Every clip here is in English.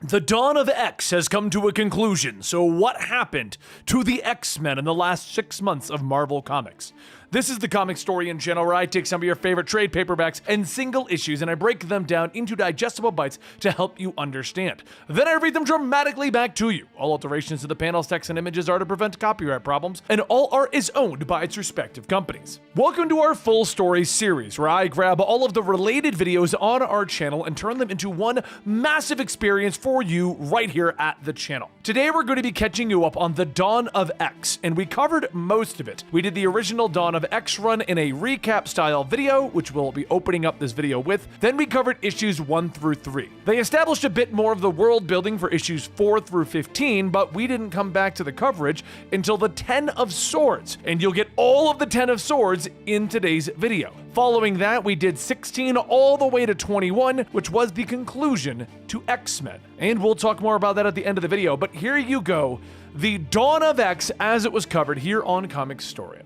The dawn of X has come to a conclusion, so what happened to the X-Men in the last 6 months of Marvel Comics? This is the Comicstorian channel where I take some of your favorite trade paperbacks and single issues and I break them down into digestible bites to help you understand. Then I read them dramatically back to you. All alterations to the panels, text, and images are to prevent copyright problems, and all art is owned by its respective companies. Welcome to our full story series, where I grab all of the related videos on our channel and turn them into one massive experience for you right here at the channel. Today we're going to be catching you up on the Dawn of X, and we covered most of it. We did the original Dawn of X run in a recap style video, which we'll be opening up this video with. Then we covered issues 1 through 3. They established a bit more of the world building for issues 4 through 15, but we didn't come back to the coverage until the 10 of Swords, and you'll get all of the 10 of Swords in today's video. Following that, we did 16 all the way to 21, which was the conclusion to X-Men. And we'll talk more about that at the end of the video, but here you go, the Dawn of X as it was covered here on Comicstorian.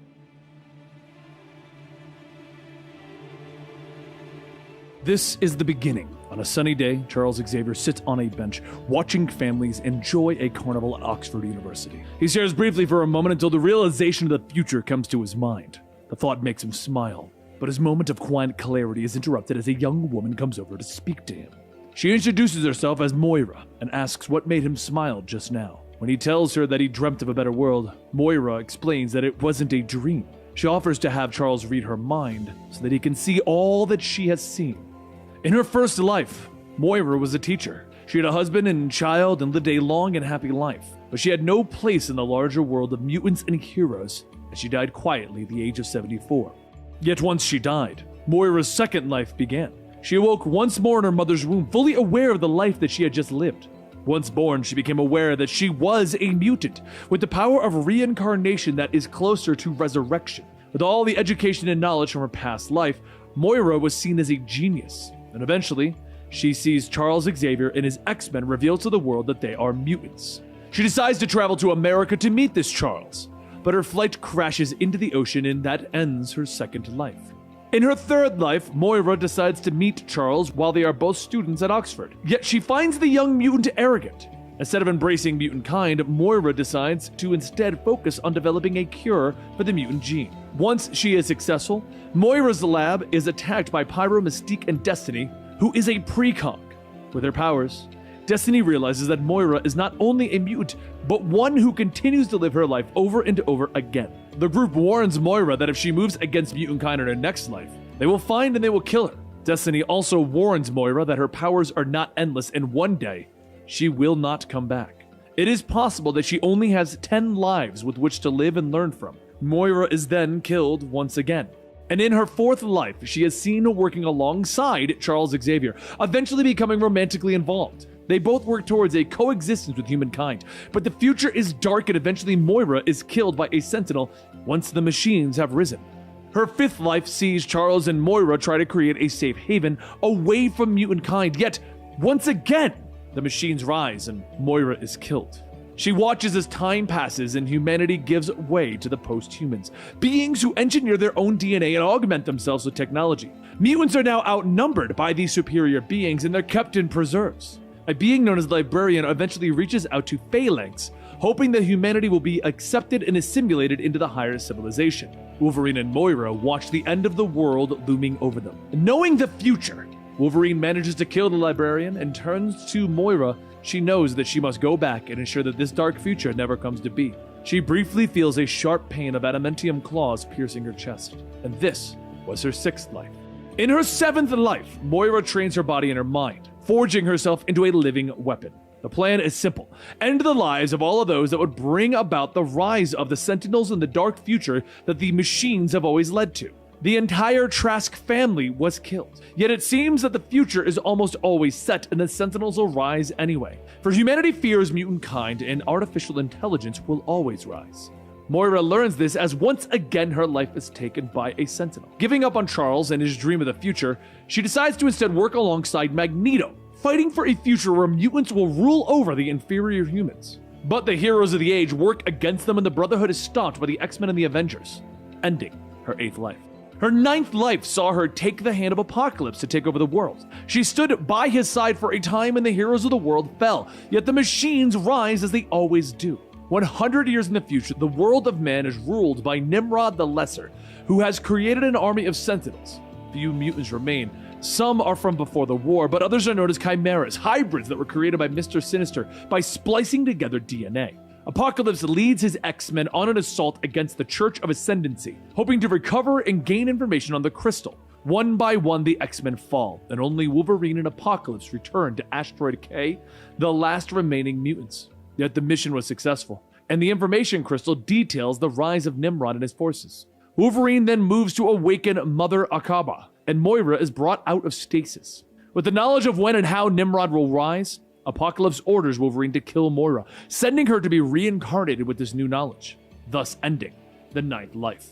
This is the beginning. On a sunny day, Charles Xavier sits on a bench, watching families enjoy a carnival at Oxford University. He stares briefly for a moment until the realization of the future comes to his mind. The thought makes him smile, but his moment of quiet clarity is interrupted as a young woman comes over to speak to him. She introduces herself as Moira and asks what made him smile just now. When he tells her that he dreamt of a better world, Moira explains that it wasn't a dream. She offers to have Charles read her mind so that he can see all that she has seen. In her first life, Moira was a teacher. She had a husband and child and lived a long and happy life, but she had no place in the larger world of mutants and heroes, and she died quietly at the age of 74. Yet once she died, Moira's second life began. She awoke once more in her mother's womb, fully aware of the life that she had just lived. Once born, she became aware that she was a mutant, with the power of reincarnation that is closer to resurrection. With all the education and knowledge from her past life, Moira was seen as a genius. And eventually, she sees Charles Xavier and his X-Men reveal to the world that they are mutants. She decides to travel to America to meet this Charles, but her flight crashes into the ocean and that ends her second life. In her third life, Moira decides to meet Charles while they are both students at Oxford. Yet she finds the young mutant arrogant. Instead of embracing mutant kind, Moira decides to instead focus on developing a cure for the mutant gene. Once she is successful, Moira's lab is attacked by Pyro, Mystique, and Destiny, who is a precog. With her powers, Destiny realizes that Moira is not only a mutant, but one who continues to live her life over and over again. The group warns Moira that if she moves against mutant kind in her next life, they will find and they will kill her. Destiny also warns Moira that her powers are not endless and one day, she will not come back. It is possible that she only has 10 lives with which to live and learn from. Moira is then killed once again. And in her fourth life, she is seen working alongside Charles Xavier, eventually becoming romantically involved. They both work towards a coexistence with humankind, but the future is dark and eventually Moira is killed by a sentinel once the machines have risen. Her fifth life sees Charles and Moira try to create a safe haven away from mutant kind, yet once again, the machines rise and Moira is killed. She watches as time passes and humanity gives way to the post-humans, beings who engineer their own DNA and augment themselves with technology. Mutants are now outnumbered by these superior beings and they're kept in preserves. A being known as the Librarian eventually reaches out to Phalanx, hoping that humanity will be accepted and assimilated into the higher civilization. Wolverine and Moira watch the end of the world looming over them. Knowing the future, Wolverine manages to kill the Librarian and turns to Moira. She knows that she must go back and ensure that this dark future never comes to be. She briefly feels a sharp pain of adamantium claws piercing her chest, and this was her sixth life. In her seventh life, Moira trains her body and her mind, forging herself into a living weapon. The plan is simple: end the lives of all of those that would bring about the rise of the Sentinels in the dark future that the machines have always led to. The entire Trask family was killed. Yet it seems that the future is almost always set and the Sentinels will rise anyway. For humanity fears mutant kind and artificial intelligence will always rise. Moira learns this as once again her life is taken by a Sentinel. Giving up on Charles and his dream of the future, she decides to instead work alongside Magneto, fighting for a future where mutants will rule over the inferior humans. But the heroes of the age work against them and the Brotherhood is stopped by the X-Men and the Avengers, ending her eighth life. Her 9th life saw her take the hand of Apocalypse to take over the world. She stood by his side for a time when the heroes of the world fell, yet the machines rise as they always do. 100 years in the future, the world of man is ruled by Nimrod the Lesser, who has created an army of sentinels. Few mutants remain. Some are from before the war, but others are known as chimeras, hybrids that were created by Mr. Sinister by splicing together DNA. Apocalypse leads his X-Men on an assault against the Church of Ascendancy, hoping to recover and gain information on the crystal. One by one, the X-Men fall, and only Wolverine and Apocalypse return to Asteroid K, the last remaining mutants. Yet the mission was successful, and the information crystal details the rise of Nimrod and his forces. Wolverine then moves to awaken Mother Akaba, and Moira is brought out of stasis. With the knowledge of when and how Nimrod will rise, Apocalypse orders Wolverine to kill Moira, sending her to be reincarnated with this new knowledge, thus ending the 9th life.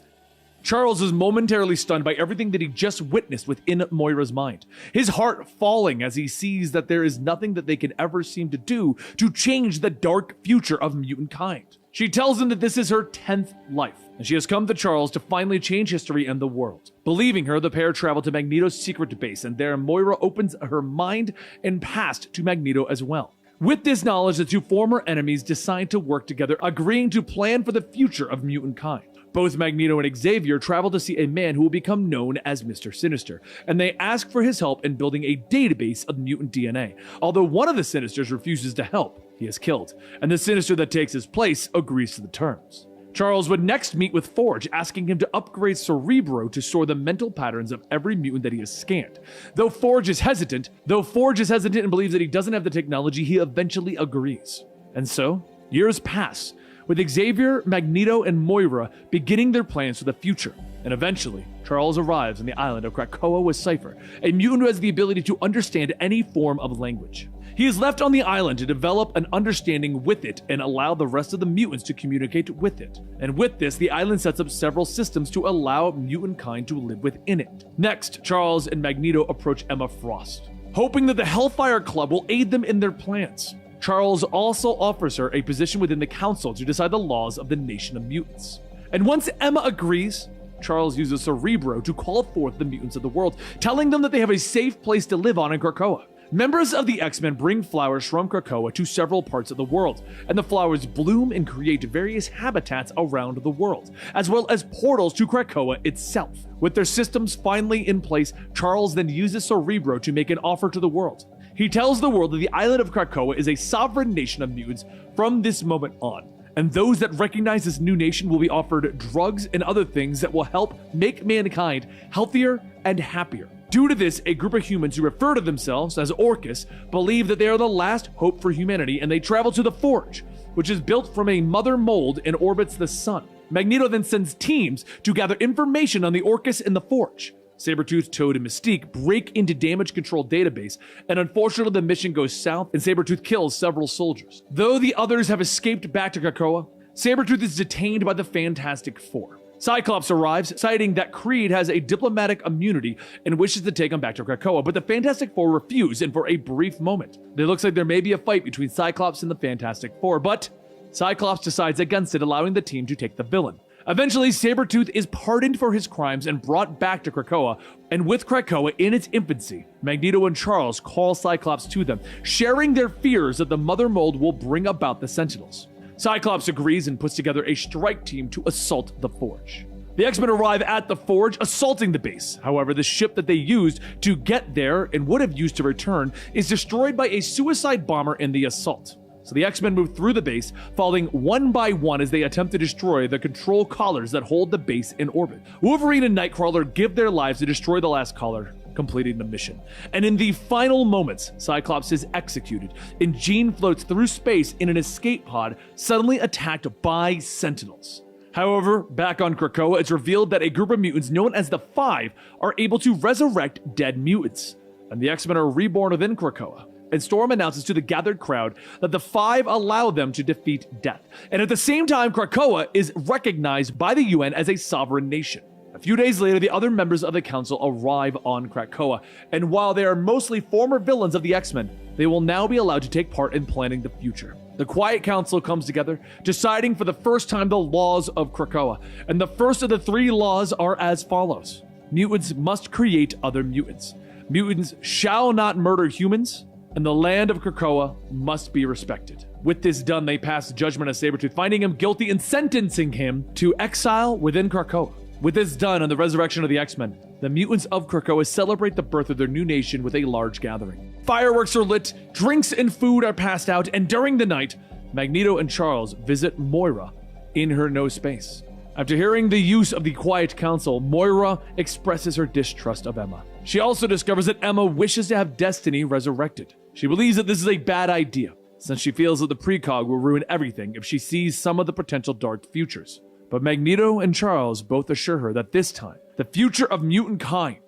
Charles is momentarily stunned by everything that he just witnessed within Moira's mind, his heart falling as he sees that there is nothing that they can ever seem to do to change the dark future of mutant kind. She tells him that this is her 10th life, and she has come to Charles to finally change history and the world. Believing her, the pair travel to Magneto's secret base, and there Moira opens her mind and past to Magneto as well. With this knowledge, the two former enemies decide to work together, agreeing to plan for the future of mutant kind. Both Magneto and Xavier travel to see a man who will become known as Mr. Sinister, and they ask for his help in building a database of mutant DNA. Although one of the Sinisters refuses to help, he is killed, and the Sinister that takes his place agrees to the terms. Charles would next meet with Forge, asking him to upgrade Cerebro to store the mental patterns of every mutant that he has scanned. Though Forge is hesitant and believes that he doesn't have the technology, he eventually agrees. And so, years pass, with Xavier, Magneto, and Moira beginning their plans for the future. And eventually, Charles arrives on the island of Krakoa with Cipher, a mutant who has the ability to understand any form of language. He is left on the island to develop an understanding with it and allow the rest of the mutants to communicate with it. And with this, the island sets up several systems to allow mutant kind to live within it. Next, Charles and Magneto approach Emma Frost, hoping that the Hellfire Club will aid them in their plans. Charles also offers her a position within the council to decide the laws of the nation of mutants. And once Emma agrees, Charles uses Cerebro to call forth the mutants of the world, telling them that they have a safe place to live on in Krakoa. Members of the X-Men bring flowers from Krakoa to several parts of the world, and the flowers bloom and create various habitats around the world, as well as portals to Krakoa itself. With their systems finally in place, Charles then uses Cerebro to make an offer to the world. He tells the world that the island of Krakoa is a sovereign nation of mutants from this moment on, and those that recognize this new nation will be offered drugs and other things that will help make mankind healthier and happier. Due to this, a group of humans who refer to themselves as Orcus believe that they are the last hope for humanity, and they travel to the Forge, which is built from a mother mold and orbits the sun. Magneto then sends teams to gather information on the Orcus and the Forge. Sabretooth, Toad, and Mystique break into damage control database, and unfortunately the mission goes south and Sabretooth kills several soldiers. Though the others have escaped back to Krakoa, Sabretooth is detained by the Fantastic Four. Cyclops arrives, citing that Creed has a diplomatic immunity and wishes to take him back to Krakoa, but the Fantastic Four refuse, and for a brief moment, it looks like there may be a fight between Cyclops and the Fantastic Four, but Cyclops decides against it, allowing the team to take the villain. Eventually, Sabretooth is pardoned for his crimes and brought back to Krakoa, and with Krakoa in its infancy, Magneto and Charles call Cyclops to them, sharing their fears that the Mother Mold will bring about the Sentinels. Cyclops agrees and puts together a strike team to assault the Forge. The X-Men arrive at the Forge, assaulting the base. However, the ship that they used to get there and would have used to return is destroyed by a suicide bomber in the assault. So the X-Men move through the base, falling one by one as they attempt to destroy the control collars that hold the base in orbit. Wolverine and Nightcrawler give their lives to destroy the last collar, completing the mission. And in the final moments, Cyclops is executed, and Jean floats through space in an escape pod, suddenly attacked by Sentinels. However, back on Krakoa, it's revealed that a group of mutants known as the Five are able to resurrect dead mutants, and the X-Men are reborn within Krakoa. And Storm announces to the gathered crowd that the Five allow them to defeat death. And at the same time, Krakoa is recognized by the UN as a sovereign nation. A few days later, the other members of the council arrive on Krakoa, and while they are mostly former villains of the X-Men, they will now be allowed to take part in planning the future. The Quiet Council comes together, deciding for the first time the laws of Krakoa, and the first of the 3 laws are as follows. Mutants must create other mutants. Mutants shall not murder humans, and the land of Krakoa must be respected. With this done, they pass judgment on Sabretooth, finding him guilty and sentencing him to exile within Krakoa. With this done and the resurrection of the X-Men, the mutants of Krakoa celebrate the birth of their new nation with a large gathering. Fireworks are lit, drinks and food are passed out, and during the night, Magneto and Charles visit Moira in her no space. After hearing the use of the Quiet Council, Moira expresses her distrust of Emma. She also discovers that Emma wishes to have Destiny resurrected. She believes that this is a bad idea, since she feels that the precog will ruin everything if she sees some of the potential dark futures. But Magneto and Charles both assure her that this time, the future of mutant kind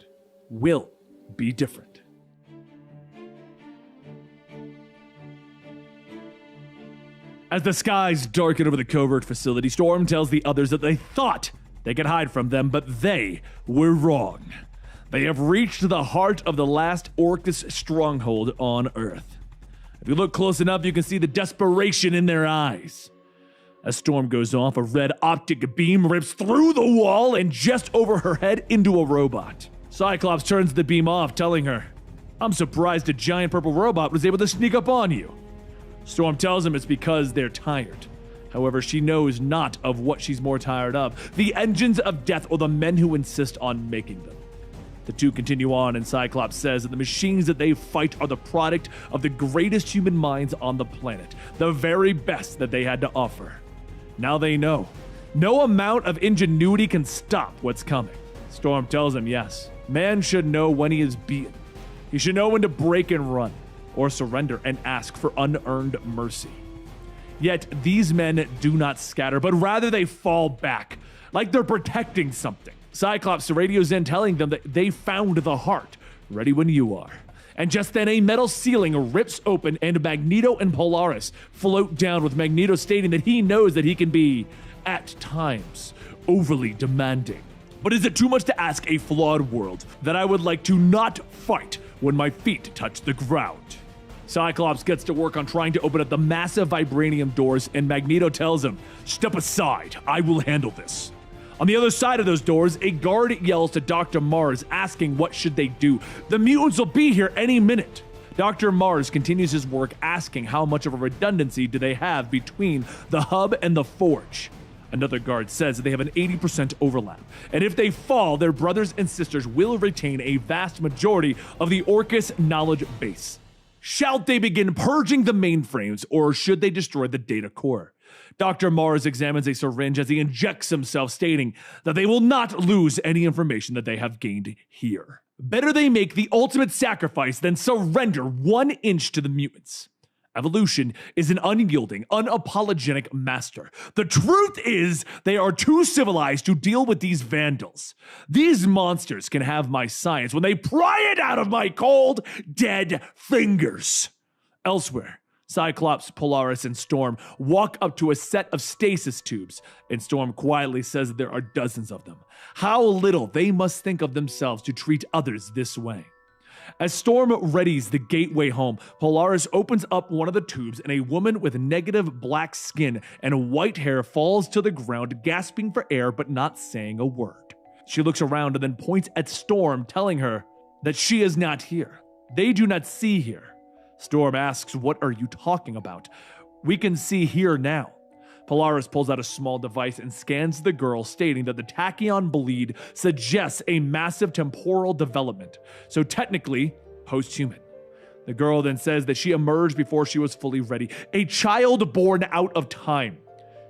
will be different. As the skies darken over the covert facility, Storm tells the others that they thought they could hide from them, but they were wrong. They have reached the heart of the last Orcus stronghold on Earth. If you look close enough, you can see the desperation in their eyes. As Storm goes off, a red optic beam rips through the wall and just over her head into a robot. Cyclops turns the beam off, telling her, "I'm surprised a giant purple robot was able to sneak up on you." Storm tells him it's because they're tired. However, she knows not of what she's more tired of, the engines of death or the men who insist on making them. The two continue on, and Cyclops says that the machines that they fight are the product of the greatest human minds on the planet, the very best that they had to offer. Now they know. No amount of ingenuity can stop what's coming. Storm tells him yes, man should know when he is beaten. He should know when to break and run, or surrender and ask for unearned mercy. Yet these men do not scatter, but rather they fall back, like they're protecting something. Cyclops radios in telling them that they found the heart, ready when you are. And just then a metal ceiling rips open and Magneto and Polaris float down, with Magneto stating that he knows that he can be, at times, overly demanding. But is it too much to ask a flawed world that I would like to not fight when my feet touch the ground? Cyclops gets to work on trying to open up the massive vibranium doors, and Magneto tells him, "Step aside, I will handle this." On the other side of those doors, a guard yells to Dr. Mars, asking what should they do. The mutants will be here any minute. Dr. Mars continues his work, asking how much of a redundancy do they have between the hub and the forge. Another guard says that they have an 80% overlap, and if they fall, their brothers and sisters will retain a vast majority of the Orcus knowledge base. Shall they begin purging the mainframes, or should they destroy the data core? Dr. Mars examines a syringe as he injects himself, stating that they will not lose any information that they have gained here. Better they make the ultimate sacrifice than surrender 1 inch to the mutants. Evolution is an unyielding, unapologetic master. The truth is, they are too civilized to deal with these vandals. These monsters can have my science when they pry it out of my cold, dead fingers. Elsewhere, Cyclops, Polaris, and Storm walk up to a set of stasis tubes, and Storm quietly says that there are dozens of them. How little they must think of themselves to treat others this way. As Storm readies the gateway home, Polaris opens up one of the tubes, and a woman with negative black skin and white hair falls to the ground, gasping for air but not saying a word. She looks around and then points at Storm, telling her that she is not here. They do not see here. Storm asks, "What are you talking about?" "We can see here now." Polaris pulls out a small device and scans the girl, stating that the tachyon bleed suggests a massive temporal development, so technically post-human. The girl then says that she emerged before she was fully ready, a child born out of time.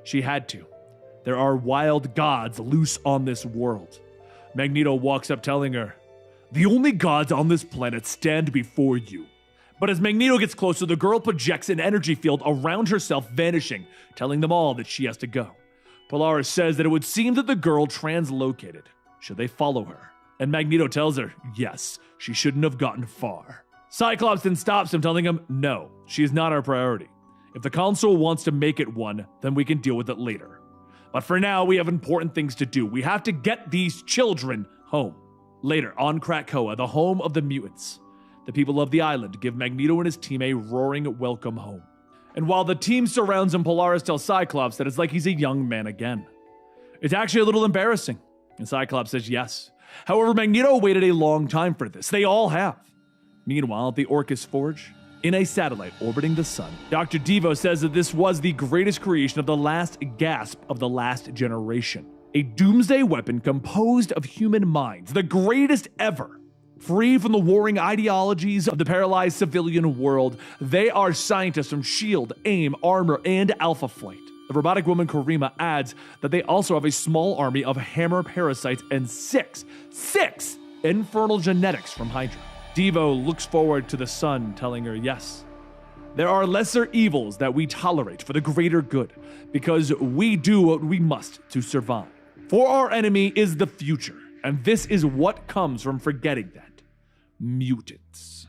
She had to. There are wild gods loose on this world. Magneto walks up, telling her, "The only gods on this planet stand before you." But as Magneto gets closer, the girl projects an energy field around herself, vanishing, telling them all that she has to go. Polaris says that it would seem that the girl translocated. Should they follow her? And Magneto tells her, yes, she shouldn't have gotten far. Cyclops then stops him, telling him, no, she is not our priority. If the Council wants to make it one, then we can deal with it later. But for now, we have important things to do. We have to get these children home. Later, on Krakoa, the home of the mutants, the people of the island give Magneto and his team a roaring welcome home. And while the team surrounds him, Polaris tells Cyclops that it's like he's a young man again. It's actually a little embarrassing. And Cyclops says yes. However, Magneto waited a long time for this. They all have. Meanwhile, at the Orcus Forge, in a satellite orbiting the sun, Dr. Devo says that this was the greatest creation of the last gasp of the last generation. A doomsday weapon composed of human minds, the greatest ever. Free from the warring ideologies of the paralyzed civilian world, they are scientists from S.H.I.E.L.D., AIM, Armor, and Alpha Flight. The robotic woman Karima adds that they also have a small army of hammer parasites and six infernal genetics from Hydra. Devo looks forward to the sun, telling her, yes, there are lesser evils that we tolerate for the greater good, because we do what we must to survive. For our enemy is the future, and this is what comes from forgetting that. Mutants.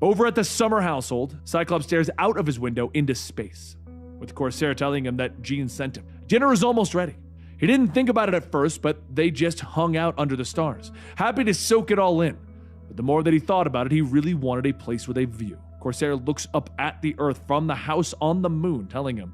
Over at the Summer household, Cyclops stares out of his window into space, with Corsair telling him that Jean sent him. Dinner is almost ready. He didn't think about it at first, but they just hung out under the stars, happy to soak it all in. But the more that he thought about it, he really wanted a place with a view. Corsair looks up at the Earth from the house on the moon, telling him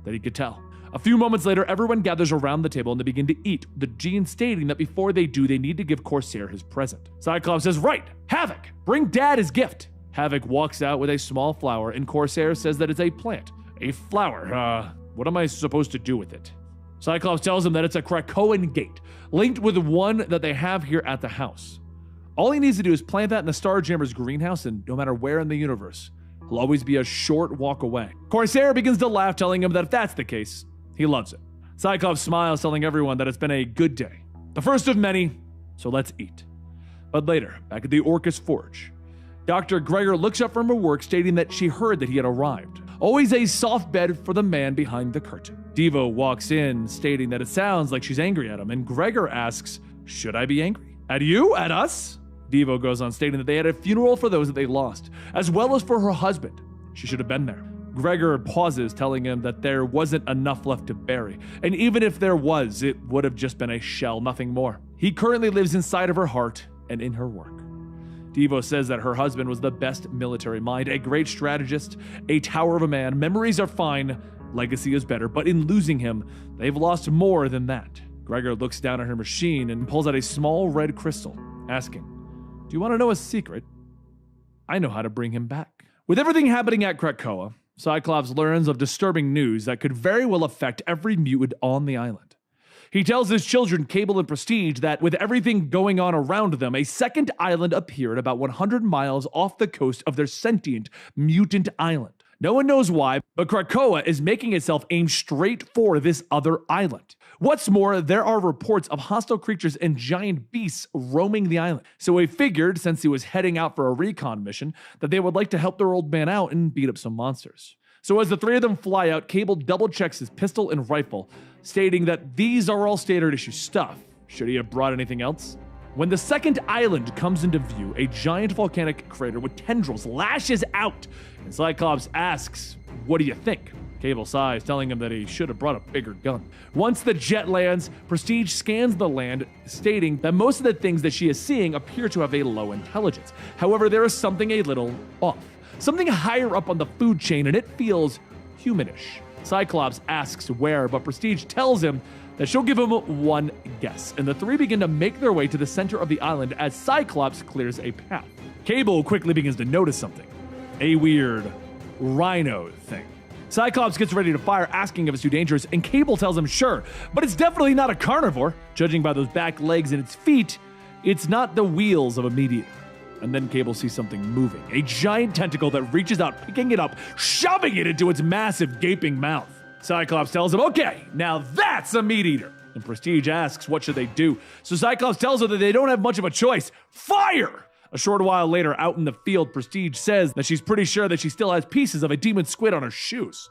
that he could tell. A few moments later, everyone gathers around the table and they begin to eat, with Jean stating that before they do, they need to give Corsair his present. Cyclops says, right, Havoc, bring Dad his gift. Havoc walks out with a small flower, and Corsair says that it's a plant. A flower, what am I supposed to do with it? Cyclops tells him that it's a Krakoan gate, linked with one that they have here at the house. All he needs to do is plant that in the Starjammer's greenhouse, and no matter where in the universe, he'll always be a short walk away. Corsair begins to laugh, telling him that if that's the case, he loves it. Cyclops smiles, telling everyone that it's been a good day. The first of many, so let's eat. But later, back at the Orcus Forge, Dr. Gregor looks up from her work, stating that she heard that he had arrived. Always a soft bed for the man behind the curtain. Devo walks in, stating that it sounds like she's angry at him, and Gregor asks, should I be angry? At you? At us? Devo goes on, stating that they had a funeral for those that they lost, as well as for her husband. She should have been there. Gregor pauses, telling him that there wasn't enough left to bury, and even if there was, it would have just been a shell, nothing more. He currently lives inside of her heart and in her work. Devo says that her husband was the best military mind, a great strategist, a tower of a man. Memories are fine, legacy is better, but in losing him, they've lost more than that. Gregor looks down at her machine and pulls out a small red crystal, asking, do you want to know a secret? I know how to bring him back. With everything happening at Krakoa, Cyclops learns of disturbing news that could very well affect every mutant on the island. He tells his children, Cable and Prestige, that with everything going on around them, a second island appeared about 100 miles off the coast of their sentient mutant island. No one knows why, but Krakoa is making itself aim straight for this other island. What's more, there are reports of hostile creatures and giant beasts roaming the island. So he figured, since he was heading out for a recon mission, that they would like to help their old man out and beat up some monsters. So as the three of them fly out, Cable double checks his pistol and rifle, stating that these are all standard issue stuff. Should he have brought anything else? When the second island comes into view, a giant volcanic crater with tendrils lashes out, and Cyclops asks, what do you think? Cable sighs, telling him that he should have brought a bigger gun. Once the jet lands, Prestige scans the land, stating that most of the things that she is seeing appear to have a low intelligence. However, there is something a little off. Something higher up on the food chain, and it feels humanish. Cyclops asks where, but Prestige tells him that she'll give him one guess, and the three begin to make their way to the center of the island as Cyclops clears a path. Cable quickly begins to notice something. A weird rhino thing. Cyclops gets ready to fire, asking if it's too dangerous, and Cable tells him sure, but it's definitely not a carnivore. Judging by those back legs and its feet, it's not the wheels of a meteor. And then Cable sees something moving, a giant tentacle that reaches out, picking it up, shoving it into its massive, gaping mouth. Cyclops tells him, okay, now that's a meat eater. And Prestige asks, what should they do? So Cyclops tells her that they don't have much of a choice. Fire! A short while later, out in the field, Prestige says that she's pretty sure that she still has pieces of a demon squid on her shoes.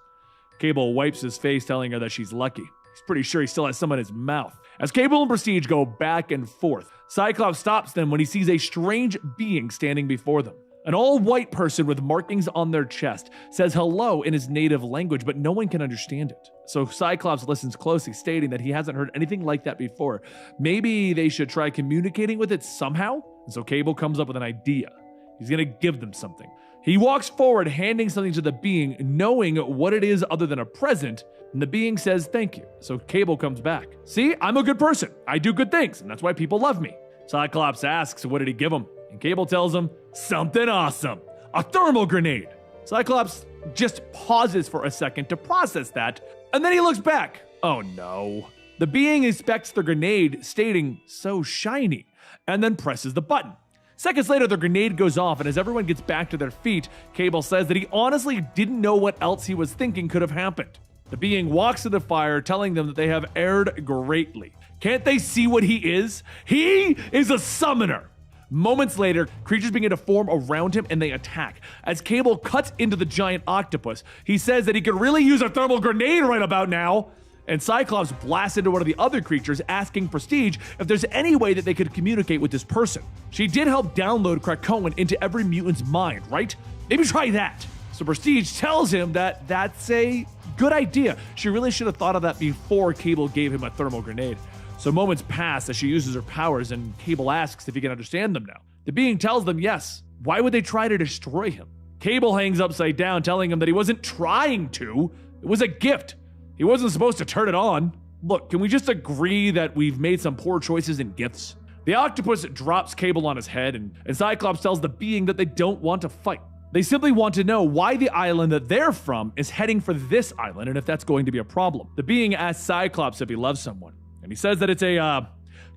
Cable wipes his face, telling her that she's lucky. He's pretty sure he still has some in his mouth. As Cable and Prestige go back and forth, Cyclops stops them when he sees a strange being standing before them. An all-white person with markings on their chest says hello in his native language, but no one can understand it. So Cyclops listens closely, stating that he hasn't heard anything like that before. Maybe they should try communicating with it somehow? And so Cable comes up with an idea. He's gonna give them something. He walks forward, handing something to the being, knowing what it is other than a present, and the being says thank you. So Cable comes back. See, I'm a good person. I do good things, and that's why people love me. Cyclops asks what did he give him, and Cable tells him, something awesome, a thermal grenade. Cyclops just pauses for a second to process that, and then he looks back. Oh no. The being inspects the grenade, stating, so shiny, and then presses the button. Seconds later, the grenade goes off, and as everyone gets back to their feet, Cable says that he honestly didn't know what else he was thinking could have happened. The being walks to the fire, telling them that they have erred greatly. Can't they see what he is? He is a summoner! Moments later, creatures begin to form around him and they attack. As Cable cuts into the giant octopus, he says that he could really use a thermal grenade right about now. And Cyclops blasts into one of the other creatures, asking Prestige if there's any way that they could communicate with this person. She did help download Krakoan into every mutant's mind, right? Maybe try that. So Prestige tells him that that's a good idea. She really should have thought of that before Cable gave him a thermal grenade. So moments pass as she uses her powers, and Cable asks if he can understand them now. The being tells them yes. Why would they try to destroy him? Cable hangs upside down, telling him that he wasn't trying to. It was a gift. He wasn't supposed to turn it on. Look, can we just agree that we've made some poor choices in gifts? The octopus drops Cable on his head, and Cyclops tells the being that they don't want to fight. They simply want to know why the island that they're from is heading for this island, and if that's going to be a problem. The being asks Cyclops if he loves someone, and he says that it's a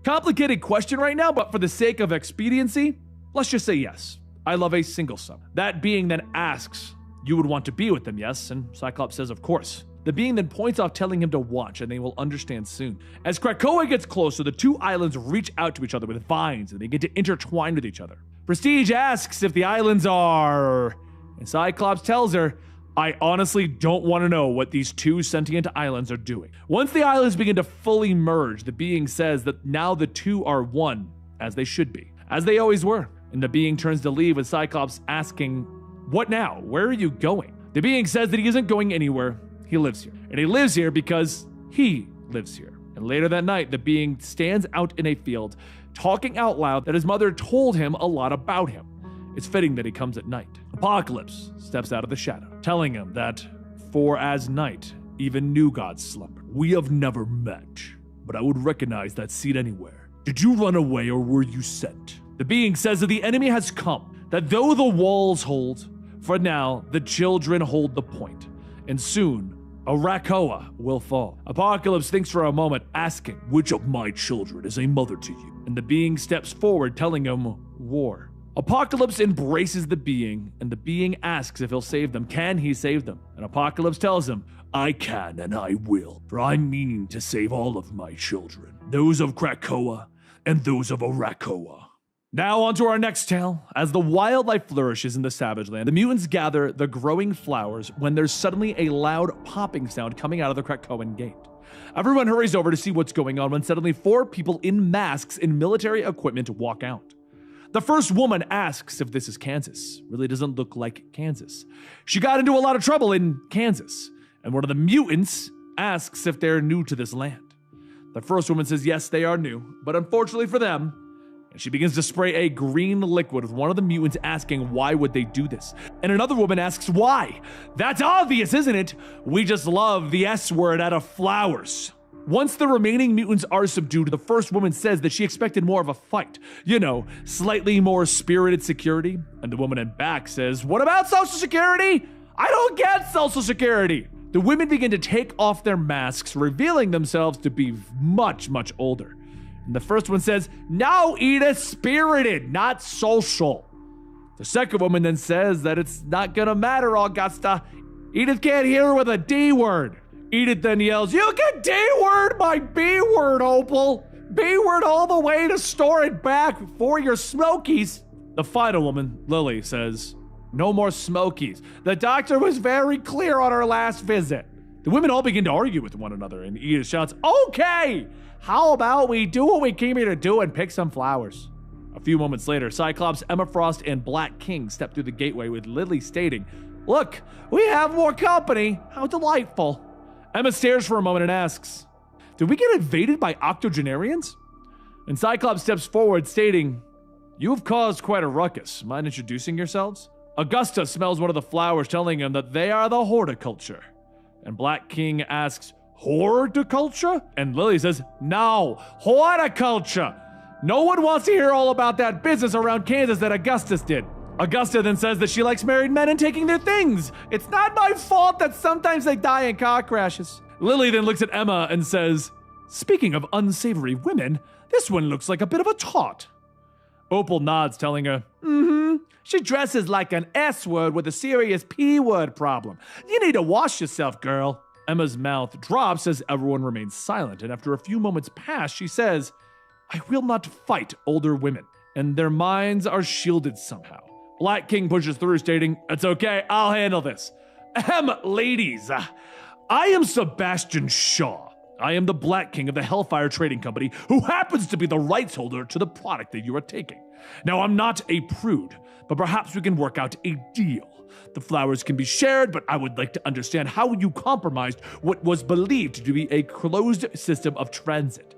complicated question right now, but for the sake of expediency, let's just say yes. I love a single son. That being then asks, you would want to be with them, yes? And Cyclops says, of course. The being then points off, telling him to watch, and they will understand soon. As Krakoa gets closer, the two islands reach out to each other with vines, and they get to intertwine with each other. Prestige asks if the islands are... And Cyclops tells her, I honestly don't want to know what these two sentient islands are doing. Once the islands begin to fully merge, the being says that now the two are one, as they should be, as they always were. And the being turns to leave with Cyclops asking, what now? Where are you going? The being says that he isn't going anywhere. He lives here. And he lives here because he lives here. And later that night, the being stands out in a field, talking out loud that his mother told him a lot about him. It's fitting that he comes at night. Apocalypse steps out of the shadow, telling him that, for as night, even new gods slumber. We have never met, but I would recognize that seed anywhere. Did you run away or were you sent? The being says that the enemy has come, that though the walls hold, for now, the children hold the point, and soon, Arrako will fall. Apocalypse thinks for a moment, asking, which of my children is a mother to you? And the being steps forward, telling him, war. Apocalypse embraces the being, and the being asks if he'll save them. Can he save them? And Apocalypse tells him, I can and I will, for I mean to save all of my children, those of Krakoa and those of Arrako. Now on to our next tale. As the wildlife flourishes in the Savage Land, the mutants gather the growing flowers when there's suddenly a loud popping sound coming out of the Krakoan gate. Everyone hurries over to see what's going on when suddenly 4 people in masks and military equipment walk out. The first woman asks if this is Kansas. Really doesn't look like Kansas. She got into a lot of trouble in Kansas. And one of the mutants asks if they're new to this land. The first woman says yes, they are new, but unfortunately for them, and she begins to spray a green liquid with one of the mutants asking why would they do this. And another woman asks why. That's obvious, isn't it? We just love the S word out of flowers. Once the remaining mutants are subdued, the first woman says that she expected more of a fight. You know, slightly more spirited security. And the woman in back says, what about Social Security? I don't get Social Security. The women begin to take off their masks, revealing themselves to be much, much older. And the first one says, no, Edith, spirited, not social. The second woman then says that it's not gonna matter, Augusta. Edith can't hear her with a D word. Edith then yells, you can D word my B word, Opal. B word all the way to store it back for your smokies. The final woman, Lily, says, no more smokies. The doctor was very clear on her last visit. The women all begin to argue with one another, and Edith shouts, okay, how about we do what we came here to do and pick some flowers? A few moments later, Cyclops, Emma Frost, and Black King step through the gateway with Lily stating, look, we have more company. How delightful. Emma stares for a moment and asks, did we get invaded by octogenarians? And Cyclops steps forward stating, you have caused quite a ruckus. Mind introducing yourselves? Augusta smells one of the flowers, telling him that they are the Horticulture. And Black King asks, Horticulture? And Lily says, no, Horticulture. No one wants to hear all about that business around Kansas that Augustus did. Augusta then says that she likes married men and taking their things. It's not my fault that sometimes they die in car crashes. Lily then looks at Emma and says, speaking of unsavory women, this one looks like a bit of a tot. Opal nods, telling her, she dresses like an S word with a serious P word problem. You need to wash yourself, girl. Emma's mouth drops as everyone remains silent, and after a few moments pass, she says, I will not fight older women, and their minds are shielded somehow. Black King pushes through, stating, it's okay, I'll handle this. Ladies, I am Sebastian Shaw. I am the Black King of the Hellfire Trading Company, who happens to be the rights holder to the product that you are taking. Now, I'm not a prude, but perhaps we can work out a deal. The flowers can be shared, but I would like to understand how you compromised what was believed to be a closed system of transit.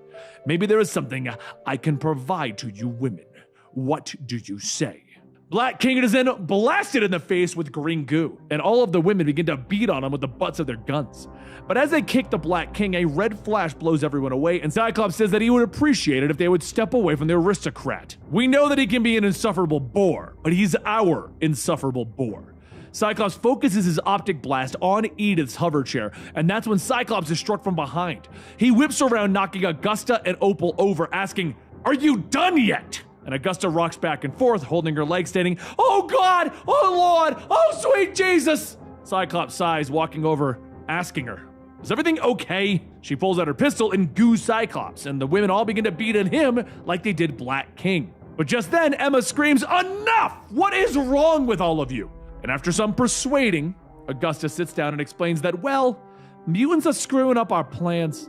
Maybe there is something I can provide to you women. What do you say? Black King is then blasted in the face with green goo, and all of the women begin to beat on him with the butts of their guns. But as they kick the Black King, a red flash blows everyone away, and Cyclops says that he would appreciate it if they would step away from the aristocrat. We know that he can be an insufferable bore, but he's our insufferable bore. Cyclops focuses his optic blast on Edith's hover chair, and that's when Cyclops is struck from behind. He whips around, knocking Augusta and Opal over, asking, are you done yet? And Augusta rocks back and forth, holding her leg, stating, oh God, oh Lord, oh sweet Jesus. Cyclops sighs, walking over, asking her, is everything okay? She pulls out her pistol and goos Cyclops, and the women all begin to beat at him like they did Black King. But just then, Emma screams, enough! What is wrong with all of you? And after some persuading, Augusta sits down and explains that, well, mutants are screwing up our plans.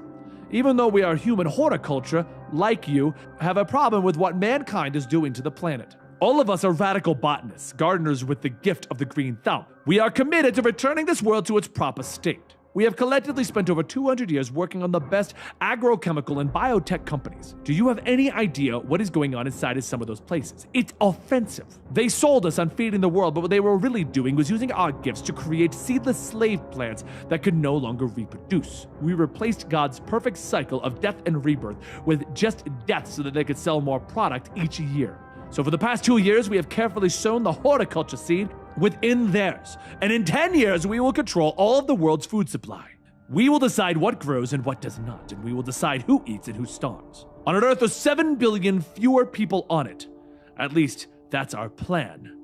Even though we are human horticulture, like you, have a problem with what mankind is doing to the planet. All of us are radical botanists, gardeners with the gift of the green thumb. We are committed to returning this world to its proper state. We have collectively spent over 200 years working on the best agrochemical and biotech companies. Do you have any idea what is going on inside of some of those places? It's offensive. They sold us on feeding the world, but what they were really doing was using our gifts to create seedless slave plants that could no longer reproduce. We replaced God's perfect cycle of death and rebirth with just death so that they could sell more product each year. So for the past 2 years, we have carefully sown the horticulture seed within theirs. And in 10 years, we will control all of the world's food supply. We will decide what grows and what does not, and we will decide who eats and who starves. On an Earth with 7 billion fewer people on it. At least, that's our plan.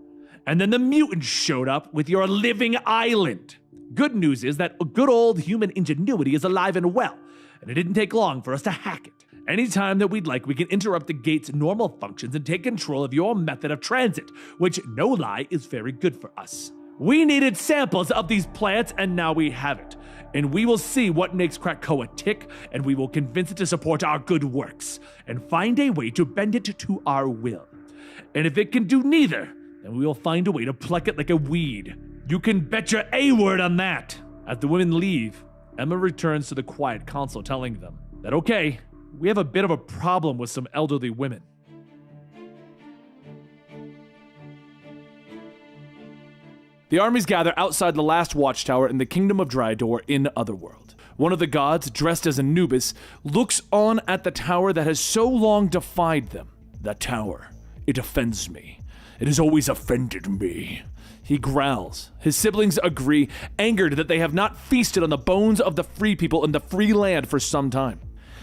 And then the mutants showed up with your living island. Good news is that good old human ingenuity is alive and well, and it didn't take long for us to hack it. Anytime that we'd like, we can interrupt the gate's normal functions and take control of your method of transit, which, no lie, is very good for us. We needed samples of these plants, and now we have it. And we will see what makes Krakoa tick, and we will convince it to support our good works, and find a way to bend it to our will. And if it can do neither, then we will find a way to pluck it like a weed. You can bet your A word on that. As the women leave, Emma returns to the quiet console, telling them that, okay, we have a bit of a problem with some elderly women. The armies gather outside the last watchtower in the kingdom of Dryador in Otherworld. One of the gods, dressed as Anubis, looks on at the tower that has so long defied them. That tower, it offends me. It has always offended me. He growls. His siblings agree, angered that they have not feasted on the bones of the free people in the free land for some time.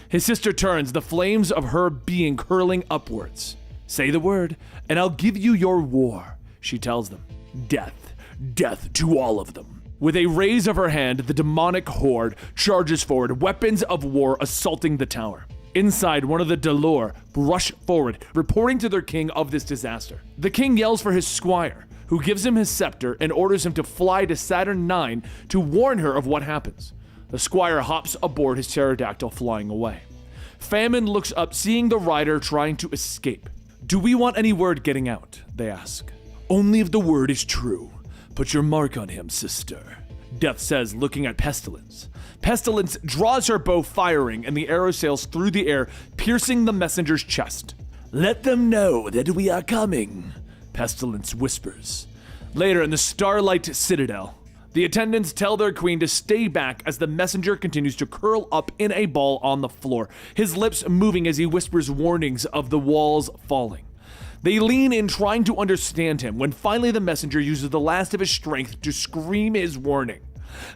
His sister turns, the flames of her being curling upwards. Say the word, and I'll give you your war, she tells them. Death. Death to all of them. With a raise of her hand, the demonic horde charges forward, weapons of war assaulting the tower. Inside, one of the Delor rush forward, reporting to their king of this disaster. The king yells for his squire, who gives him his scepter and orders him to fly to Saturn 9 to warn her of what happens. The squire hops aboard his pterodactyl, flying away. Famine looks up, seeing the rider trying to escape. Do we want any word getting out? They ask. Only if the word is true. Put your mark on him, sister. Death says, looking at Pestilence. Pestilence draws her bow, firing, and the arrow sails through the air, piercing the messenger's chest. Let them know that we are coming, Pestilence whispers. Later in the Starlight Citadel, The attendants tell their queen to stay back as the messenger continues to curl up in a ball on the floor, his lips moving as he whispers warnings of the walls falling. They lean in trying to understand him when finally the messenger uses the last of his strength to scream his warning.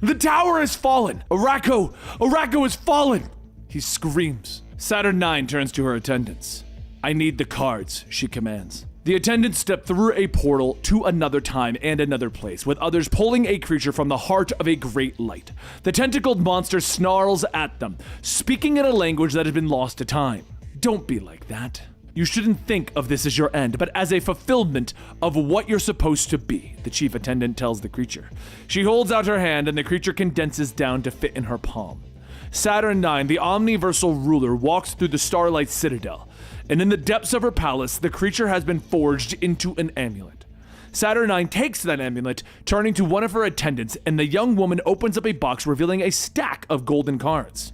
"The tower has fallen! Arrako! Arrako has fallen!" He screams. Saturn 9 turns to her attendants. "I need the cards," she commands. The attendants step through a portal to another time and another place, with others pulling a creature from the heart of a great light. The tentacled monster snarls at them, speaking in a language that has been lost to time. "Don't be like that. You shouldn't think of this as your end, but as a fulfillment of what you're supposed to be," the chief attendant tells the creature. She holds out her hand and the creature condenses down to fit in her palm. Saturn 9, the omniversal ruler, walks through the Starlight Citadel, and in the depths of her palace, the creature has been forged into an amulet. Saturn 9 takes that amulet, turning to one of her attendants, and the young woman opens up a box revealing a stack of golden cards.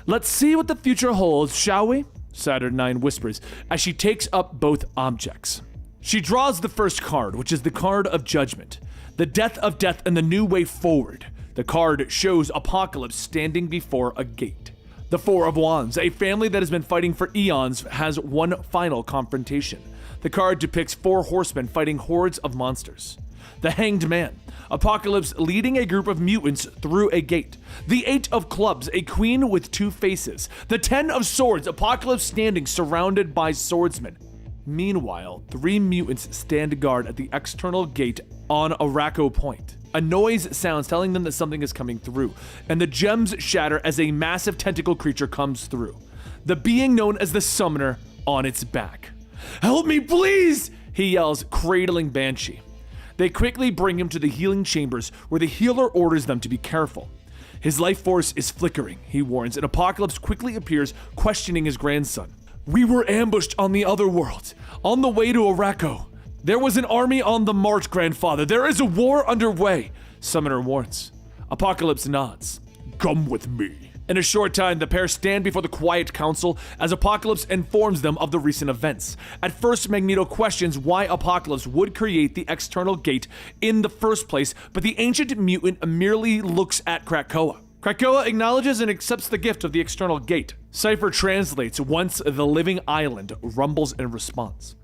"Let's see what the future holds, shall we?" Saturn 9 whispers as she takes up both objects. She draws the first card, which is the card of judgment, the death of death and the new way forward. The card shows Apocalypse standing before a gate. The Four of Wands, a family that has been fighting for eons, has one final confrontation. The card depicts 4 horsemen fighting hordes of monsters. The Hanged Man, Apocalypse leading a group of mutants through a gate. The 8 of Clubs, a queen with 2 faces. The 10 of Swords, Apocalypse standing surrounded by swordsmen. Meanwhile, 3 mutants stand guard at the external gate on Arrako Point. A noise sounds telling them that something is coming through, and the gems shatter as a massive tentacle creature comes through. The being known as the Summoner on its back. "Help me, please!" he yells, cradling Banshee. They quickly bring him to the healing chambers, where the healer orders them to be careful. His life force is flickering, he warns, and Apocalypse quickly appears, questioning his grandson. "We were ambushed on the Otherworld, on the way to Arrako. There was an army on the march, grandfather. There is a war underway," Summoner warns. Apocalypse nods. "Come with me." In a short time, the pair stand before the Quiet Council as Apocalypse informs them of the recent events. At first, Magneto questions why Apocalypse would create the external gate in the first place, but the ancient mutant merely looks at Krakoa. Krakoa acknowledges and accepts the gift of the external gate. Cipher translates once the living island rumbles in response.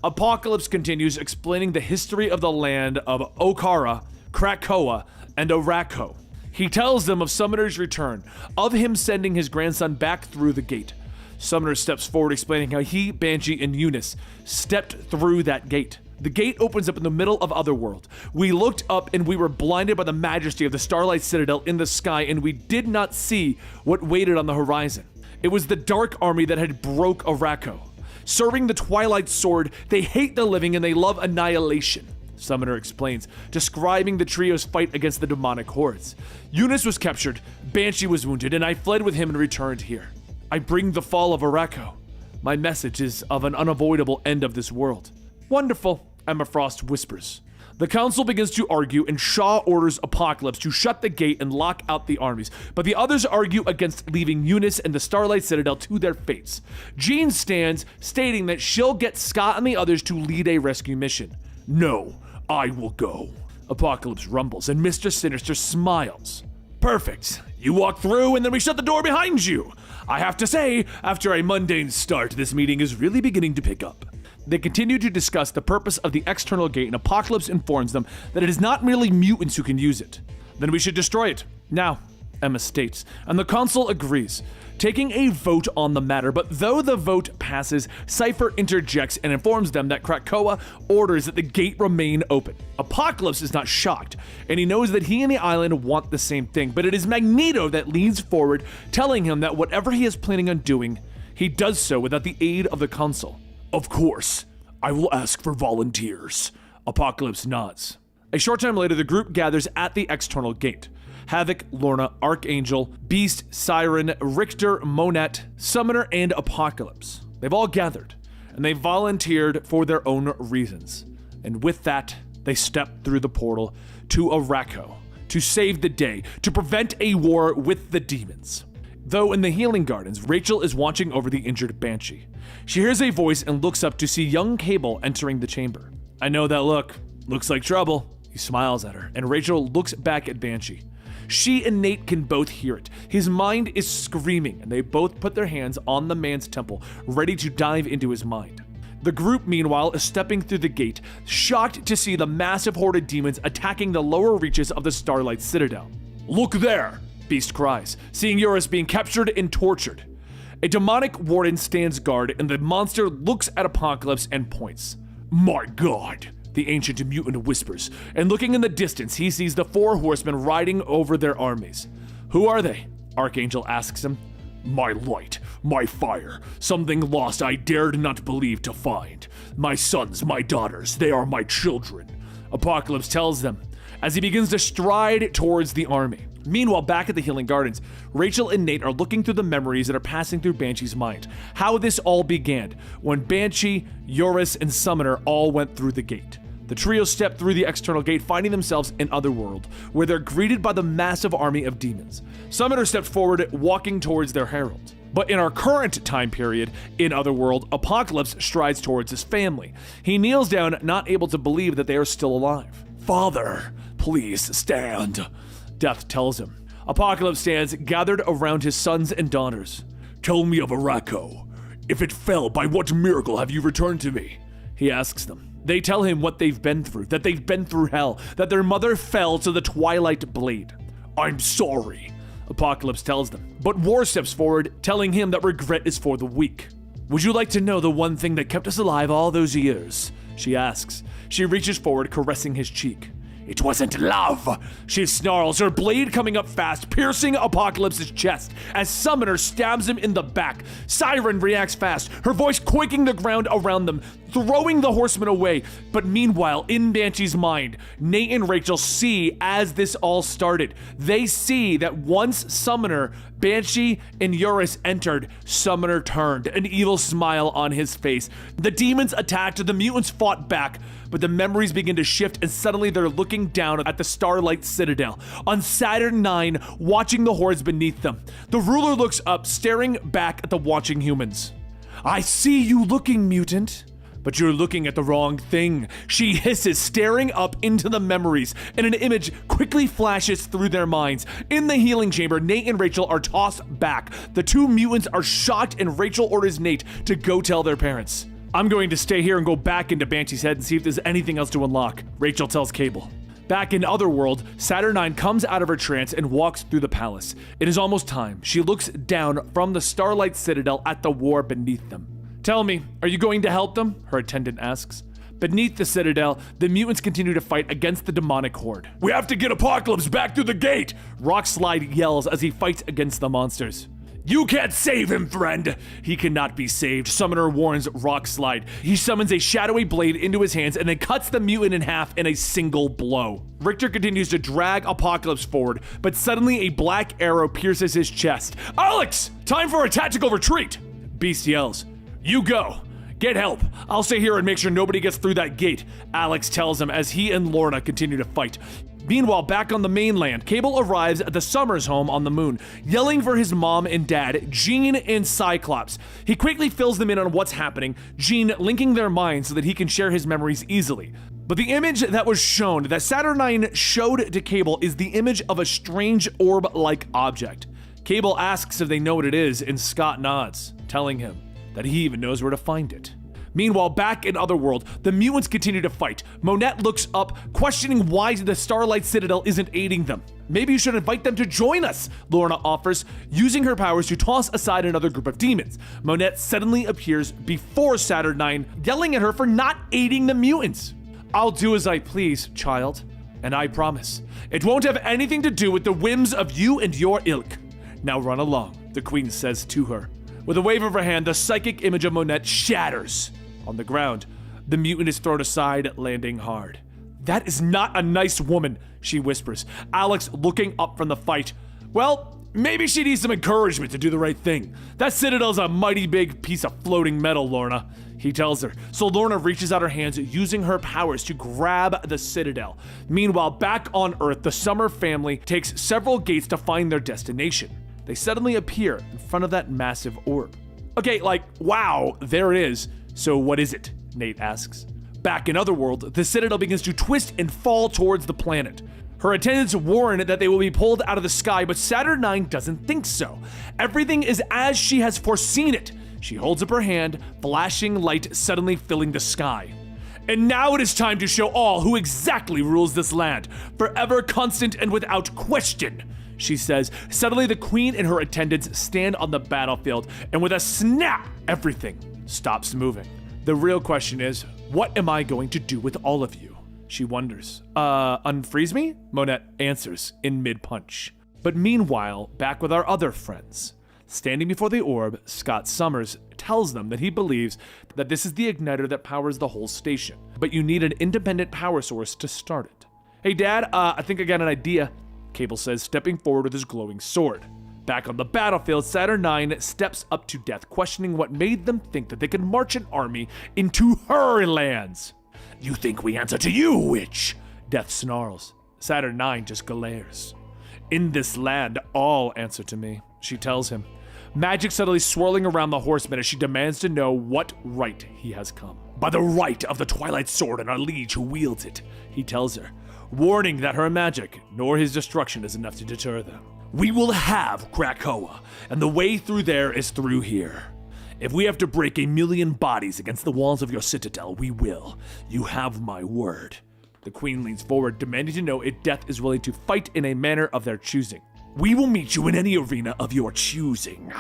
Apocalypse continues explaining the history of the land of Okara, Krakoa, and Arrako. He tells them of Summoner's return, of him sending his grandson back through the gate. Summoner steps forward explaining how he, Banshee, and Eunice stepped through that gate. The gate opens up in the middle of Otherworld. We looked up and we were blinded by the majesty of the Starlight Citadel in the sky, and we did not see what waited on the horizon. It was the Dark Army that had broke Arrako. Serving the Twilight Sword, they hate the living and they love annihilation, Summoner explains, describing the trio's fight against the demonic hordes. Eunice was captured, Banshee was wounded, and I fled with him and returned here. I bring the fall of Arrako. My message is of an unavoidable end of this world. Wonderful, Emma Frost whispers. The council begins to argue, and Shaw orders Apocalypse to shut the gate and lock out the armies, but the others argue against leaving Eunice and the Starlight Citadel to their fates. Jean stands, stating that she'll get Scott and the others to lead a rescue mission. "No, I will go." Apocalypse rumbles, and Mr. Sinister smiles. "Perfect. You walk through, and then we shut the door behind you. I have to say, after a mundane start, this meeting is really beginning to pick up." They continue to discuss the purpose of the external gate, and Apocalypse informs them that it is not merely mutants who can use it. "Then we should destroy it. Now," Emma states, and the council agrees, taking a vote on the matter, but though the vote passes, Cipher interjects and informs them that Krakoa orders that the gate remain open. Apocalypse is not shocked, and he knows that he and the island want the same thing, but it is Magneto that leans forward, telling him that whatever he is planning on doing, he does so without the aid of the council. "Of course, I will ask for volunteers," Apocalypse nods. A short time later, the group gathers at the external gate. Havoc, Lorna, Archangel, Beast, Siren, Richter, Monette, Summoner, and Apocalypse. They've all gathered, and they volunteered for their own reasons. And with that, they step through the portal to Arrako, to save the day, to prevent a war with the demons. Though in the healing gardens, Rachel is watching over the injured Banshee. She hears a voice and looks up to see young Cable entering the chamber. "I know that look. Looks like trouble," He smiles at her, and Rachel looks back at Banshee. She and Nate can both hear it. His mind is screaming, and they both put their hands on the man's temple, ready to dive into his mind. The group, meanwhile, is stepping through the gate, shocked to see the massive horde of demons attacking the lower reaches of the Starlight Citadel. "Look there!" Beast cries, seeing Eurus being captured and tortured. A demonic warden stands guard, and the monster looks at Apocalypse and points. "My God!" the ancient mutant whispers, and looking in the distance, he sees the 4 horsemen riding over their armies. "Who are they?" Archangel asks him. "My light, my fire, something lost I dared not believe to find. My sons, my daughters, they are my children," Apocalypse tells them, as he begins to stride towards the army. Meanwhile, back at the Healing Gardens, Rachel and Nate are looking through the memories that are passing through Banshee's mind. How this all began, when Banshee, Eurus, and Summoner all went through the gate. The trio step through the external gate, finding themselves in Otherworld, where they're greeted by the massive army of demons. Summoner steps forward, walking towards their herald. But in our current time period, in Otherworld, Apocalypse strides towards his family. He kneels down, not able to believe that they are still alive. "Father, please stand," Death tells him. Apocalypse stands, gathered around his sons and daughters. "Tell me of Arrako. If it fell, by what miracle have you returned to me?" he asks them. They tell him what they've been through, that they've been through hell, that their mother fell to the Twilight Blade. "I'm sorry," Apocalypse tells them. But War steps forward, telling him that regret is for the weak. "Would you like to know the one thing that kept us alive all those years?" she asks. She reaches forward, caressing his cheek. "It wasn't love," she snarls, her blade coming up fast, piercing Apocalypse's chest as Summoner stabs him in the back. Siren reacts fast, her voice quaking the ground around them, throwing the horsemen away. But meanwhile, in Banshee's mind, Nate and Rachel see as this all started. They see that once Summoner, Banshee, and Eurus entered, Summoner turned, an evil smile on his face. The demons attacked, the mutants fought back, but the memories begin to shift, and suddenly they're looking down at the Starlight Citadel, on Saturn IX, watching the hordes beneath them. The ruler looks up, staring back at the watching humans. "I see you looking, mutant. But you're looking at the wrong thing," she hisses, staring up into the memories, and an image quickly flashes through their minds. In the healing chamber, Nate and Rachel are tossed back. The 2 mutants are shocked, and Rachel orders Nate to go tell their parents. "I'm going to stay here and go back into Banshee's head and see if there's anything else to unlock," Rachel tells Cable. Back in Otherworld, Saturn IX comes out of her trance and walks through the palace. It is almost time. She looks down from the Starlight Citadel at the war beneath them. "Tell me, are you going to help them?" her attendant asks. Beneath the Citadel, the mutants continue to fight against the demonic horde. "We have to get Apocalypse back through the gate!" Rockslide yells as he fights against the monsters. "You can't save him, friend!" "He cannot be saved," Summoner warns Rockslide. He summons a shadowy blade into his hands and then cuts the mutant in half in a single blow. Richter continues to drag Apocalypse forward, but suddenly a black arrow pierces his chest. "Alex! Time for a tactical retreat!" Beast yells. "You go. Get help. I'll stay here and make sure nobody gets through that gate," Alex tells him as he and Lorna continue to fight. Meanwhile, back on the mainland, Cable arrives at the Summers home on the moon, yelling for his mom and dad, Jean and Cyclops. He quickly fills them in on what's happening, Jean linking their minds so that he can share his memories easily. But the image that was shown, that Saturn IX showed to Cable, is the image of a strange orb-like object. Cable asks if they know what it is, and Scott nods, telling him that he even knows where to find it. Meanwhile, back in Otherworld, the mutants continue to fight. Monette looks up, questioning why the Starlight Citadel isn't aiding them. "Maybe you should invite them to join us," Lorna offers, using her powers to toss aside another group of demons. Monette suddenly appears before Saturn IX, yelling at her for not aiding the mutants. "I'll do as I please, child, and I promise, it won't have anything to do with the whims of you and your ilk. Now run along," the Queen says to her. With a wave of her hand, the psychic image of Monette shatters. On the ground, the mutant is thrown aside, landing hard. "That is not a nice woman," she whispers, Alex looking up from the fight. "Well, maybe she needs some encouragement to do the right thing. That Citadel's a mighty big piece of floating metal, Lorna," he tells her. So Lorna reaches out her hands, using her powers to grab the Citadel. Meanwhile, back on Earth, the Summer family takes several gates to find their destination. They suddenly appear in front of that massive orb. "Okay, like, wow, there it is. So what is it?" Nate asks. Back in Otherworld, the Citadel begins to twist and fall towards the planet. Her attendants warn that they will be pulled out of the sky, but Saturn IX doesn't think so. Everything is as she has foreseen it. She holds up her hand, flashing light suddenly filling the sky. And now it is time to show all who exactly rules this land, forever constant and without question, she says. Suddenly the queen and her attendants stand on the battlefield, and with a snap, everything stops moving. The real question is, what am I going to do with all of you? She wonders. Unfreeze me? Monette answers in mid-punch. But meanwhile, back with our other friends. Standing before the orb, Scott Summers tells them that he believes that this is the igniter that powers the whole station, but you need an independent power source to start it. Hey Dad, I think I got an idea, Cable says, stepping forward with his glowing sword. Back on the battlefield, Saturn IX steps up to Death, questioning what made them think that they could march an army into her lands. You think we answer to you, witch? Death snarls. Saturn IX just glares. In this land, all answer to me, she tells him. Magic suddenly swirling around the horseman as she demands to know what right he has come. By the right of the Twilight Sword and our liege who wields it, he tells her, warning that her magic, nor his destruction is enough to deter them. We will have Krakoa, and the way through there is through here. If we have to break 1,000,000 bodies against the walls of your citadel, we will. You have my word. The queen leans forward, demanding to know if Death is willing to fight in a manner of their choosing. We will meet you in any arena of your choosing.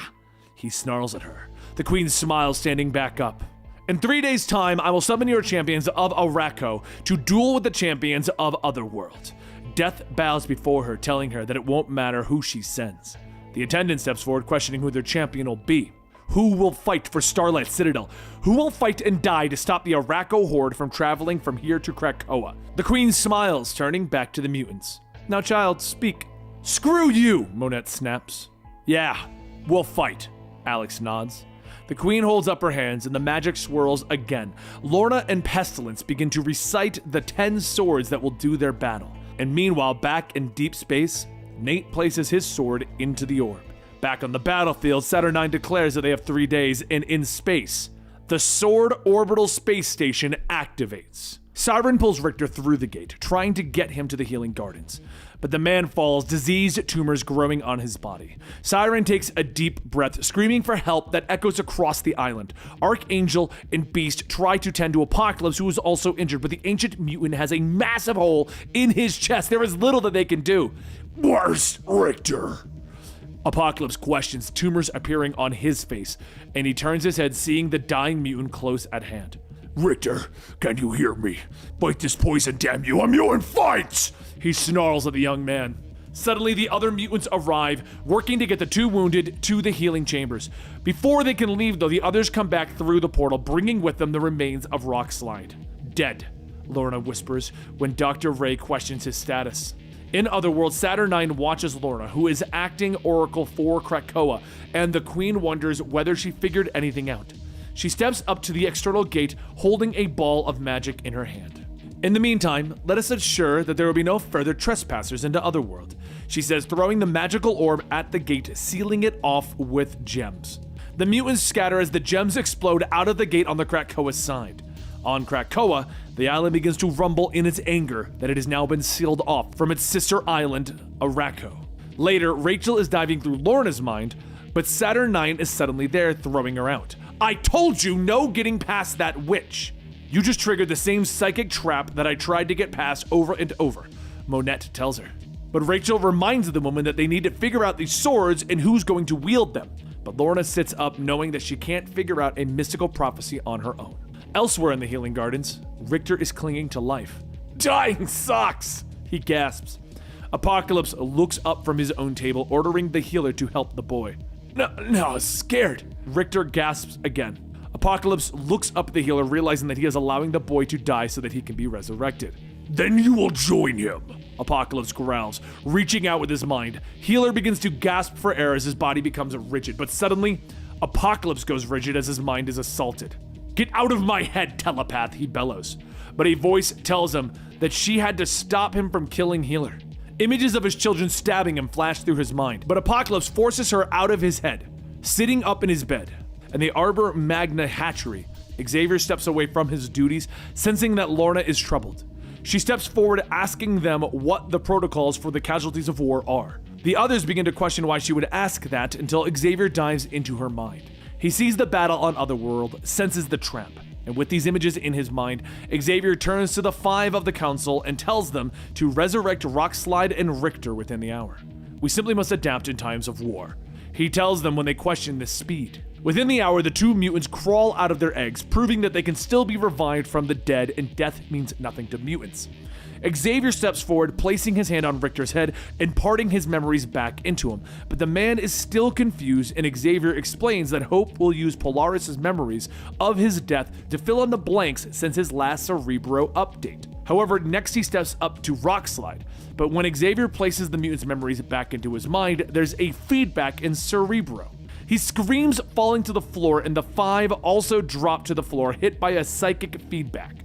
He snarls at her. The queen smiles, standing back up. In 3 days' time, I will summon your champions of Arrako to duel with the champions of Otherworld. Death bows before her, telling her that it won't matter who she sends. The attendant steps forward, questioning who their champion will be. Who will fight for Starlight Citadel? Who will fight and die to stop the Arrako horde from traveling from here to Krakoa? The queen smiles, turning back to the mutants. Now, child, speak. Screw you, Monette snaps. Yeah, we'll fight, Alex nods. The queen holds up her hands and the magic swirls again. Lorna and Pestilence begin to recite the 10 swords that will do their battle. And meanwhile, back in deep space, Nate places his sword into the orb. Back on the battlefield, Saturn IX declares that they have 3 days, and in space, the Sword Orbital Space Station activates. Siren pulls Richter through the gate, trying to get him to the healing gardens. But the man falls, diseased tumors growing on his body. Siren takes a deep breath, screaming for help that echoes across the island. Archangel and Beast try to tend to Apocalypse, who is also injured, but the ancient mutant has a massive hole in his chest. There is little that they can do. Where's Richter? Apocalypse questions, tumors appearing on his face, and he turns his head, seeing the dying mutant close at hand. Richter, can you hear me? Fight this poison, damn you! I'm you in fights! He snarls at the young man. Suddenly, the other mutants arrive, working to get the 2 wounded to the healing chambers. Before they can leave, though, the others come back through the portal, bringing with them the remains of Rockslide. Dead, Lorna whispers when Dr. Ray questions his status. In Otherworld, Saturn IX watches Lorna, who is acting Oracle for Krakoa, and the Queen wonders whether she figured anything out. She steps up to the external gate, holding a ball of magic in her hand. In the meantime, let us ensure that there will be no further trespassers into Otherworld, she says, throwing the magical orb at the gate, sealing it off with gems. The mutants scatter as the gems explode out of the gate on the Krakoa side. On Krakoa, the island begins to rumble in its anger that it has now been sealed off from its sister island, Arrako. Later, Rachel is diving through Lorna's mind, but Saturn IX is suddenly there, throwing her out. I told you no getting past that witch! You just triggered the same psychic trap that I tried to get past over and over, Monette tells her. But Rachel reminds the woman that they need to figure out these swords and who's going to wield them. But Lorna sits up, knowing that she can't figure out a mystical prophecy on her own. Elsewhere in the healing gardens, Richter is clinging to life. Dying sucks, he gasps. Looks up from his own table, ordering the healer to help the boy. No, I was scared. Richter gasps again. Apocalypse looks up at the healer, realizing that he is allowing the boy to die so that he can be resurrected. Then you will join him, Apocalypse growls, reaching out with his mind. Healer begins to gasp for air as his body becomes rigid, but suddenly, Apocalypse goes rigid as his mind is assaulted. Get out of my head, telepath, he bellows. But a voice tells him that she had to stop him from killing Healer. Images of his children stabbing him flash through his mind, but Apocalypse forces her out of his head, sitting up in his bed, and the Arbor Magna hatchery Xavier steps away from his duties, sensing that Lorna is troubled. She steps forward, asking them what the protocols for the casualties of war are. The others begin to question why she would ask that until Xavier dives into her mind. He sees the battle on Otherworld, senses the trap, and with these images in his mind, Xavier turns to the 5 of the Council and tells them to resurrect Rockslide and Richter within the hour. We simply must adapt in times of war. He tells them when they question this speed. Within the hour, the 2 mutants crawl out of their eggs, proving that they can still be revived from the dead, and death means nothing to mutants. Xavier steps forward, placing his hand on Richter's head, imparting his memories back into him. But the man is still confused, and Xavier explains that Hope will use Polaris' memories of his death to fill in the blanks since his last Cerebro update. However, next he steps up to Rockslide. But when Xavier places the mutant's memories back into his mind, there's a feedback in Cerebro. He screams, falling to the floor, and the 5 also drop to the floor, hit by a psychic feedback.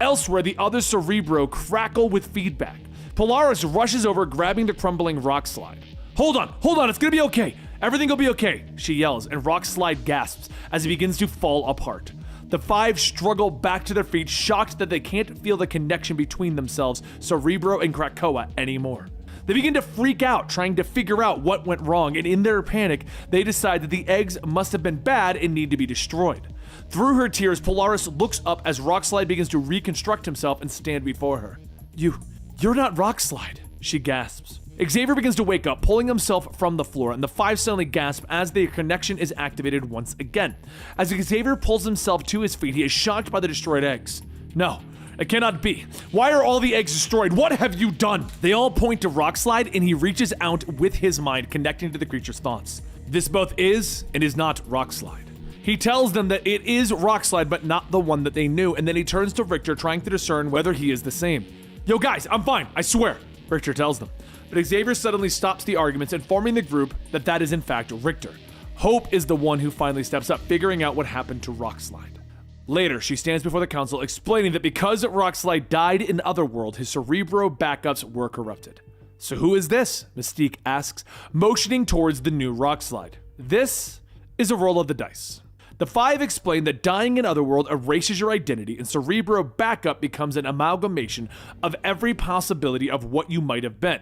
Elsewhere, the other Cerebro crackle with feedback. Polaris rushes over, grabbing the crumbling Rockslide. Hold on, it's gonna be okay. Everything will be okay, she yells, and Rockslide gasps as he begins to fall apart. The 5 struggle back to their feet, shocked that they can't feel the connection between themselves, Cerebro and Krakoa, anymore. They begin to freak out, trying to figure out what went wrong, and in their panic, they decide that the eggs must have been bad and need to be destroyed. Through her tears, Polaris looks up as Rockslide begins to reconstruct himself and stand before her. You're not Rockslide, she gasps. Xavier begins to wake up, pulling himself from the floor, and the 5 suddenly gasp as their connection is activated once again. As Xavier pulls himself to his feet, he is shocked by the destroyed eggs. No, it cannot be. Why are all the eggs destroyed? What have you done? They all point to Rockslide, and he reaches out with his mind, connecting to the creature's thoughts. This both is and is not Rockslide. He tells them that it is Rockslide, but not the one that they knew, and then he turns to Richter, trying to discern whether he is the same. Yo guys, I'm fine, I swear, Richter tells them. But Xavier suddenly stops the arguments, informing the group that is in fact Richter. Hope is the one who finally steps up, figuring out what happened to Rockslide. Later, she stands before the council, explaining that because Rockslide died in Otherworld, his Cerebro backups were corrupted. So who is this? Mystique asks, motioning towards the new Rockslide. This is a roll of the dice. The 5 explain that dying in Otherworld erases your identity, and Cerebro backup becomes an amalgamation of every possibility of what you might have been,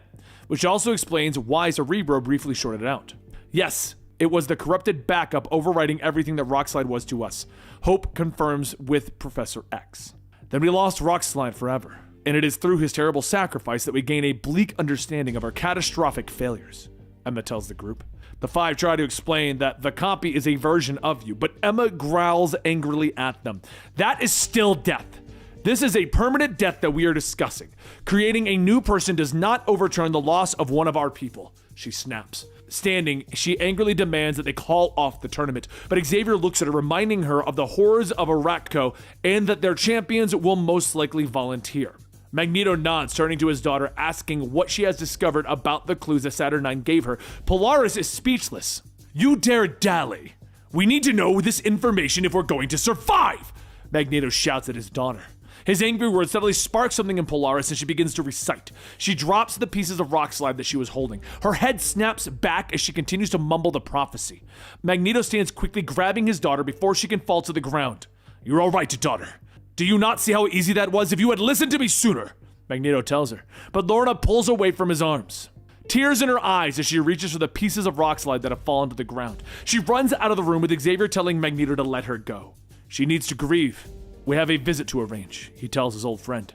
which also explains why Cerebro briefly shorted out. Yes, it was the corrupted backup overriding everything that Rockslide was to us. Hope confirms with Professor X. Then we lost Rockslide forever, and it is through his terrible sacrifice that we gain a bleak understanding of our catastrophic failures, Emma tells the group. The 5 try to explain that the copy is a version of you, but Emma growls angrily at them. That is still death. This is a permanent death that we are discussing. Creating a new person does not overturn the loss of one of our people, she snaps. Standing, she angrily demands that they call off the tournament, but Xavier looks at her, reminding her of the horrors of Arrako and that their champions will most likely volunteer. Magneto nods, turning to his daughter, asking what she has discovered about the clues that Saturn IX gave her. Polaris is speechless. You dare dally. We need to know this information if we're going to survive, Magneto shouts at his daughter. His angry words suddenly spark something in Polaris, and she begins to recite. She drops the pieces of Rockslide that she was holding. Her head snaps back as she continues to mumble the prophecy. Magneto stands quickly, grabbing his daughter before she can fall to the ground. You're all right, daughter. Do you not see how easy that was? If you had listened to me sooner, Magneto tells her. But Lorna pulls away from his arms. Tears in her eyes as she reaches for the pieces of Rockslide that have fallen to the ground. She runs out of the room with Xavier telling Magneto to let her go. She needs to grieve. We have a visit to arrange, he tells his old friend.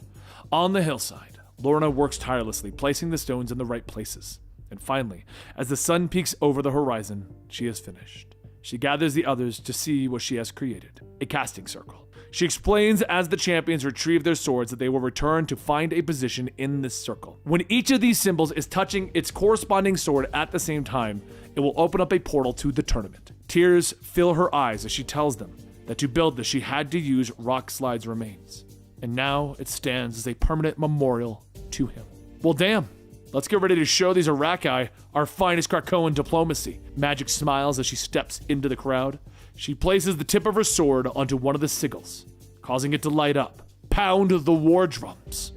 On the hillside, Lorna works tirelessly, placing the stones in the right places. And finally, as the sun peeks over the horizon, she is finished. She gathers the others to see what she has created, a casting circle. She explains as the champions retrieve their swords that they will return to find a position in this circle. When each of these symbols is touching its corresponding sword at the same time, it will open up a portal to the tournament. Tears fill her eyes as she tells them that to build this she had to use Rockslide's remains. And now it stands as a permanent memorial to him. Well damn, let's get ready to show these Arraki our finest Krakoan diplomacy. Magic smiles as she steps into the crowd. She places the tip of her sword onto one of the sigils, causing it to light up. Pound the war drums.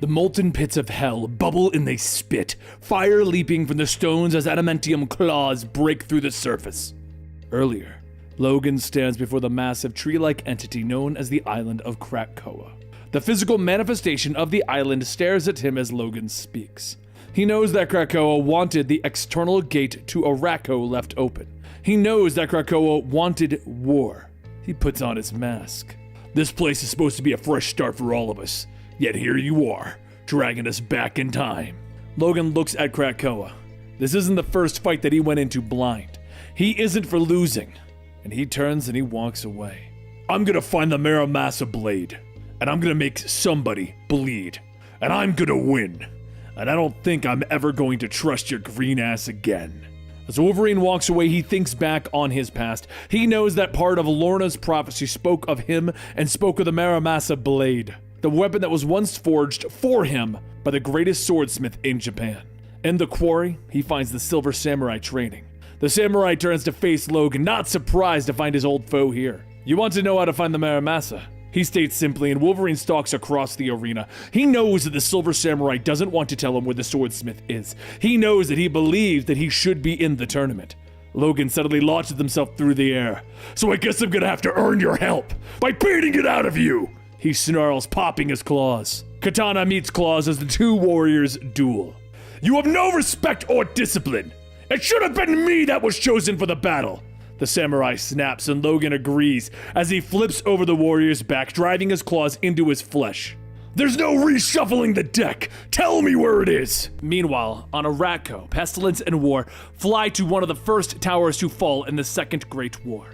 The molten pits of hell bubble and they spit, fire leaping from the stones as adamantium claws break through the surface. Earlier, Logan stands before the massive tree-like entity known as the island of Krakoa. The physical manifestation of the island stares at him as Logan speaks. He knows that Krakoa wanted the external gate to Arrako left open. He knows that Krakoa wanted war. He puts on his mask. This place is supposed to be a fresh start for all of us. Yet here you are, dragging us back in time. Logan looks at Krakoa. This isn't the first fight that he went into blind. He isn't for losing. And he turns and he walks away. I'm gonna find the Muramasa blade. And I'm gonna make somebody bleed. And I'm gonna win. And I don't think I'm ever going to trust your green ass again. As Wolverine walks away, he thinks back on his past. He knows that part of Lorna's prophecy spoke of him and spoke of the Muramasa blade. The weapon that was once forged for him by the greatest swordsmith in Japan. In the quarry, he finds the Silver Samurai training. The samurai turns to face Logan, not surprised to find his old foe here. You want to know how to find the Muramasa? He states simply, and Wolverine stalks across the arena. He knows that the Silver Samurai doesn't want to tell him where the swordsmith is. He knows that he believes that he should be in the tournament. Logan suddenly launches himself through the air. So I guess I'm gonna have to earn your help by beating it out of you! He snarls, popping his claws. Katana meets claws as the two warriors duel. You have no respect or discipline. It should have been me that was chosen for the battle. The samurai snaps and Logan agrees as he flips over the warrior's back, driving his claws into his flesh. There's no reshuffling the deck. Tell me where it is. Meanwhile, on Arrako, Pestilence and War fly to one of the first towers to fall in the Second Great War.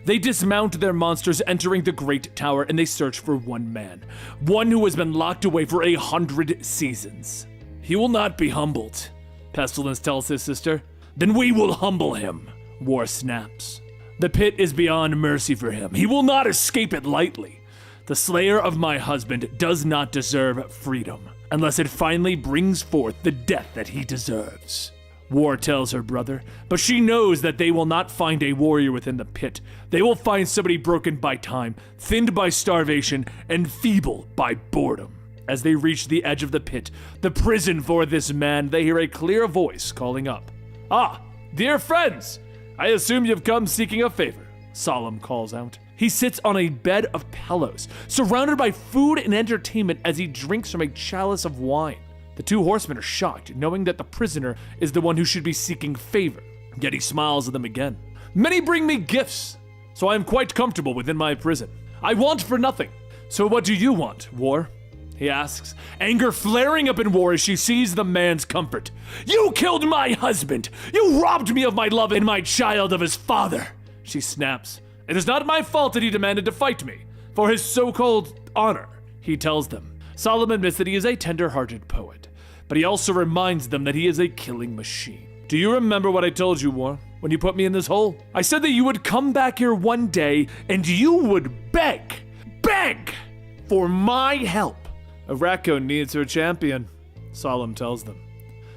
They dismount their monsters entering the Great Tower and they search for one man. One who has been locked away for 100 seasons. He will not be humbled, Pestilence tells his sister. Then we will humble him, War snaps. The pit is beyond mercy for him. He will not escape it lightly. The slayer of my husband does not deserve freedom, unless it finally brings forth the death that he deserves. War tells her brother, but she knows that they will not find a warrior within the pit. They will find somebody broken by time, thinned by starvation, and feeble by boredom. As they reach the edge of the pit, the prison for this man, they hear a clear voice calling up. Ah, dear friends, I assume you've come seeking a favor, Solemn calls out. He sits on a bed of pillows, surrounded by food and entertainment as he drinks from a chalice of wine. The two horsemen are shocked, knowing that the prisoner is the one who should be seeking favor, yet he smiles at them again. Many bring me gifts, so I am quite comfortable within my prison. I want for nothing. So what do you want, War? He asks, anger flaring up in War as she sees the man's comfort. You killed my husband! You robbed me of my love and my child of his father! She snaps. It is not my fault that he demanded to fight me, for his so-called honor, he tells them. Solemn admits that he is a tender-hearted poet, but he also reminds them that he is a killing machine. Do you remember what I told you, War, when you put me in this hole? I said that you would come back here one day and you would beg for my help. Arrako needs her champion, Solemn tells them.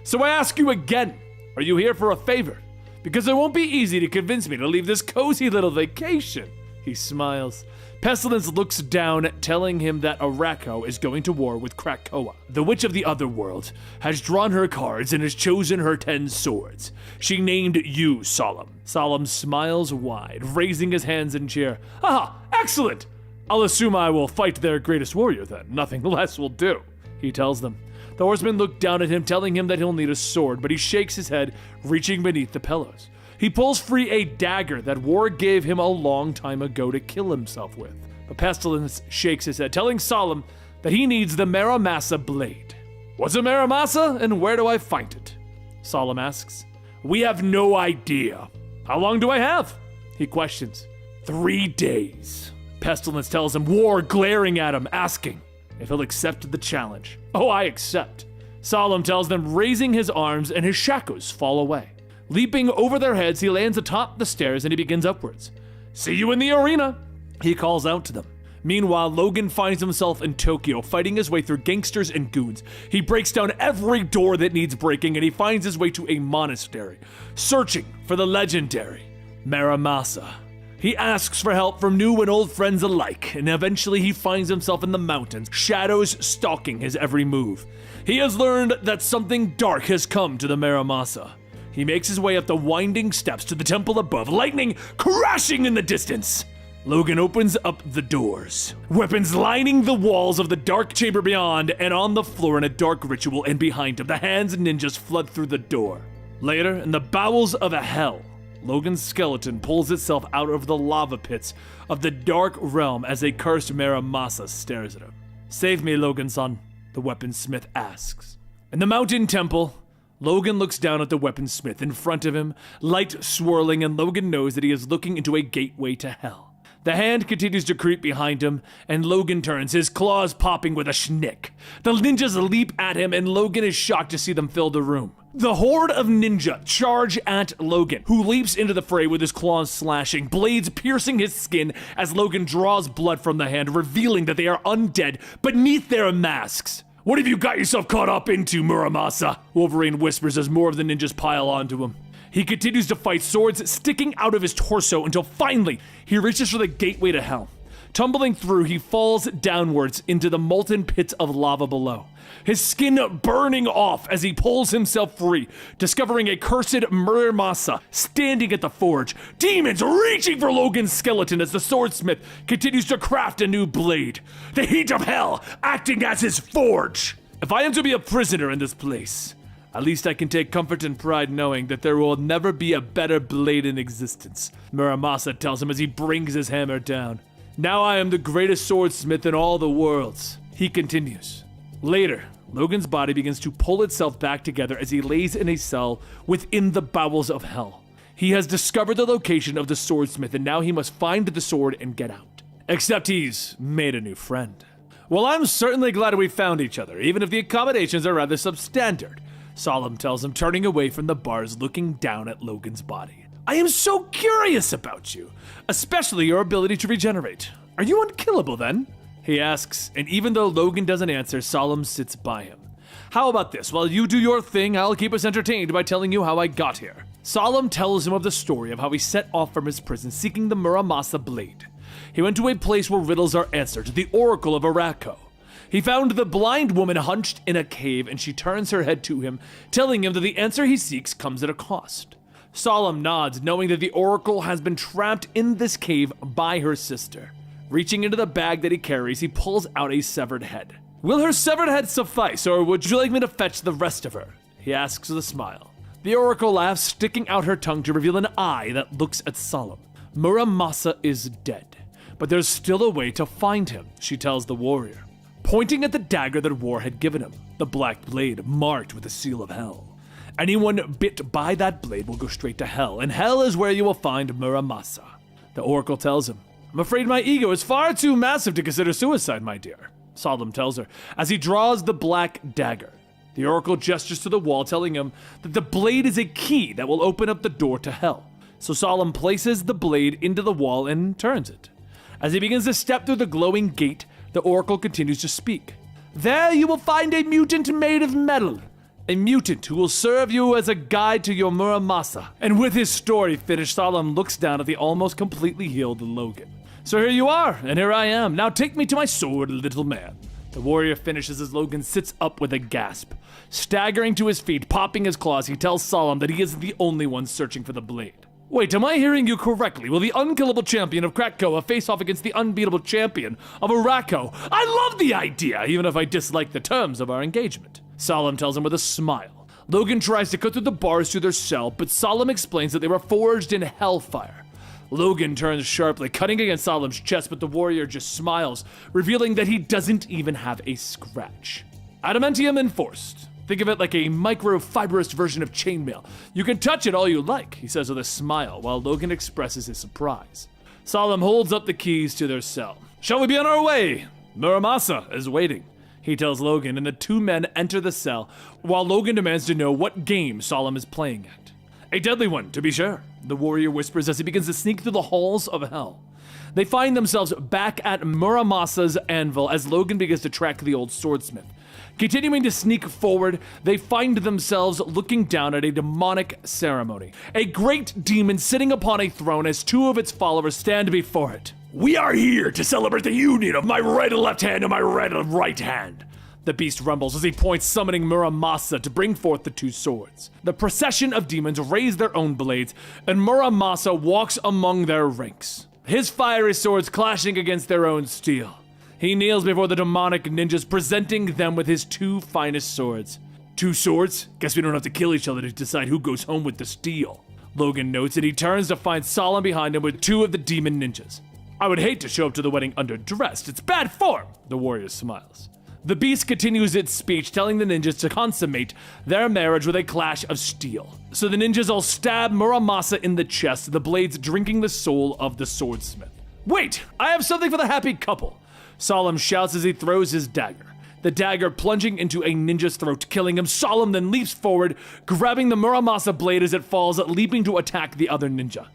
So I ask you again, are you here for a favor? Because it won't be easy to convince me to leave this cozy little vacation. He smiles. Pestilence looks down, telling him that Arrako is going to war with Krakoa. The Witch of the Otherworld has drawn her cards and has chosen her 10 swords. She named you Solemn. Solemn smiles wide, raising his hands in cheer. Ah, excellent! I'll assume I will fight their greatest warrior then. Nothing less will do, he tells them. The horsemen look down at him, telling him that he'll need a sword, but he shakes his head, reaching beneath the pillows. He pulls free a dagger that War gave him a long time ago to kill himself with. But Pestilence shakes his head, telling Solemn that he needs the Muramasa blade. What's a Muramasa, and where do I find it? Solemn asks. We have no idea. How long do I have? He questions. 3 days. Pestilence tells him, War glaring at him, asking if he'll accept the challenge. Oh, I accept. Solemn tells them, raising his arms, and his shackles fall away. Leaping over their heads, he lands atop the stairs and he begins upwards. See you in the arena, he calls out to them. Meanwhile, Logan finds himself in Tokyo, fighting his way through gangsters and goons. He breaks down every door that needs breaking, and he finds his way to a monastery, searching for the legendary Muramasa. He asks for help from new and old friends alike, and eventually he finds himself in the mountains, shadows stalking his every move. He has learned that something dark has come to the Muramasa. He makes his way up the winding steps to the temple above, lightning crashing in the distance. Logan opens up the doors, weapons lining the walls of the dark chamber beyond, and on the floor in a dark ritual, and behind him, the hands and ninjas flood through the door. Later, in the bowels of a hell, Logan's skeleton pulls itself out of the lava pits of the dark realm as a cursed Muramasa stares at him. "Save me, Logan-san," the weaponsmith asks. In the mountain temple, Logan looks down at the weaponsmith in front of him, light swirling, and Logan knows that he is looking into a gateway to hell. The hand continues to creep behind him, and Logan turns, his claws popping with a schnick. The ninjas leap at him, and Logan is shocked to see them fill the room. The horde of ninja charge at Logan, who leaps into the fray with his claws slashing, blades piercing his skin as Logan draws blood from the hand, revealing that they are undead beneath their masks. "What have you got yourself caught up into, Muramasa?" Wolverine whispers as more of the ninjas pile onto him. He continues to fight, swords sticking out of his torso, until finally he reaches for the gateway to hell. Tumbling through, he falls downwards into the molten pits of lava below, his skin burning off as he pulls himself free, discovering a cursed Muramasa standing at the forge, demons reaching for Logan's skeleton as the swordsmith continues to craft a new blade, the heat of hell acting as his forge. "If I am to be a prisoner in this place, at least I can take comfort and pride knowing that there will never be a better blade in existence," Muramasa tells him as he brings his hammer down. "Now I am the greatest swordsmith in all the worlds," he continues. Later, Logan's body begins to pull itself back together as he lays in a cell within the bowels of hell. He has discovered the location of the swordsmith, and now he must find the sword and get out. Except he's made a new friend. "Well, I'm certainly glad we found each other, even if the accommodations are rather substandard," Solemn tells him, turning away from the bars, looking down at Logan's body. "I am so curious about you, especially your ability to regenerate. Are you unkillable then?" he asks, and even though Logan doesn't answer, Solemn sits by him. "How about this? While you do your thing, I'll keep us entertained by telling you how I got here." Solemn tells him of the story of how he set off from his prison seeking the Muramasa blade. He went to a place where riddles are answered, the Oracle of Arrako. He found the blind woman hunched in a cave, and she turns her head to him, telling him that the answer he seeks comes at a cost. Solemn nods, knowing that the Oracle has been trapped in this cave by her sister. Reaching into the bag that he carries, he pulls out a severed head. "Will her severed head suffice, or would you like me to fetch the rest of her?" he asks with a smile. The Oracle laughs, sticking out her tongue to reveal an eye that looks at Solemn. "Muramasa is dead, but there's still a way to find him," she tells the warrior, pointing at the dagger that War had given him, the black blade marked with the seal of hell. "Anyone bit by that blade will go straight to hell, and hell is where you will find Muramasa." The Oracle tells him, "I'm afraid my ego is far too massive to consider suicide, my dear," Solemn tells her, as he draws the black dagger. The Oracle gestures to the wall, telling him that the blade is a key that will open up the door to hell. So Solemn places the blade into the wall and turns it. As he begins to step through the glowing gate, the Oracle continues to speak. "There you will find a mutant made of metal. A mutant who will serve you as a guide to your Muramasa." And with his story finished, Solemn looks down at the almost completely healed Logan. "So here you are, and here I am. Now take me to my sword, little man." The warrior finishes as Logan sits up with a gasp. Staggering to his feet, popping his claws, he tells Solemn that he isn't the only one searching for the blade. "Wait, am I hearing you correctly? Will the unkillable champion of Krakoa face off against the unbeatable champion of Arrako? I love the idea, even if I dislike the terms of our engagement." Solemn tells him with a smile. Logan tries to cut through the bars to their cell, but Solemn explains that they were forged in Hellfire. Logan turns sharply, cutting against Solemn's chest, but the warrior just smiles, revealing that he doesn't even have a scratch. "Adamantium enforced. Think of it like a microfibrous version of chainmail. You can touch it all you like," he says with a smile, while Logan expresses his surprise. Solemn holds up the keys to their cell. "Shall we be on our way? Muramasa is waiting," he tells Logan, and the two men enter the cell, while Logan demands to know what game Solemn is playing at. "A deadly one, to be sure," the warrior whispers as he begins to sneak through the halls of hell. They find themselves back at Muramasa's anvil as Logan begins to track the old swordsmith. Continuing to sneak forward, they find themselves looking down at a demonic ceremony. A great demon sitting upon a throne as two of its followers stand before it. "We are here to celebrate the union of my right and left hand and my right and right hand," the beast rumbles as he points, summoning Muramasa to bring forth the two swords. The procession of demons raise their own blades, and Muramasa walks among their ranks, his fiery swords clashing against their own steel. He kneels before the demonic ninjas, presenting them with his two finest swords. "Two swords? Guess we don't have to kill each other to decide who goes home with the steel," Logan notes, and he turns to find Solemn behind him with two of the demon ninjas. "I would hate to show up to the wedding underdressed. It's bad form," the warrior smiles. The beast continues its speech, telling the ninjas to consummate their marriage with a clash of steel. So the ninjas all stab Muramasa in the chest, the blades drinking the soul of the swordsmith. "Wait, I have something for the happy couple," Solemn shouts as he throws his dagger, the dagger plunging into a ninja's throat, killing him. Solemn then leaps forward, grabbing the Muramasa blade as it falls, leaping to attack the other ninja.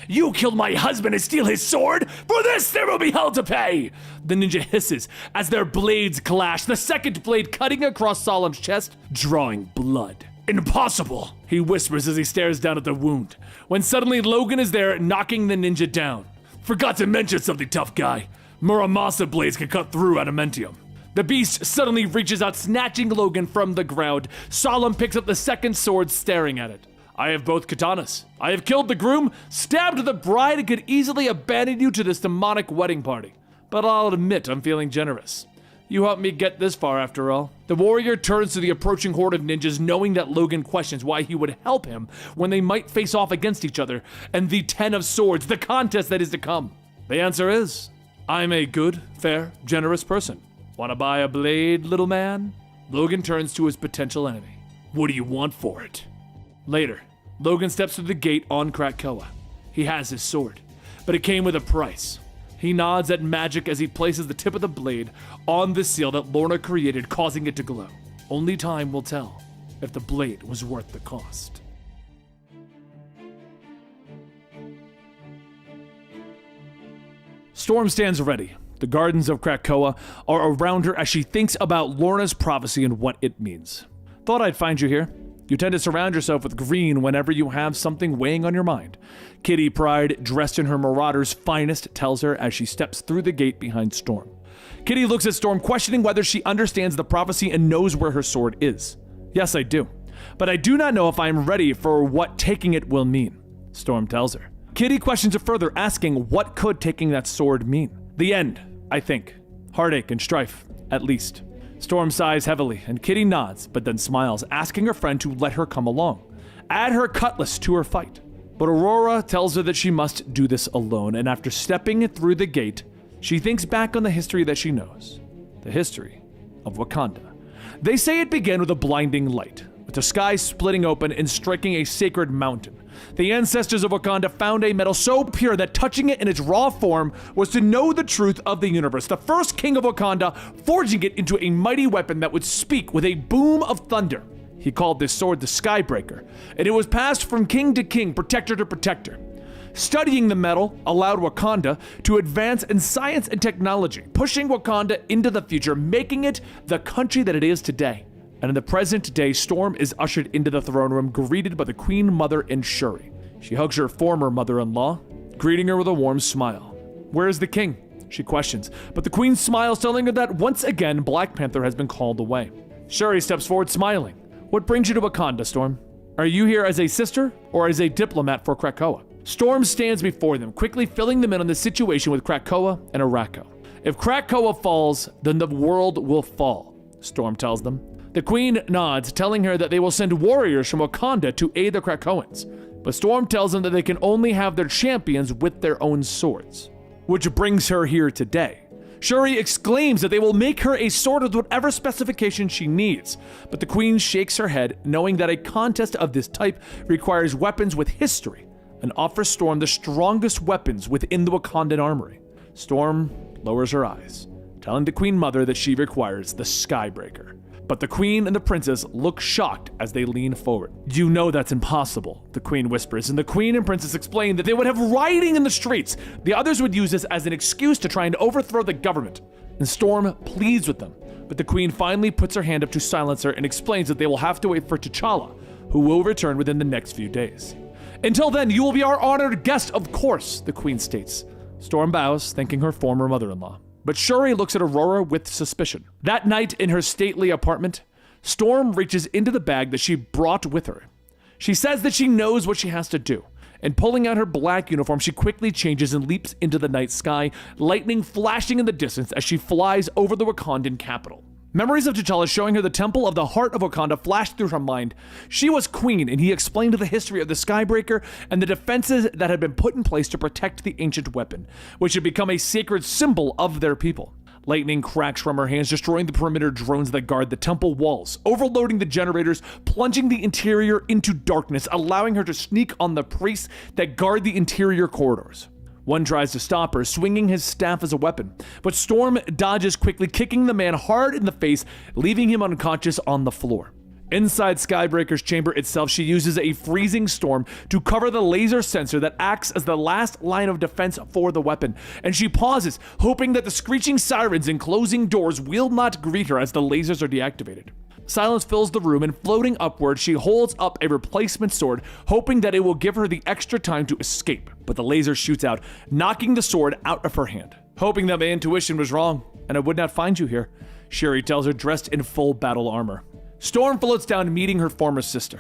"You killed my husband and steal his sword? For this there will be hell to pay!" The ninja hisses as their blades clash, the second blade cutting across Solemn's chest, drawing blood. "Impossible," he whispers as he stares down at the wound, when suddenly Logan is there, knocking the ninja down. "Forgot to mention something, tough guy. Muramasa blades can cut through adamantium." The beast suddenly reaches out, snatching Logan from the ground. Solemn picks up the second sword, staring at it. "I have both katanas. I have killed the groom, stabbed the bride, and could easily abandon you to this demonic wedding party. But I'll admit I'm feeling generous. You helped me get this far after all." The warrior turns to the approaching horde of ninjas, knowing that Logan questions why he would help him when they might face off against each other and the 10 of swords, the contest that is to come. The answer is, "I'm a good, fair, generous person. Wanna buy a blade, little man?" Logan turns to his potential enemy. "What do you want for it?" Later, Logan steps through the gate on Krakoa. He has his sword, but it came with a price. He nods at magic as he places the tip of the blade on the seal that Lorna created, causing it to glow. Only time will tell if the blade was worth the cost. Storm stands ready. The gardens of Krakoa are around her as she thinks about Lorna's prophecy and what it means. "Thought I'd find you here. You tend to surround yourself with green whenever you have something weighing on your mind," Kitty Pryde, dressed in her marauder's finest, tells her as she steps through the gate behind Storm. Kitty looks at Storm, questioning whether she understands the prophecy and knows where her sword is. "Yes, I do. But I do not know if I am ready for what taking it will mean," Storm tells her. Kitty questions her further, asking what could taking that sword mean. "The end, I think. Heartache and strife, at least." Storm sighs heavily, and Kitty nods, but then smiles, asking her friend to let her come along, add her cutlass to her fight. But Aurora tells her that she must do this alone, and after stepping through the gate, she thinks back on the history that she knows. The history of Wakanda. They say it began with a blinding light, with the sky splitting open and striking a sacred mountain. The ancestors of Wakanda found a metal so pure that touching it in its raw form was to know the truth of the universe. The first king of Wakanda forging it into a mighty weapon that would speak with a boom of thunder. He called this sword the Skybreaker, and it was passed from king to king, protector to protector. Studying the metal allowed Wakanda to advance in science and technology, pushing Wakanda into the future, making it the country that it is today. And in the present day, Storm is ushered into the throne room, greeted by the Queen Mother and Shuri. She hugs her former mother-in-law, greeting her with a warm smile. "Where is the king?" she questions, but the Queen smiles, telling her that once again Black Panther has been called away. Shuri steps forward, smiling. "What brings you to Wakanda, Storm? Are you here as a sister or as a diplomat for Krakoa?" Storm stands before them, quickly filling them in on the situation with Krakoa and Arrako. "If Krakoa falls, then the world will fall," Storm tells them. The Queen nods, telling her that they will send warriors from Wakanda to aid the Krakoans, but Storm tells them that they can only have their champions with their own swords. Which brings her here today. Shuri exclaims that they will make her a sword with whatever specification she needs, but the Queen shakes her head, knowing that a contest of this type requires weapons with history, and offers Storm the strongest weapons within the Wakandan armory. Storm lowers her eyes, telling the Queen Mother that she requires the Skybreaker. But the Queen and the Princess look shocked as they lean forward. "You know that's impossible," the Queen whispers, and the Queen and Princess explain that they would have rioting in the streets. The others would use this as an excuse to try and overthrow the government. And Storm pleads with them, but the Queen finally puts her hand up to silence her and explains that they will have to wait for T'Challa, who will return within the next few days. Until then, you will be our honored guest, of course, the Queen states. Storm bows, thanking her former mother-in-law. But Shuri looks at Aurora with suspicion. That night in her stately apartment, Storm reaches into the bag that she brought with her. She says that she knows what she has to do, and pulling out her black uniform, she quickly changes and leaps into the night sky, lightning flashing in the distance as she flies over the Wakandan capital. Memories of T'Challa showing her the temple of the heart of Wakanda flashed through her mind. She was queen, and he explained the history of the Skybreaker and the defenses that had been put in place to protect the ancient weapon, which had become a sacred symbol of their people. Lightning cracks from her hands, destroying the perimeter drones that guard the temple walls, overloading the generators, plunging the interior into darkness, allowing her to sneak on the priests that guard the interior corridors. One tries to stop her, swinging his staff as a weapon, but Storm dodges quickly, kicking the man hard in the face, leaving him unconscious on the floor. Inside Skybreaker's chamber itself, she uses a freezing storm to cover the laser sensor that acts as the last line of defense for the weapon, and she pauses, hoping that the screeching sirens and closing doors will not greet her as the lasers are deactivated. Silence fills the room, and floating upward, she holds up a replacement sword, hoping that it will give her the extra time to escape. But the laser shoots out, knocking the sword out of her hand. Hoping that my intuition was wrong, and I would not find you here, Shuri tells her, dressed in full battle armor. Storm floats down, meeting her former sister.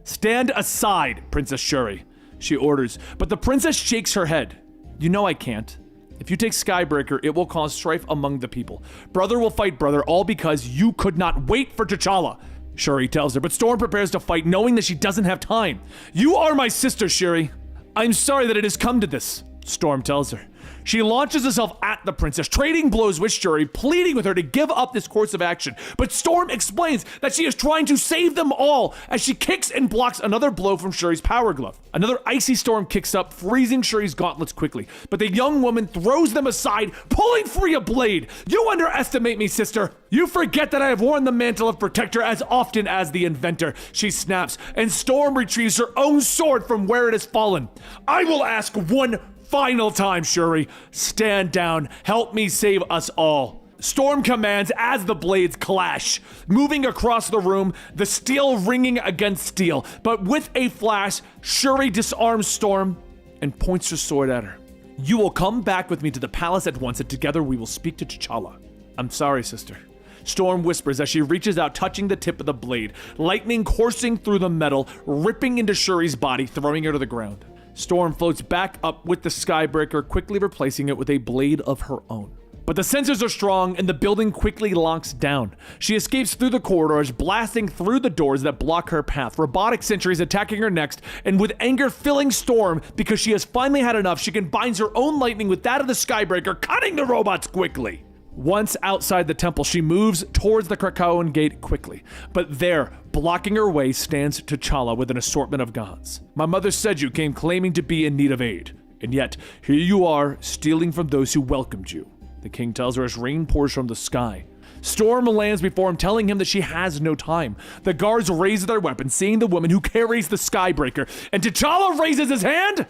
"Stand aside, Princess Shuri," she orders, but the princess shakes her head. "You know I can't. If you take Skybreaker, it will cause strife among the people. Brother will fight brother, all because you could not wait for T'Challa," Shuri tells her, but Storm prepares to fight, knowing that she doesn't have time. "You are my sister, Shuri. I'm sorry that it has come to this," Storm tells her. She launches herself at the princess, trading blows with Shuri, pleading with her to give up this course of action. But Storm explains that she is trying to save them all as she kicks and blocks another blow from Shuri's power glove. Another icy storm kicks up, freezing Shuri's gauntlets quickly. But the young woman throws them aside, pulling free a blade. "You underestimate me, sister. You forget that I have worn the mantle of protector as often as the inventor," she snaps, and Storm retrieves her own sword from where it has fallen. "I will ask one final time, Shuri. Stand down. Help me save us all," Storm commands as the blades clash. Moving across the room, the steel ringing against steel. But with a flash, Shuri disarms Storm and points her sword at her. "You will come back with me to the palace at once, and together we will speak to T'Challa." "I'm sorry, sister," Storm whispers as she reaches out, touching the tip of the blade. Lightning coursing through the metal, ripping into Shuri's body, throwing her to the ground. Storm floats back up with the Skybreaker, quickly replacing it with a blade of her own. But the sensors are strong, and the building quickly locks down. She escapes through the corridors, blasting through the doors that block her path. Robotic sentries attacking her next, and with anger filling Storm because she has finally had enough, she combines her own lightning with that of the Skybreaker, cutting the robots quickly. Once outside the temple, she moves towards the Krakoan gate quickly. But there, blocking her way, stands T'Challa with an assortment of gods. "My mother said you came claiming to be in need of aid, and yet here you are, stealing from those who welcomed you," the king tells her as rain pours from the sky. Storm lands before him, telling him that she has no time. The guards raise their weapons, seeing the woman who carries the Skybreaker, and T'Challa raises his hand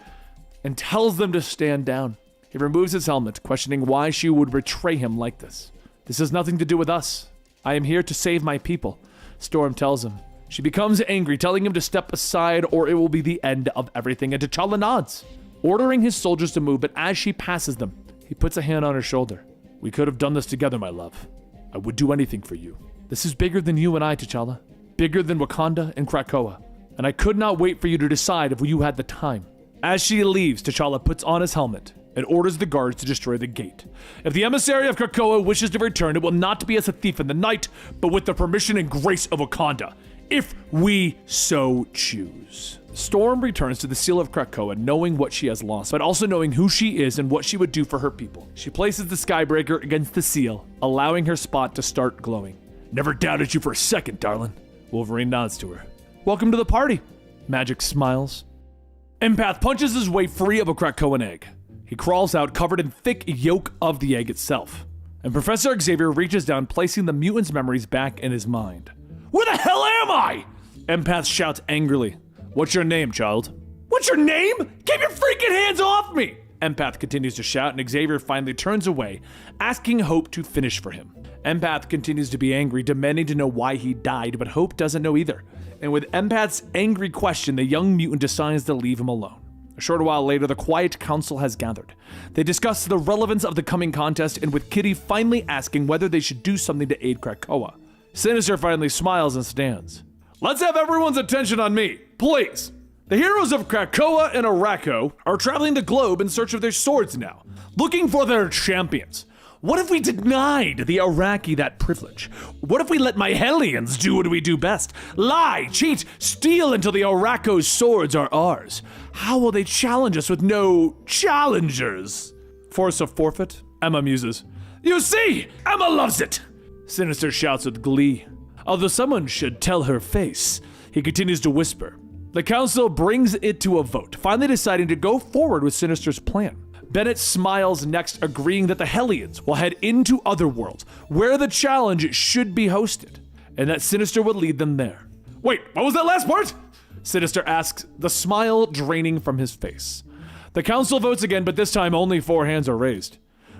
and tells them to stand down. He removes his helmet, questioning why she would betray him like this. "This has nothing to do with us. I am here to save my people," Storm tells him. She becomes angry, telling him to step aside or it will be the end of everything, and T'Challa nods, ordering his soldiers to move, but as she passes them, he puts a hand on her shoulder. "We could have done this together, my love. I would do anything for you. This is bigger than you and I, T'Challa. Bigger than Wakanda and Krakoa. And I could not wait for you to decide if you had the time." As she leaves, T'Challa puts on his helmet and orders the guards to destroy the gate. If the emissary of Krakoa wishes to return, it will not be as a thief in the night, but with the permission and grace of Wakanda, if we so choose. Storm returns to the seal of Krakoa, knowing what she has lost, but also knowing who she is and what she would do for her people. She places the Skybreaker against the seal, allowing her spot to start glowing. "Never doubted you for a second, darling." Wolverine nods to her. "Welcome to the party." Magic smiles. Empath punches his way free of a Krakoan egg. He crawls out, covered in thick yolk of the egg itself. And Professor Xavier reaches down, placing the mutant's memories back in his mind. "Where the hell am I?" Empath shouts angrily. "What's your name, child?" "What's your name? Keep your freaking hands off me!" Empath continues to shout, and Xavier finally turns away, asking Hope to finish for him. Empath continues to be angry, demanding to know why he died, but Hope doesn't know either. And with Empath's angry question, the young mutant decides to leave him alone. A short while later, the Quiet Council has gathered. They discuss the relevance of the coming contest, and with Kitty finally asking whether they should do something to aid Krakoa. Sinister finally smiles and stands. Let's have everyone's attention on me, please. The heroes of Krakoa and Arrako are traveling the globe in search of their swords now, looking for their champions. What if we denied the Araki that privilege? What if we let my hellions do what we do best? Lie, cheat, steal until the Arrako's swords are ours. How will they challenge us with no challengers? Force a forfeit? Emma muses. You see, Emma loves it! Sinister shouts with glee. Although someone should tell her face, he continues to whisper. The council brings it to a vote, finally deciding to go forward with Sinister's plan. Bennett smiles next, agreeing that the Hellions will head into Otherworld, where the challenge should be hosted, and that Sinister would lead them there. Wait, what was that last part? Sinister asks, the smile draining from his face. The council votes again, but this time only 4 hands are raised.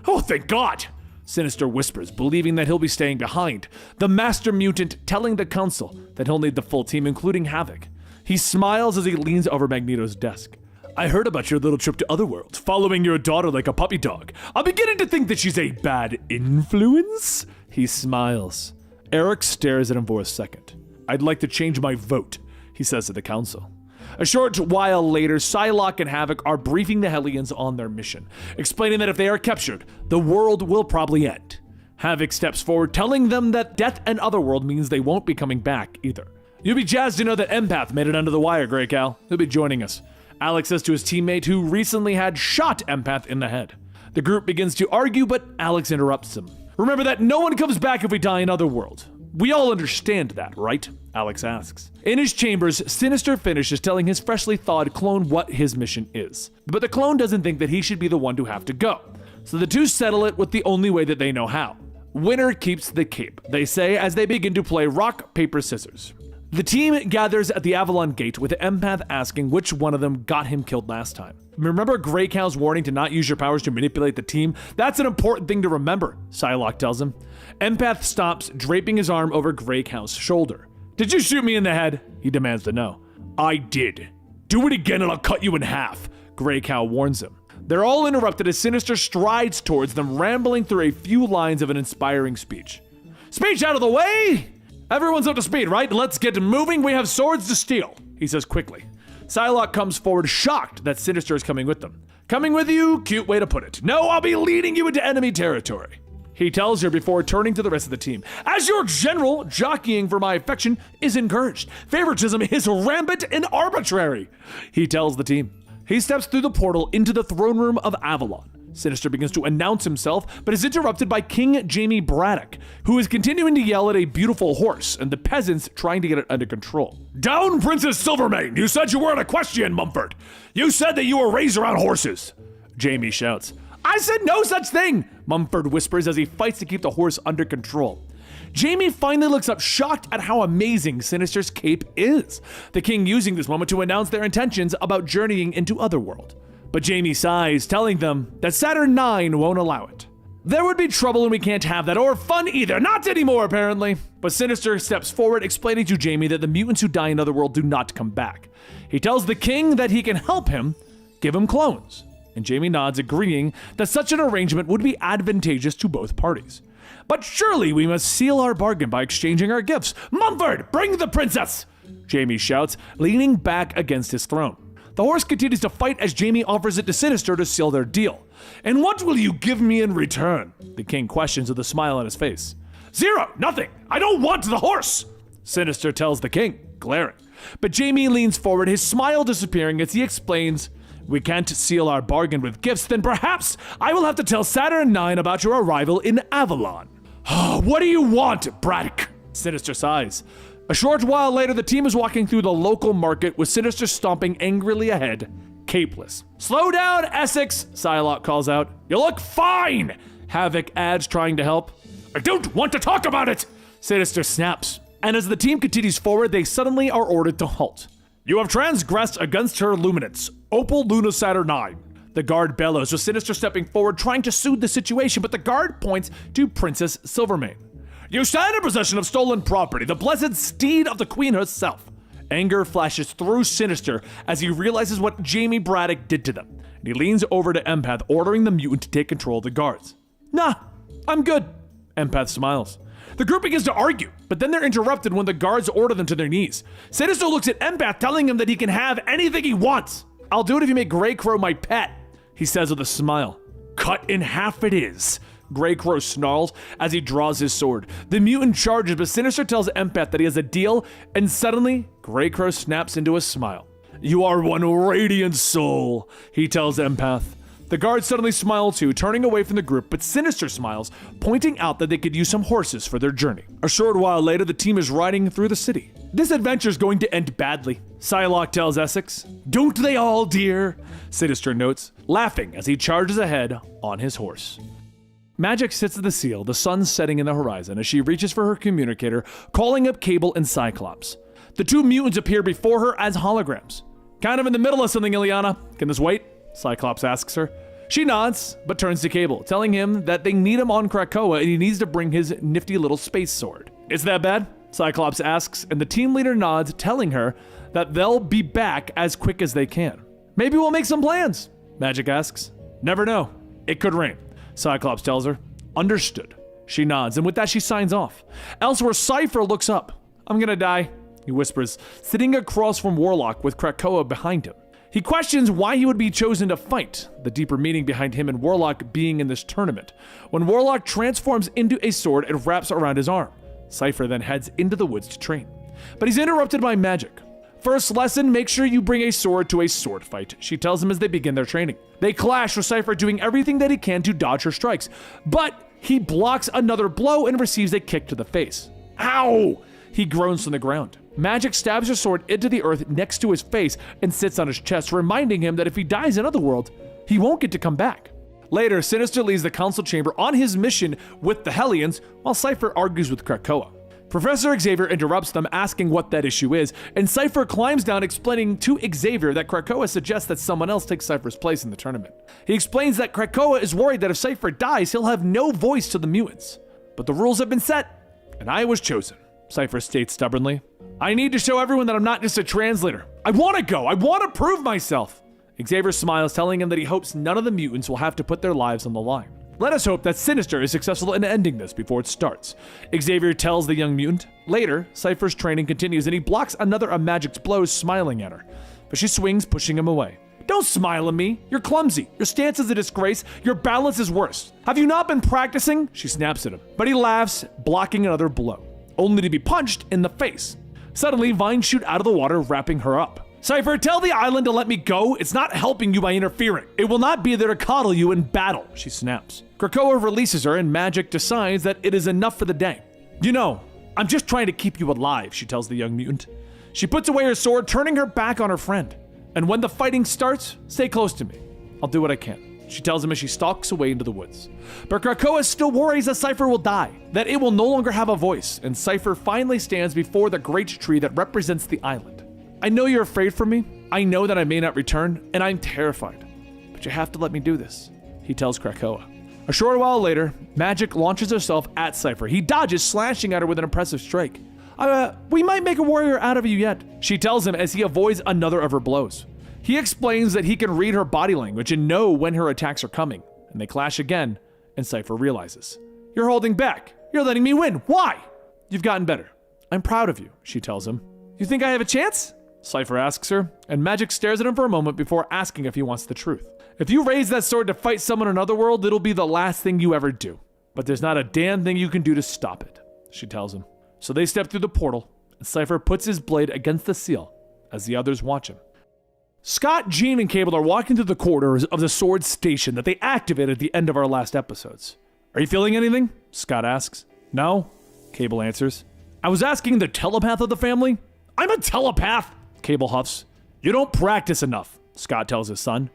Oh, thank God! Sinister whispers, believing that he'll be staying behind, the Master Mutant telling the council that he'll need the full team, including Havoc. He smiles as he leans over Magneto's desk. I heard about your little trip to Otherworld, following your daughter like a puppy dog. I'm beginning to think that she's a bad influence? He smiles. Eric stares at him for a second. I'd like to change my vote, he says to the council. A short while later, Psylocke and Havoc are briefing the Hellions on their mission, explaining that if they are captured, the world will probably end. Havoc steps forward, telling them that death and Otherworld means they won't be coming back either. You'll be jazzed to know that Empath made it under the wire, Grey Cal. He'll be joining us. Alex says to his teammate who recently had shot Empath in the head. The group begins to argue, but Alex interrupts him. Remember that no one comes back if we die in Otherworld. We all understand that, right? Alex asks. In his chambers, Sinister finishes telling his freshly thawed clone what his mission is. But the clone doesn't think that he should be the one to have to go. So the two settle it with the only way that they know how. Winner keeps the cape, they say as they begin to play rock, paper, scissors. The team gathers at the Avalon gate with the Empath asking which one of them got him killed last time. Remember Grey Cal's warning to not use your powers to manipulate the team? That's an important thing to remember, Psylocke tells him. Empath stops, draping his arm over Grey Cal's shoulder. Did you shoot me in the head? He demands to know. I did. Do it again and I'll cut you in half, Grey Cal warns him. They're all interrupted as Sinister strides towards them, rambling through a few lines of an inspiring speech. Speech out of the way! Everyone's up to speed, right? Let's get moving. We have swords to steal, he says quickly. Psylocke comes forward, shocked that Sinister is coming with them. Coming with you? Cute way to put it. No, I'll be leading you into enemy territory, he tells her before turning to the rest of the team. As your general, jockeying for my affection is encouraged. Favoritism is rampant and arbitrary, he tells the team. He steps through the portal into the throne room of Avalon. Sinister begins to announce himself, but is interrupted by King Jamie Braddock, who is continuing to yell at a beautiful horse and the peasants trying to get it under control. Down, Princess Silvermane! You said you weren't equestrian, Mumford! You said that you were raised around horses! Jamie shouts. I said no such thing! Mumford whispers as he fights to keep the horse under control. Jamie finally looks up, shocked at how amazing Sinister's cape is, the king using this moment to announce their intentions about journeying into Otherworld. But Jamie sighs, telling them that Saturn 9 won't allow it. There would be trouble and we can't have that, or fun either, not anymore apparently. But Sinister steps forward, explaining to Jamie that the mutants who die in Otherworld do not come back. He tells the king that he can help him, give him clones. And Jamie nods, agreeing that such an arrangement would be advantageous to both parties. But surely we must seal our bargain by exchanging our gifts. Mumford, bring the princess! Jamie shouts, leaning back against his throne. The horse continues to fight as Jamie offers it to Sinister to seal their deal. And what will you give me in return? The king questions with a smile on his face. Zero, nothing. I don't want the horse, Sinister tells the king, glaring. But Jamie leans forward, his smile disappearing as he explains, we can't seal our bargain with gifts, then perhaps I will have to tell Saturn 9 about your arrival in Avalon. What do you want, Braddock? Sinister sighs. A short while later, the team is walking through the local market with Sinister stomping angrily ahead, capeless. Slow down, Essex, Psylocke calls out. You look fine, Havoc adds, trying to help. I don't want to talk about it, Sinister snaps. And as the team continues forward, they suddenly are ordered to halt. You have transgressed against her luminance, Opal Luna Saturn 9. The guard bellows, with Sinister stepping forward trying to soothe the situation, but the guard points to Princess Silvermane. You stand in possession of stolen property, the blessed steed of the queen herself. Anger flashes through Sinister as he realizes what Jamie Braddock did to them, and he leans over to Empath, ordering the mutant to take control of the guards. Nah, I'm good. Empath smiles. The group begins to argue, but then they're interrupted when the guards order them to their knees. Sinister looks at Empath, telling him that he can have anything he wants. I'll do it if you make Grey Crow my pet, he says with a smile. Cut in half it is. Grey Crow snarls as he draws his sword. The mutant charges, but Sinister tells Empath that he has a deal, and suddenly, Grey Crow snaps into a smile. You are one radiant soul, he tells Empath. The guards suddenly smile too, turning away from the group, but Sinister smiles, pointing out that they could use some horses for their journey. A short while later, the team is riding through the city. This adventure is going to end badly, Psylocke tells Essex. Don't they all, dear? Sinister notes, laughing as he charges ahead on his horse. Magic sits at the seal, the sun setting in the horizon, as she reaches for her communicator, calling up Cable and Cyclops. The two mutants appear before her as holograms. Kind of in the middle of something, Ileana. Can this wait? Cyclops asks her. She nods, but turns to Cable, telling him that they need him on Krakoa and he needs to bring his nifty little space sword. Is that bad? Cyclops asks, and the team leader nods, telling her that they'll be back as quick as they can. Maybe we'll make some plans, Magic asks. Never know. It could rain. Cyclops tells her. Understood. She nods, and with that she signs off. Elsewhere, Cipher looks up. I'm gonna die, he whispers, sitting across from Warlock with Krakoa behind him. He questions why he would be chosen to fight, the deeper meaning behind him and Warlock being in this tournament. When Warlock transforms into a sword, it wraps around his arm. Cipher then heads into the woods to train. But he's interrupted by Magic. First lesson, make sure you bring a sword to a sword fight, she tells him as they begin their training. They clash, with Cipher doing everything that he can to dodge her strikes, but he blocks another blow and receives a kick to the face. Ow! He groans from the ground. Magic stabs her sword into the earth next to his face and sits on his chest, reminding him that if he dies in Otherworld, he won't get to come back. Later, Sinister leaves the council chamber on his mission with the Hellions, while Cipher argues with Krakoa. Professor Xavier interrupts them, asking what that issue is, and Cipher climbs down, explaining to Xavier that Krakoa suggests that someone else takes Cipher's place in the tournament. He explains that Krakoa is worried that if Cipher dies, he'll have no voice to the mutants. But the rules have been set, and I was chosen, Cipher states stubbornly. I need to show everyone that I'm not just a translator. I want to go. I want to prove myself. Xavier smiles, telling him that he hopes none of the mutants will have to put their lives on the line. Let us hope that Sinister is successful in ending this before it starts, Xavier tells the young mutant. Later, Cipher's training continues and he blocks another of Magic's blows, smiling at her. But she swings, pushing him away. Don't smile at me. You're clumsy. Your stance is a disgrace. Your balance is worse. Have you not been practicing? She snaps at him. But he laughs, blocking another blow, only to be punched in the face. Suddenly, vines shoot out of the water, wrapping her up. Cipher, tell the island to let me go. It's not helping you by interfering. It will not be there to coddle you in battle, she snaps. Krakoa releases her and Magic decides that it is enough for the day. You know, I'm just trying to keep you alive, she tells the young mutant. She puts away her sword, turning her back on her friend. And when the fighting starts, stay close to me. I'll do what I can, she tells him as she stalks away into the woods. But Krakoa still worries that Cipher will die, that it will no longer have a voice, and Cipher finally stands before the great tree that represents the island. I know you're afraid for me. I know that I may not return, and I'm terrified. But you have to let me do this, he tells Krakoa. A short while later, Magic launches herself at Cipher. He dodges, slashing at her with an impressive strike. We might make a warrior out of you yet, she tells him as he avoids another of her blows. He explains that he can read her body language and know when her attacks are coming, and they clash again, and Cipher realizes. You're holding back. You're letting me win. Why? You've gotten better. I'm proud of you, she tells him. You think I have a chance? Cipher asks her, and Magic stares at him for a moment before asking if he wants the truth. If you raise that sword to fight someone in Otherworld, it'll be the last thing you ever do. But there's not a damn thing you can do to stop it, she tells him. So they step through the portal, and Cipher puts his blade against the seal as the others watch him. Scott, Jean, and Cable are walking through the corridors of the sword station that they activated at the end of our last episodes. Are you feeling anything? Scott asks. No, Cable answers. I was asking the telepath of the family. I'm a telepath, Cable huffs. You don't practice enough, Scott tells his son.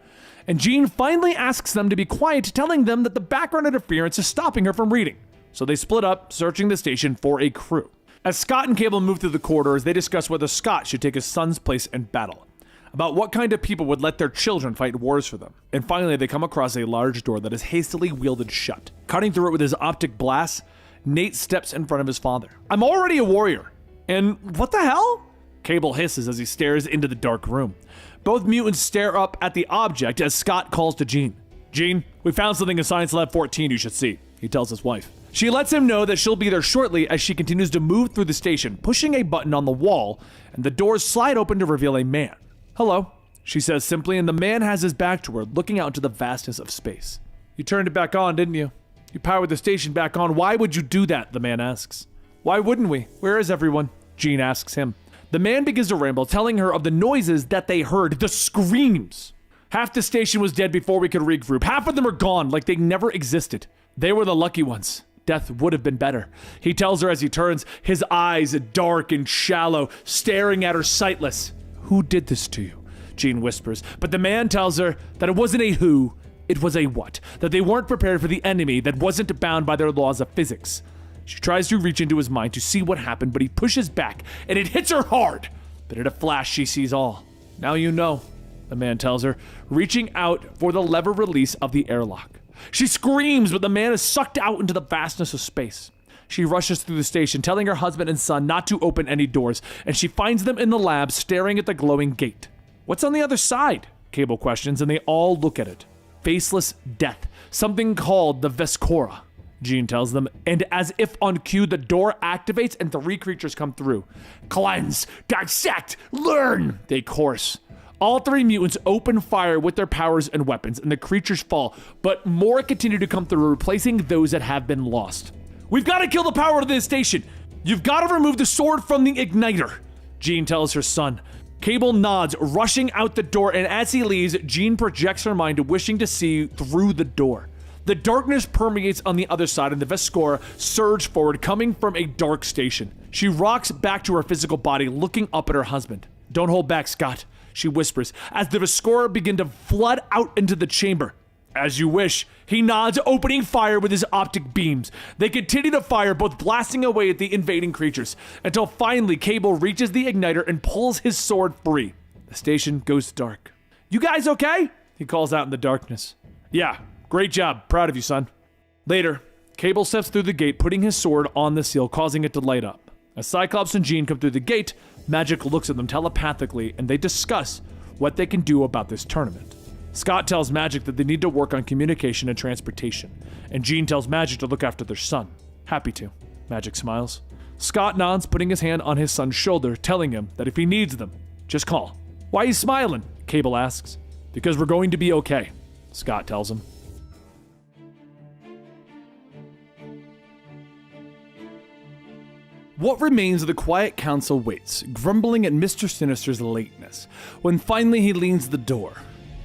And Jean finally asks them to be quiet, telling them that the background interference is stopping her from reading. So they split up, searching the station for a crew. As Scott and Cable move through the corridors, they discuss whether Scott should take his son's place in battle. about what kind of people would let their children fight wars for them. And finally, they come across a large door that is hastily wielded shut. Cutting through it with his optic blast, Nate steps in front of his father. "I'm already a warrior. And what the hell?" Cable hisses as he stares into the dark room. Both mutants stare up at the object as Scott calls to Jean. "Jean, we found something in Science Lab 14 you should see," he tells his wife. She lets him know that she'll be there shortly as she continues to move through the station, pushing a button on the wall, and the doors slide open to reveal a man. "Hello," she says simply, and the man has his back to her, looking out into the vastness of space. "You turned it back on, didn't you? You powered the station back on. Why would you do that?" the man asks. "Why wouldn't we? Where is everyone?" Jean asks him. The man begins to ramble, telling her of the noises that they heard, the screams. "Half the station was dead before we could regroup. Half of them are gone, like they never existed. They were the lucky ones. Death would have been better," he tells her as he turns, his eyes dark and shallow, staring at her sightless. "Who did this to you?" Jean whispers, but the man tells her that it wasn't a who, it was a what, that they weren't prepared for the enemy that wasn't bound by their laws of physics. She tries to reach into his mind to see what happened, but he pushes back, and it hits her hard. But in a flash, she sees all. "Now you know," the man tells her, reaching out for the lever release of the airlock. She screams, but the man is sucked out into the vastness of space. She rushes through the station, telling her husband and son not to open any doors, and she finds them in the lab staring at the glowing gate. "What's on the other side?" Cable questions, and they all look at it. "Faceless death, something called the Vescora," Jean tells them, and as if on cue, the door activates and 3 creatures come through. "Cleanse, dissect, learn," they chorus. All 3 mutants open fire with their powers and weapons, and the creatures fall, but more continue to come through, replacing those that have been lost. "We've got to kill the power to this station. You've got to remove the sword from the igniter," Jean tells her son. Cable nods, rushing out the door, and as he leaves, Jean projects her mind, wishing to see through the door. The darkness permeates on the other side, and the Vescora surge forward, coming from a dark station. She rocks back to her physical body, looking up at her husband. "Don't hold back, Scott," she whispers, as the Vescora begin to flood out into the chamber. "As you wish," he nods, opening fire with his optic beams. They continue to fire, both blasting away at the invading creatures, until finally Cable reaches the igniter and pulls his sword free. The station goes dark. "You guys okay?" he calls out in the darkness. "Yeah, great job. Proud of you, son." Later, Cable steps through the gate, putting his sword on the seal, causing it to light up. As Cyclops and Jean come through the gate, Magic looks at them telepathically, and they discuss what they can do about this tournament. Scott tells Magic that they need to work on communication and transportation, and Jean tells Magic to look after their son. "Happy to," Magic smiles. Scott nods, putting his hand on his son's shoulder, telling him that if he needs them, just call. "Why are you smiling?" Cable asks. "Because we're going to be okay," Scott tells him. What remains of the quiet council waits, grumbling at Mr. Sinister's lateness, when finally he leans the door.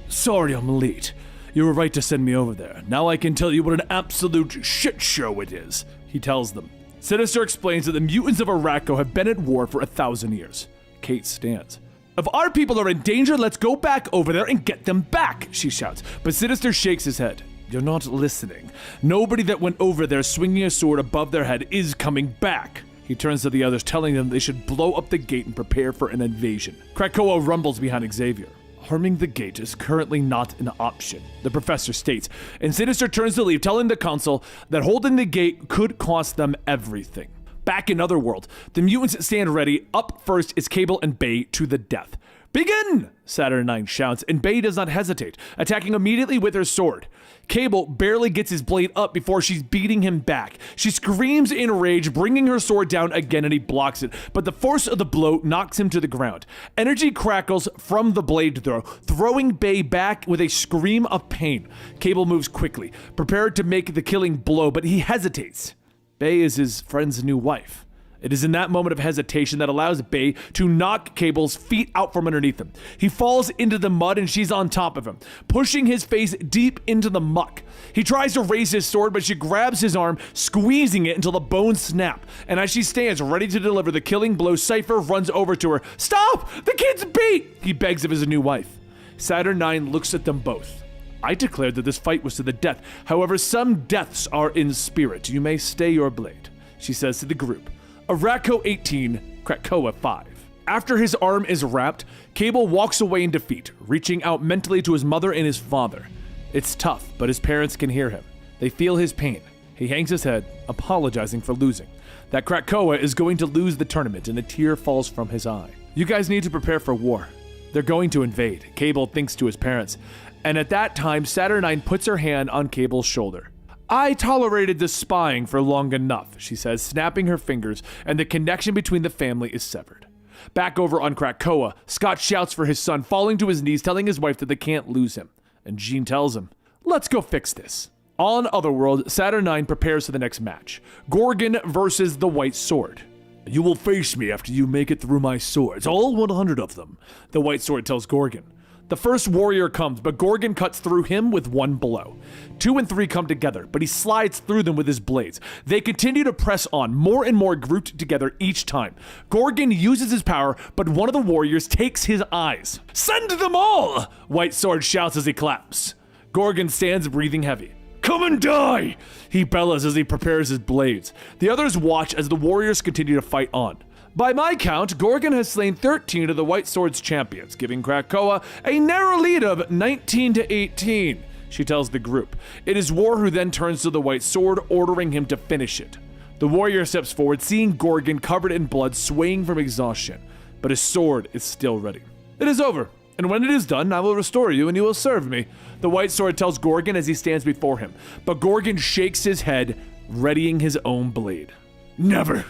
"Sorry I'm late. You were right to send me over there. Now I can tell you what an absolute shit show it is," he tells them. Sinister explains that the mutants of Arrako have been at war for 1,000 years. Kate stands. "If our people are in danger, let's go back over there and get them back," she shouts, but Sinister shakes his head. "You're not listening. Nobody that went over there swinging a sword above their head is coming back." He turns to the others, telling them they should blow up the gate and prepare for an invasion. Krakoa rumbles behind Xavier. "Harming the gate is currently not an option," the professor states, and Sinister turns to leave, telling the council that holding the gate could cost them everything. Back in Otherworld, the mutants stand ready. Up first is Cable and Bay to the death. "Begin!" Saturn 9 shouts, and Bay does not hesitate, attacking immediately with her sword. Cable barely gets his blade up before she's beating him back. She screams in rage, bringing her sword down again, and he blocks it, but the force of the blow knocks him to the ground. Energy crackles from the blade throw, throwing Bay back with a scream of pain. Cable moves quickly, prepared to make the killing blow, but he hesitates. Bay is his friend's new wife. It is in that moment of hesitation that allows Bay to knock Cable's feet out from underneath him. He falls into the mud and she's on top of him, pushing his face deep into the muck. He tries to raise his sword, but she grabs his arm, squeezing it until the bones snap. And as she stands ready to deliver the killing blow, Cipher runs over to her. "Stop! The kid's beat!" he begs of his new wife. Saturn 9 looks at them both. "I declared that this fight was to the death. However, some deaths are in spirit. You may stay your blade," she says to the group. Arrako 18, Krakoa 5. After his arm is wrapped, Cable walks away in defeat, reaching out mentally to his mother and his father. It's tough, but his parents can hear him. They feel his pain. He hangs his head, apologizing for losing. That Krakoa is going to lose the tournament, and a tear falls from his eye. You guys need to prepare for war. They're going to invade, Cable thinks to his parents. And at that time, Saturnine puts her hand on Cable's shoulder. I tolerated this spying for long enough, she says, snapping her fingers, and the connection between the family is severed. Back over on Krakoa, Scott shouts for his son, falling to his knees, telling his wife that they can't lose him. And Jean tells him, let's go fix this. On Otherworld, Saturnine prepares for the next match. Gorgon versus the White Sword. You will face me after you make it through my swords, all 100 of them, the White Sword tells Gorgon. The first warrior comes, but Gorgon cuts through him with one blow. 2 and 3 come together, but he slides through them with his blades. They continue to press on, more and more grouped together each time. Gorgon uses his power, but one of the warriors takes his eyes. Send them all! White Sword shouts as he claps. Gorgon stands breathing heavy. Come and die! He bellows as he prepares his blades. The others watch as the warriors continue to fight on. By my count, Gorgon has slain 13 of the White Sword's champions, giving Krakoa a narrow lead of 19 to 18, she tells the group. It is War who then turns to the White Sword, ordering him to finish it. The warrior steps forward, seeing Gorgon covered in blood, swaying from exhaustion, but his sword is still ready. It is over, and when it is done, I will restore you and you will serve me, the White Sword tells Gorgon as he stands before him, but Gorgon shakes his head, readying his own blade. Never!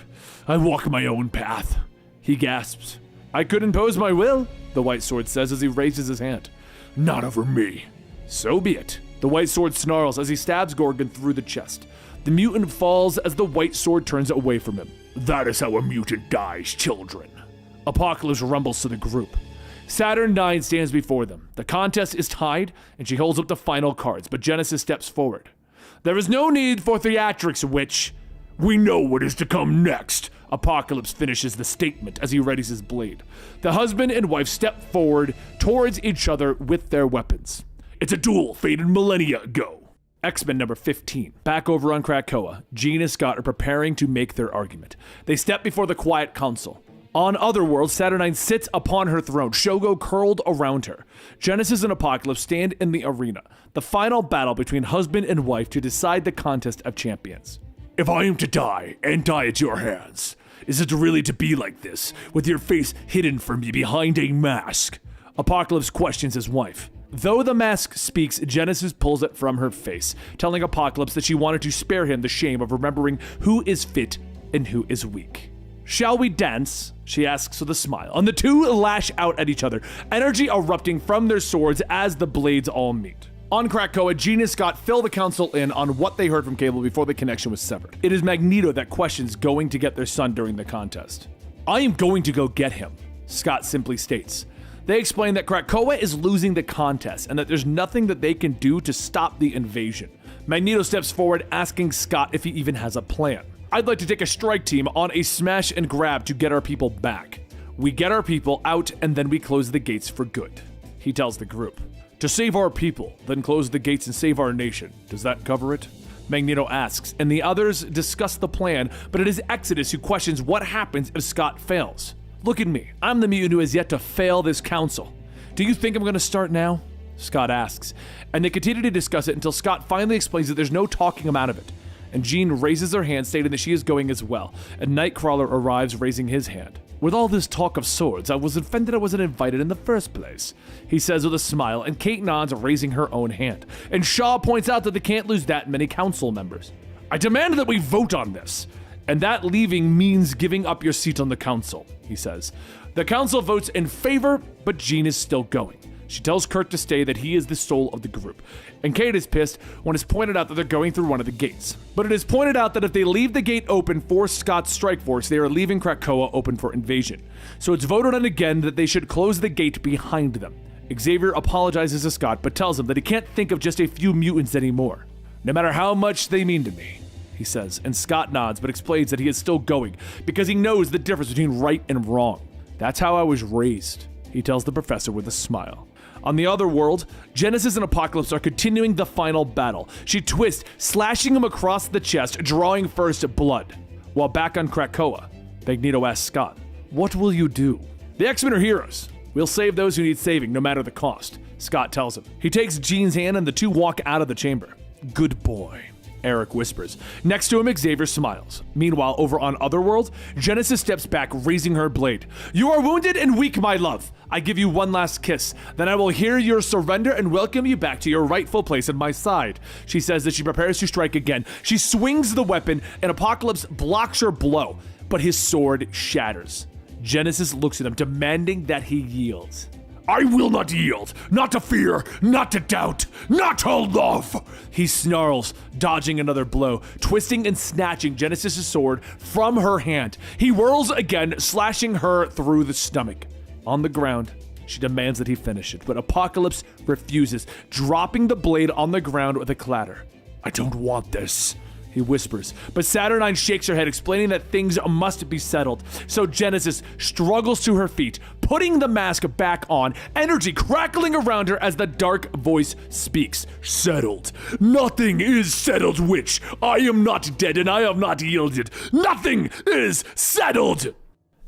I walk my own path, he gasps. I could impose my will, the White Sword says as he raises his hand. Not over me. So be it. The White Sword snarls as he stabs Gorgon through the chest. The mutant falls as the White Sword turns away from him. That is how a mutant dies, children. Apocalypse rumbles to the group. Saturn 9 stands before them. The contest is tied, and she holds up the final cards, but Genesis steps forward. There is no need for theatrics, witch. We know what is to come next. Apocalypse finishes the statement as he readies his blade. The husband and wife step forward towards each other with their weapons. It's a duel fated millennia ago. X-Men number 15. Back over on Krakoa, Jean and Scott are preparing to make their argument. They step before the Quiet Council. On Otherworld, Saturnine sits upon her throne, Shogo curled around her. Genesis and Apocalypse stand in the arena, the final battle between husband and wife to decide the contest of champions. If I am to die, and die at your hands, is it really to be like this, with your face hidden from me behind a mask? Apocalypse questions his wife. Though the mask speaks, Genesis pulls it from her face, telling Apocalypse that she wanted to spare him the shame of remembering who is fit and who is weak. Shall we dance? She asks with a smile, and the two lash out at each other, energy erupting from their swords as the blades all meet. On Krakoa, Jean and Scott fill the council in on what they heard from Cable before the connection was severed. It is Magneto that questions going to get their son during the contest. I am going to go get him, Scott simply states. They explain that Krakoa is losing the contest and that there's nothing that they can do to stop the invasion. Magneto steps forward, asking Scott if he even has a plan. I'd like to take a strike team on a smash and grab to get our people back. We get our people out and then we close the gates for good, he tells the group. To save our people, then close the gates and save our nation. Does that cover it? Magneto asks, and the others discuss the plan, but it is Exodus who questions what happens if Scott fails. Look at me, I'm the mutant who has yet to fail this council. Do you think I'm going to start now? Scott asks, and they continue to discuss it until Scott finally explains that there's no talking him out of it. And Jean raises her hand, stating that she is going as well, and Nightcrawler arrives raising his hand. With all this talk of swords, I was offended I wasn't invited in the first place, he says with a smile, and Kate nods, raising her own hand. And Shaw points out that they can't lose that many council members. I demand that we vote on this, and that leaving means giving up your seat on the council, he says. The council votes in favor, but Jean is still going. She tells Kurt to stay, that he is the soul of the group. And Kate is pissed when it's pointed out that they're going through one of the gates. But it is pointed out that if they leave the gate open for Scott's strike force, they are leaving Krakoa open for invasion. So it's voted on again that they should close the gate behind them. Xavier apologizes to Scott, but tells him that he can't think of just a few mutants anymore. No matter how much they mean to me, he says, and Scott nods but explains that he is still going because he knows the difference between right and wrong. That's how I was raised, he tells the professor with a smile. On the Otherworld, Genesis and Apocalypse are continuing the final battle. She twists, slashing him across the chest, drawing first blood. While back on Krakoa, Magneto asks Scott, what will you do? The X-Men are heroes. We'll save those who need saving, no matter the cost, Scott tells him. He takes Jean's hand and the two walk out of the chamber. Good boy, Eric whispers. Next to him, Xavier smiles. Meanwhile, over on Otherworld, Genesis steps back, raising her blade. You are wounded and weak, my love. I give you one last kiss. Then I will hear your surrender and welcome you back to your rightful place at my side. She says that she prepares to strike again. She swings the weapon, and Apocalypse blocks her blow, but his sword shatters. Genesis looks at him, demanding that he yields. I will not yield, not to fear, not to doubt, not to love. He snarls, dodging another blow, twisting and snatching Genesis' sword from her hand. He whirls again, slashing her through the stomach. On the ground, she demands that he finish it, but Apocalypse refuses, dropping the blade on the ground with a clatter. I don't want this, he whispers, but Saturn shakes her head, explaining that things must be settled. So Genesis struggles to her feet, putting the mask back on, energy crackling around her as the dark voice speaks. Settled. Nothing is settled, witch. I am not dead and I have not yielded. Nothing is settled.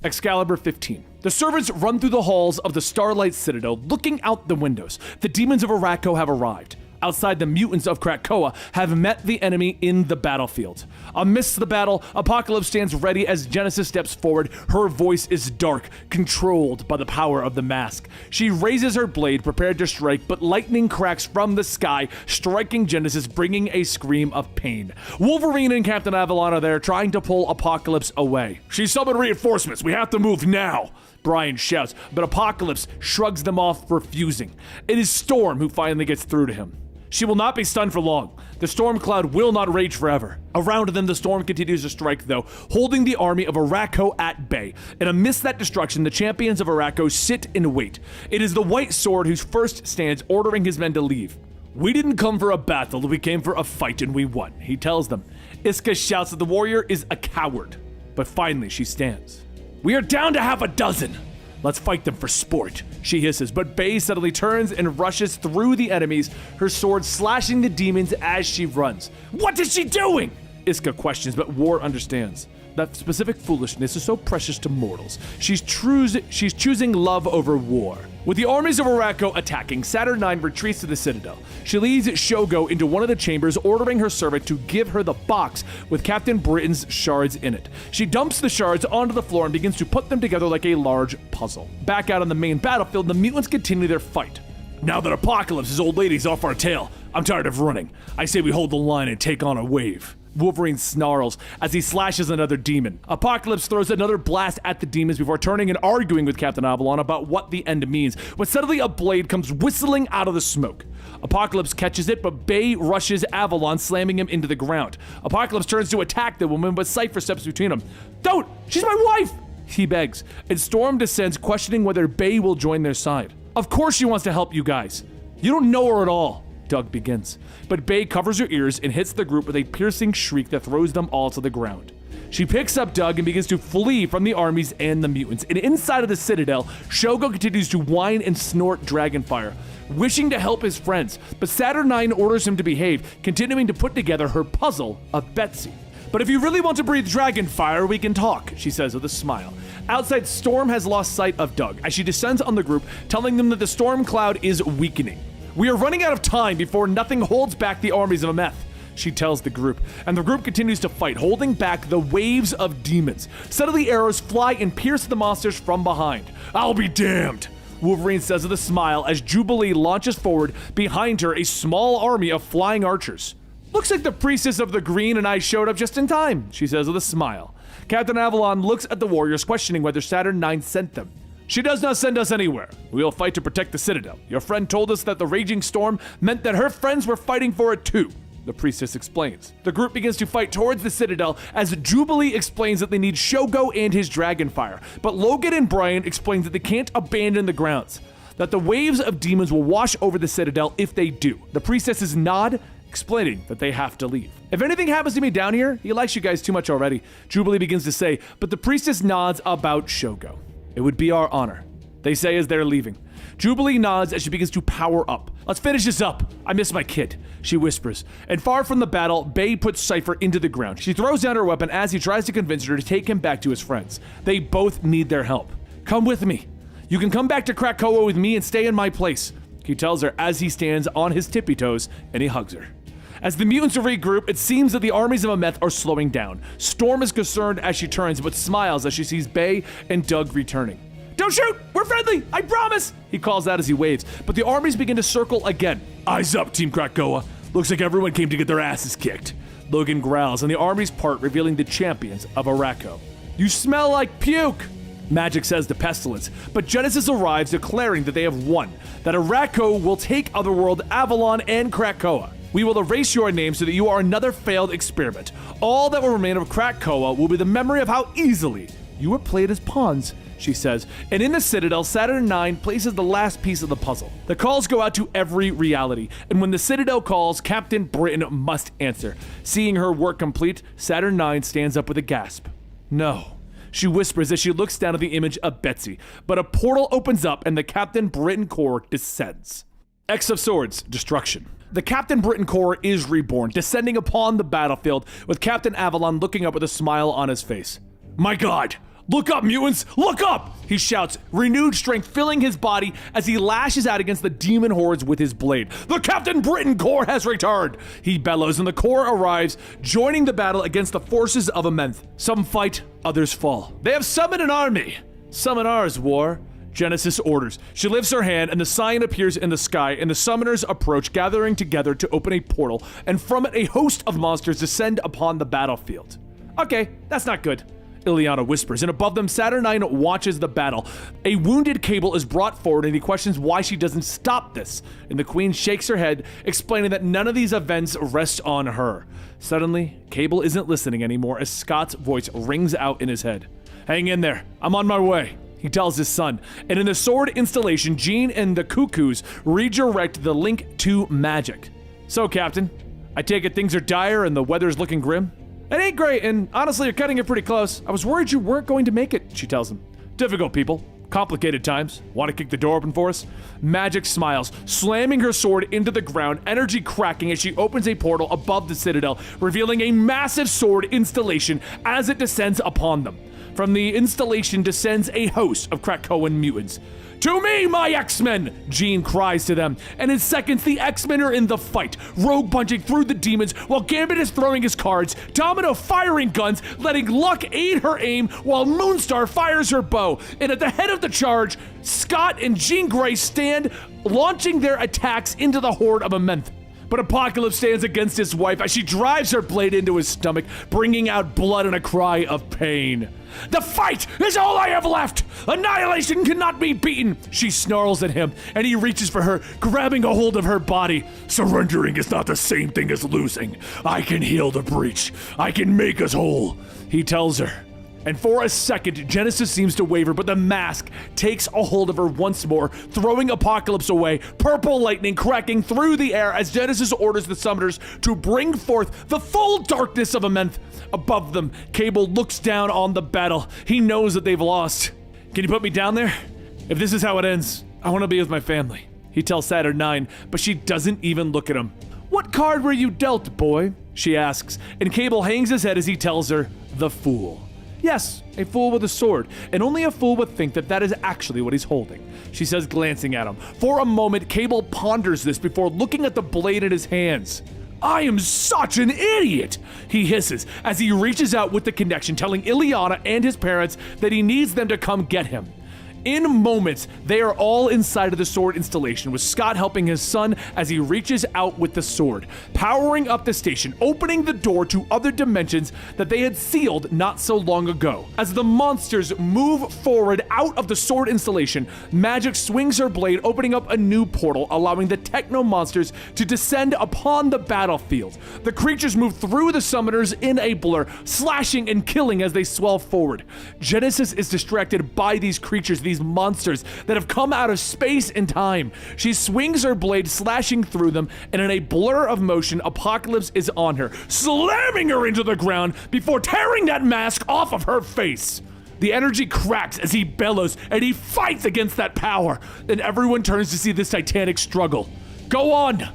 Excalibur 15. The servants run through the halls of the Starlight Citadel, looking out the windows. The demons of Arrako have arrived. Outside, the mutants of Krakoa have met the enemy in the battlefield. Amidst the battle, Apocalypse stands ready as Genesis steps forward. Her voice is dark, controlled by the power of the mask. She raises her blade, prepared to strike, but lightning cracks from the sky, striking Genesis, bringing a scream of pain. Wolverine and Captain Avalon are there, trying to pull Apocalypse away. She summoned reinforcements. We have to move now, Brian shouts, but Apocalypse shrugs them off, refusing. It is Storm who finally gets through to him. She will not be stunned for long. The storm cloud will not rage forever. Around them, the storm continues to strike, though, holding the army of Arrako at bay. And amidst that destruction, the champions of Arrako sit and wait. It is the White Sword who first stands, ordering his men to leave. We didn't come for a battle, we came for a fight, and we won, he tells them. Iska shouts that the warrior is a coward. But finally, she stands. We are down to half a dozen. Let's fight them for sport, she hisses, but Bay suddenly turns and rushes through the enemies, her sword slashing the demons as she runs. What is she doing? Iska questions, but War understands. That specific foolishness is so precious to mortals. She's choosing love over war. With the armies of Arrako attacking, Saturn IX retreats to the Citadel. She leads Shogo into one of the chambers, ordering her servant to give her the box with Captain Britain's shards in it. She dumps the shards onto the floor and begins to put them together like a large puzzle. Back out on the main battlefield, the mutants continue their fight. Now that Apocalypse's old lady's off our tail, I'm tired of running. I say we hold the line and take on a wave. Wolverine snarls as he slashes another demon. Apocalypse throws another blast at the demons before turning and arguing with Captain Avalon about what the end means, when suddenly a blade comes whistling out of the smoke. Apocalypse catches it, but Bay rushes Avalon, slamming him into the ground. Apocalypse turns to attack the woman, but Cipher steps between them. Don't! She's my wife! He begs, and Storm descends, questioning whether Bay will join their side. Of course she wants to help you guys. You don't know her at all. Doug begins, but Bay covers her ears and hits the group with a piercing shriek that throws them all to the ground. She picks up Doug and begins to flee from the armies and the mutants, and inside of the Citadel, Shogo continues to whine and snort dragonfire, wishing to help his friends, but Saturn IX orders him to behave, continuing to put together her puzzle of Betsy. But if you really want to breathe dragonfire, we can talk, she says with a smile. Outside, Storm has lost sight of Doug as she descends on the group, telling them that the storm cloud is weakening. We are running out of time before nothing holds back the armies of Ameth, she tells the group, and the group continues to fight, holding back the waves of demons. Suddenly, arrows fly and pierce the monsters from behind. I'll be damned, Wolverine says with a smile as Jubilee launches forward, behind her a small army of flying archers. Looks like the priestess of the green and I showed up just in time, she says with a smile. Captain Avalon looks at the warriors, questioning whether Saturn IX sent them. She does not send us anywhere. We will fight to protect the Citadel. Your friend told us that the raging storm meant that her friends were fighting for it too, the priestess explains. The group begins to fight towards the Citadel as Jubilee explains that they need Shogo and his dragonfire, but Logan and Brian explains that they can't abandon the grounds, that the waves of demons will wash over the Citadel if they do. The priestesses nod, explaining that they have to leave. If anything happens to me down here, he likes you guys too much already, Jubilee begins to say, but the priestess nods about Shogo. It would be our honor, they say as they're leaving. Jubilee nods as she begins to power up. Let's finish this up. I miss my kid, she whispers. And far from the battle, Bay puts Cipher into the ground. She throws down her weapon as he tries to convince her to take him back to his friends. They both need their help. Come with me. You can come back to Krakoa with me and stay in my place, he tells her as he stands on his tippy toes and he hugs her. As the mutants regroup, it seems that the armies of Ameth are slowing down. Storm is concerned as she turns, but smiles as she sees Bay and Doug returning. Don't shoot! We're friendly! I promise! He calls out as he waves, but the armies begin to circle again. Eyes up, Team Krakoa. Looks like everyone came to get their asses kicked. Logan growls, and the armies part, revealing the champions of Arrako. You smell like puke! Magic says to Pestilence, but Genesis arrives declaring that they have won, that Arrako will take Otherworld, Avalon, and Krakoa. We will erase your name so that you are another failed experiment. All that will remain of Krakoa will be the memory of how easily you were played as pawns, she says. And in the Citadel, Saturn 9 places the last piece of the puzzle. The calls go out to every reality, and when the Citadel calls, Captain Britain must answer. Seeing her work complete, Saturn 9 stands up with a gasp. No. She whispers as she looks down at the image of Betsy, but a portal opens up and the Captain Britain Corps descends. X of Swords, Destruction. The Captain Britain Corps is reborn, descending upon the battlefield, with Captain Avalon looking up with a smile on his face. My God! Look up, mutants! Look up! He shouts, renewed strength filling his body as he lashes out against the demon hordes with his blade. The Captain Britain Corps has returned! He bellows, and the Corps arrives, joining the battle against the forces of Ameth. Some fight, others fall. They have summoned an army! Summon ours, war. Genesis orders. She lifts her hand and the sign appears in the sky and the summoners approach, gathering together to open a portal, and from it a host of monsters descend upon the battlefield. Okay, that's not good, Ileana whispers, and above them Saturn 9 watches the battle. A wounded Cable is brought forward and he questions why she doesn't stop this, and the Queen shakes her head, explaining that none of these events rest on her. Suddenly, Cable isn't listening anymore as Scott's voice rings out in his head. Hang in there, I'm on my way, he tells his son, and in the sword installation, Jean and the Cuckoos redirect the link to magic. So, Captain, I take it things are dire and the weather's looking grim? It ain't great, and honestly, you're cutting it pretty close. I was worried you weren't going to make it, she tells him. Difficult people. Complicated times. Want to kick the door open for us? Magic smiles, slamming her sword into the ground, energy cracking as she opens a portal above the Citadel, revealing a massive sword installation as it descends upon them. From the installation descends a host of Krakoan mutants. To me, my X-Men! Jean cries to them, and in seconds the X-Men are in the fight, Rogue punching through the demons while Gambit is throwing his cards, Domino firing guns, letting Luck aid her aim while Moonstar fires her bow, and at the head of the charge, Scott and Jean Grey stand, launching their attacks into the horde of Ameth. But Apocalypse stands against his wife as she drives her blade into his stomach, bringing out blood and a cry of pain. The fight is all I have left! Annihilation cannot be beaten! She snarls at him, and he reaches for her, grabbing a hold of her body. Surrendering is not the same thing as losing. I can heal the breach. I can make us whole, he tells her. And for a second, Genesis seems to waver, but the mask takes a hold of her once more, throwing Apocalypse away, purple lightning cracking through the air as Genesis orders the summoners to bring forth the full darkness of Ameth. Above them, Cable looks down on the battle. He knows that they've lost. Can you put me down there? If this is how it ends, I want to be with my family, he tells Saturn 9, but she doesn't even look at him. What card were you dealt, boy? She asks, and Cable hangs his head as he tells her, the Fool. Yes, a fool with a sword, and only a fool would think that that is actually what he's holding, she says, glancing at him. For a moment, Cable ponders this before looking at the blade in his hands. I am such an idiot, he hisses as he reaches out with the connection, telling Ileana and his parents that he needs them to come get him. In moments, they are all inside of the sword installation, with Scott helping his son as he reaches out with the sword, powering up the station, opening the door to other dimensions that they had sealed not so long ago. As the monsters move forward out of the sword installation, Magic swings her blade, opening up a new portal, allowing the techno monsters to descend upon the battlefield. The creatures move through the summoners in a blur, slashing and killing as they swell forward. Genesis is distracted by these creatures, these monsters that have come out of space and time. She swings her blade, slashing through them, and in a blur of motion, Apocalypse is on her, slamming her into the ground before tearing that mask off of her face. The energy cracks as he bellows, and he fights against that power, and everyone turns to see this titanic struggle. Go on,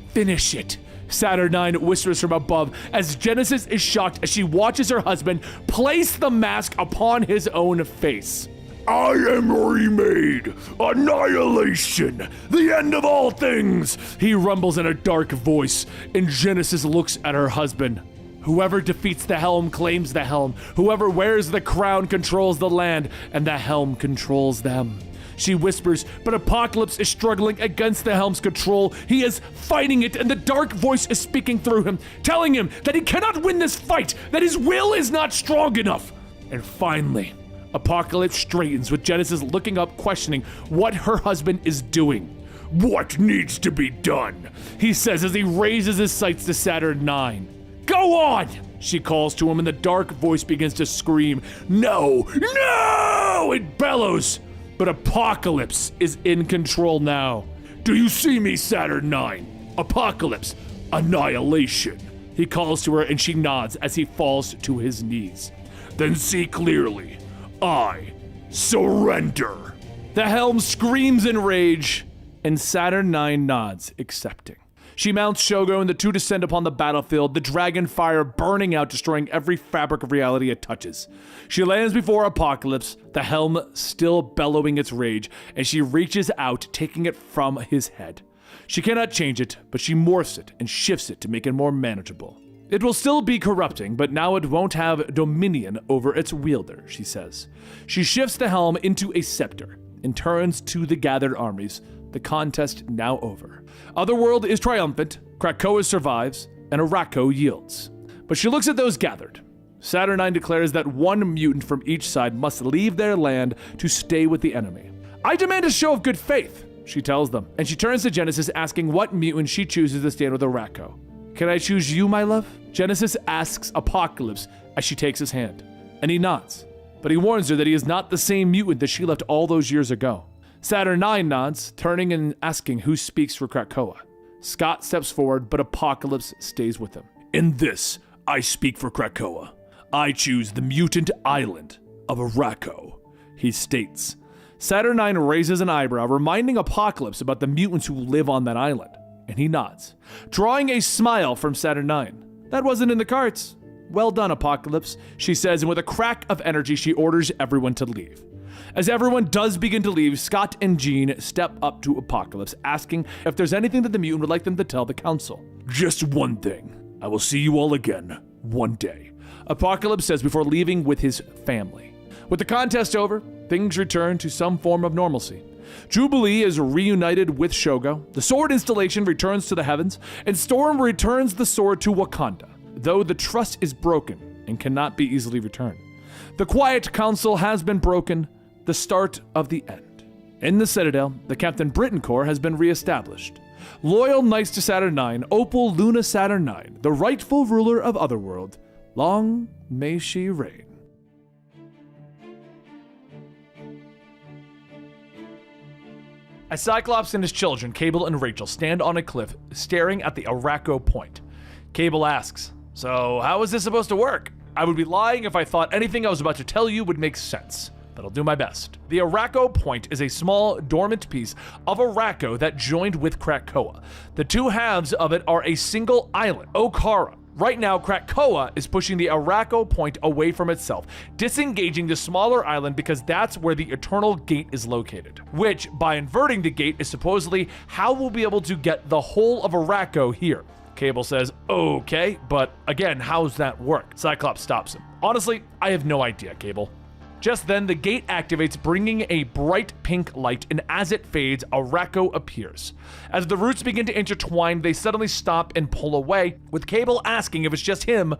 finish it, Saturn 9 whispers from above as Genesis is shocked as she watches her husband place the mask upon his own face. I am remade! Annihilation! The end of all things! He rumbles in a dark voice, and Genesis looks at her husband. Whoever defeats the helm claims the helm. Whoever wears the crown controls the land, and the helm controls them. She whispers, but Apocalypse is struggling against the helm's control. He is fighting it, and the dark voice is speaking through him, telling him that he cannot win this fight, that his will is not strong enough. And finally, Apocalypse straightens, with Genesis looking up, questioning what her husband is doing. What needs to be done? He says as he raises his sights to Saturn 9. Go on! She calls to him, and the dark voice begins to scream, No! No! It bellows. But Apocalypse is in control now. Do you see me, Saturn 9? Apocalypse, annihilation. He calls to her, and she nods as he falls to his knees. Then see clearly. I surrender. The helm screams in rage, and Saturn 9 nods, accepting. She mounts Shogo, and the two descend upon the battlefield, the dragon fire burning out, destroying every fabric of reality it touches. She lands before Apocalypse, the helm still bellowing its rage, and she reaches out, taking it from his head. She cannot change it, but she morphs it and shifts it to make it more manageable. It will still be corrupting, but now it won't have dominion over its wielder, she says. She shifts the helm into a scepter and turns to the gathered armies, the contest now over. Otherworld is triumphant, Krakoa survives, and Arrako yields. But she looks at those gathered. Saturn 9 declares that one mutant from each side must leave their land to stay with the enemy. I demand a show of good faith, she tells them, and she turns to Genesis, asking what mutant she chooses to stand with Arrako. Can I choose you, my love? Genesis asks Apocalypse as she takes his hand, and he nods, but he warns her that he is not the same mutant that she left all those years ago. Saturn 9 nods, turning and asking who speaks for Krakoa. Scott steps forward, but Apocalypse stays with him. In this, I speak for Krakoa. I choose the mutant island of Arrako, he states. Saturn 9 raises an eyebrow, reminding Apocalypse about the mutants who live on that island, and he nods, drawing a smile from Saturn 9. That wasn't in the cards. Well done, Apocalypse, she says, and with a crack of energy, she orders everyone to leave. As everyone does begin to leave, Scott and Jean step up to Apocalypse, asking if there's anything that the mutant would like them to tell the council. Just one thing. I will see you all again one day, Apocalypse says before leaving with his family. With the contest over, things return to some form of normalcy. Jubilee is reunited with Shogo, the sword installation returns to the heavens, and Storm returns the sword to Wakanda, though the trust is broken and cannot be easily returned. The Quiet Council has been broken, the start of the end. In the Citadel, the Captain Britain Corps has been reestablished. Loyal knights to Saturn 9, Opal Luna Saturn 9, the rightful ruler of Otherworld, long may she reign. As Cyclops and his children, Cable and Rachel, stand on a cliff staring at the Arrako point, Cable asks, "So how is this supposed to work? I would be lying if I thought anything I was about to tell you would make sense, but I'll do my best." The Arrako point is a small, dormant piece of Arrako that joined with Krakoa. The two halves of it are a single island, Okara. Right now, Krakoa is pushing the Arrako point away from itself, disengaging the smaller island because that's where the Eternal Gate is located, which, by inverting the gate, is supposedly how we'll be able to get the whole of Arrako here. Cable says, okay, but again, how's that work? Cyclops stops him. Honestly, I have no idea, Cable. Just then, the gate activates, bringing a bright pink light, and as it fades, Arrako appears. As the roots begin to intertwine, they suddenly stop and pull away, with Cable asking if it's just him,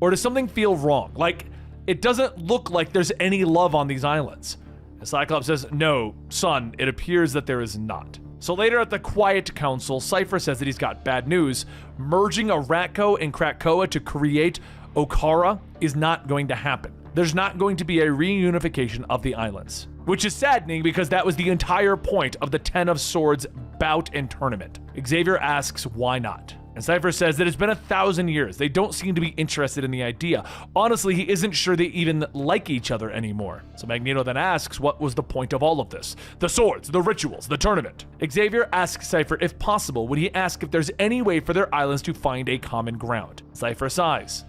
or does something feel wrong? Like, it doesn't look like there's any love on these islands. And Cyclops says, no, son, it appears that there is not. So later at the Quiet Council, Cipher says that he's got bad news. Merging Arrako and Krakoa to create Okara is not going to happen. There's not going to be a reunification of the islands, which is saddening because that was the entire point of the 10 of Swords bout and tournament. Xavier asks why not, and Cipher says that it's been 1,000 years. They don't seem to be interested in the idea. Honestly, he isn't sure they even like each other anymore. So Magneto then asks what was the point of all of this? The swords, the rituals, the tournament. Xavier asks Cipher if possible would he ask if there's any way for their islands to find a common ground. Cipher sighs.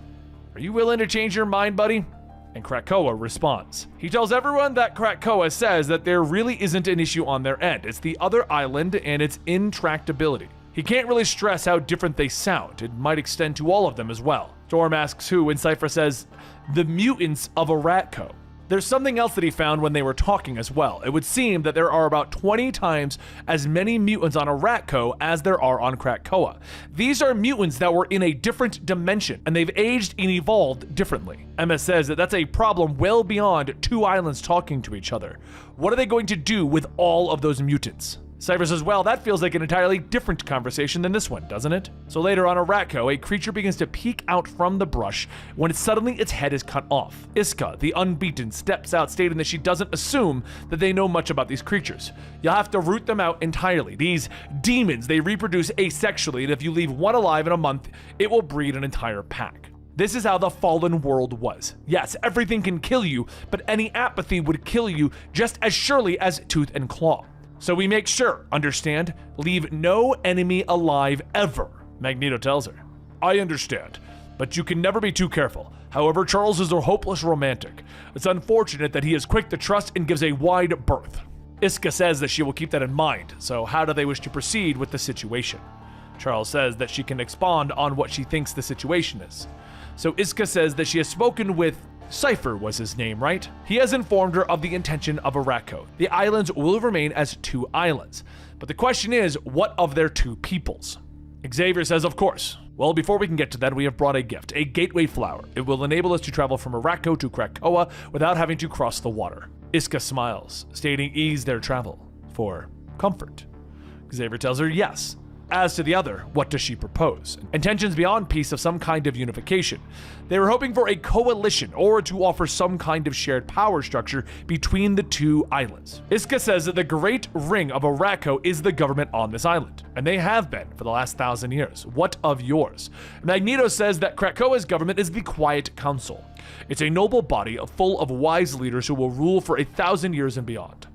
Are you willing to change your mind, buddy? And Krakoa responds. He tells everyone that Krakoa says that there really isn't an issue on their end. It's the other island and its intractability. He can't really stress how different they sound. It might extend to all of them as well. Storm asks who, and Cipher says, the mutants of Arrako. There's something else that he found when they were talking as well. It would seem that there are about 20 times as many mutants on Arrako as there are on Krakoa. These are mutants that were in a different dimension, and they've aged and evolved differently. Emma says that that's a problem well beyond two islands talking to each other. What are they going to do with all of those mutants? Cipher says, well, that feels like an entirely different conversation than this one, doesn't it? So later on Arrako, a creature begins to peek out from the brush when suddenly its head is cut off. Iska, the unbeaten, steps out stating that she doesn't assume that they know much about these creatures. You'll have to root them out entirely. These demons, they reproduce asexually, and if you leave one alive in a month, it will breed an entire pack. This is how the fallen world was. Yes, everything can kill you, but any apathy would kill you just as surely as tooth and claw. So we make sure, understand, leave no enemy alive ever, Magneto tells her. I understand, but you can never be too careful. However, Charles is a hopeless romantic. It's unfortunate that he is quick to trust and gives a wide berth. Iska says that she will keep that in mind, so how do they wish to proceed with the situation? Charles says that she can expound on what she thinks the situation is. So Iska says that she has spoken with Cipher was his name, right? He has informed her of the intention of Arrako. The islands will remain as two islands. But the question is, what of their two peoples? Xavier says, of course. Well, before we can get to that, we have brought a gift, a gateway flower. It will enable us to travel from Arrako to Krakoa without having to cross the water. Iska smiles, stating ease their travel for comfort. Xavier tells her yes. As to the other, what does she propose? Intentions beyond peace of some kind of unification. They were hoping for a coalition or to offer some kind of shared power structure between the two islands. Iska says that the Great Ring of Arrako is the government on this island, and they have been for the last 1,000 years. What of yours? Magneto says that Krakoa's government is the Quiet Council. It's a noble body full of wise leaders who will rule for 1,000 years and beyond.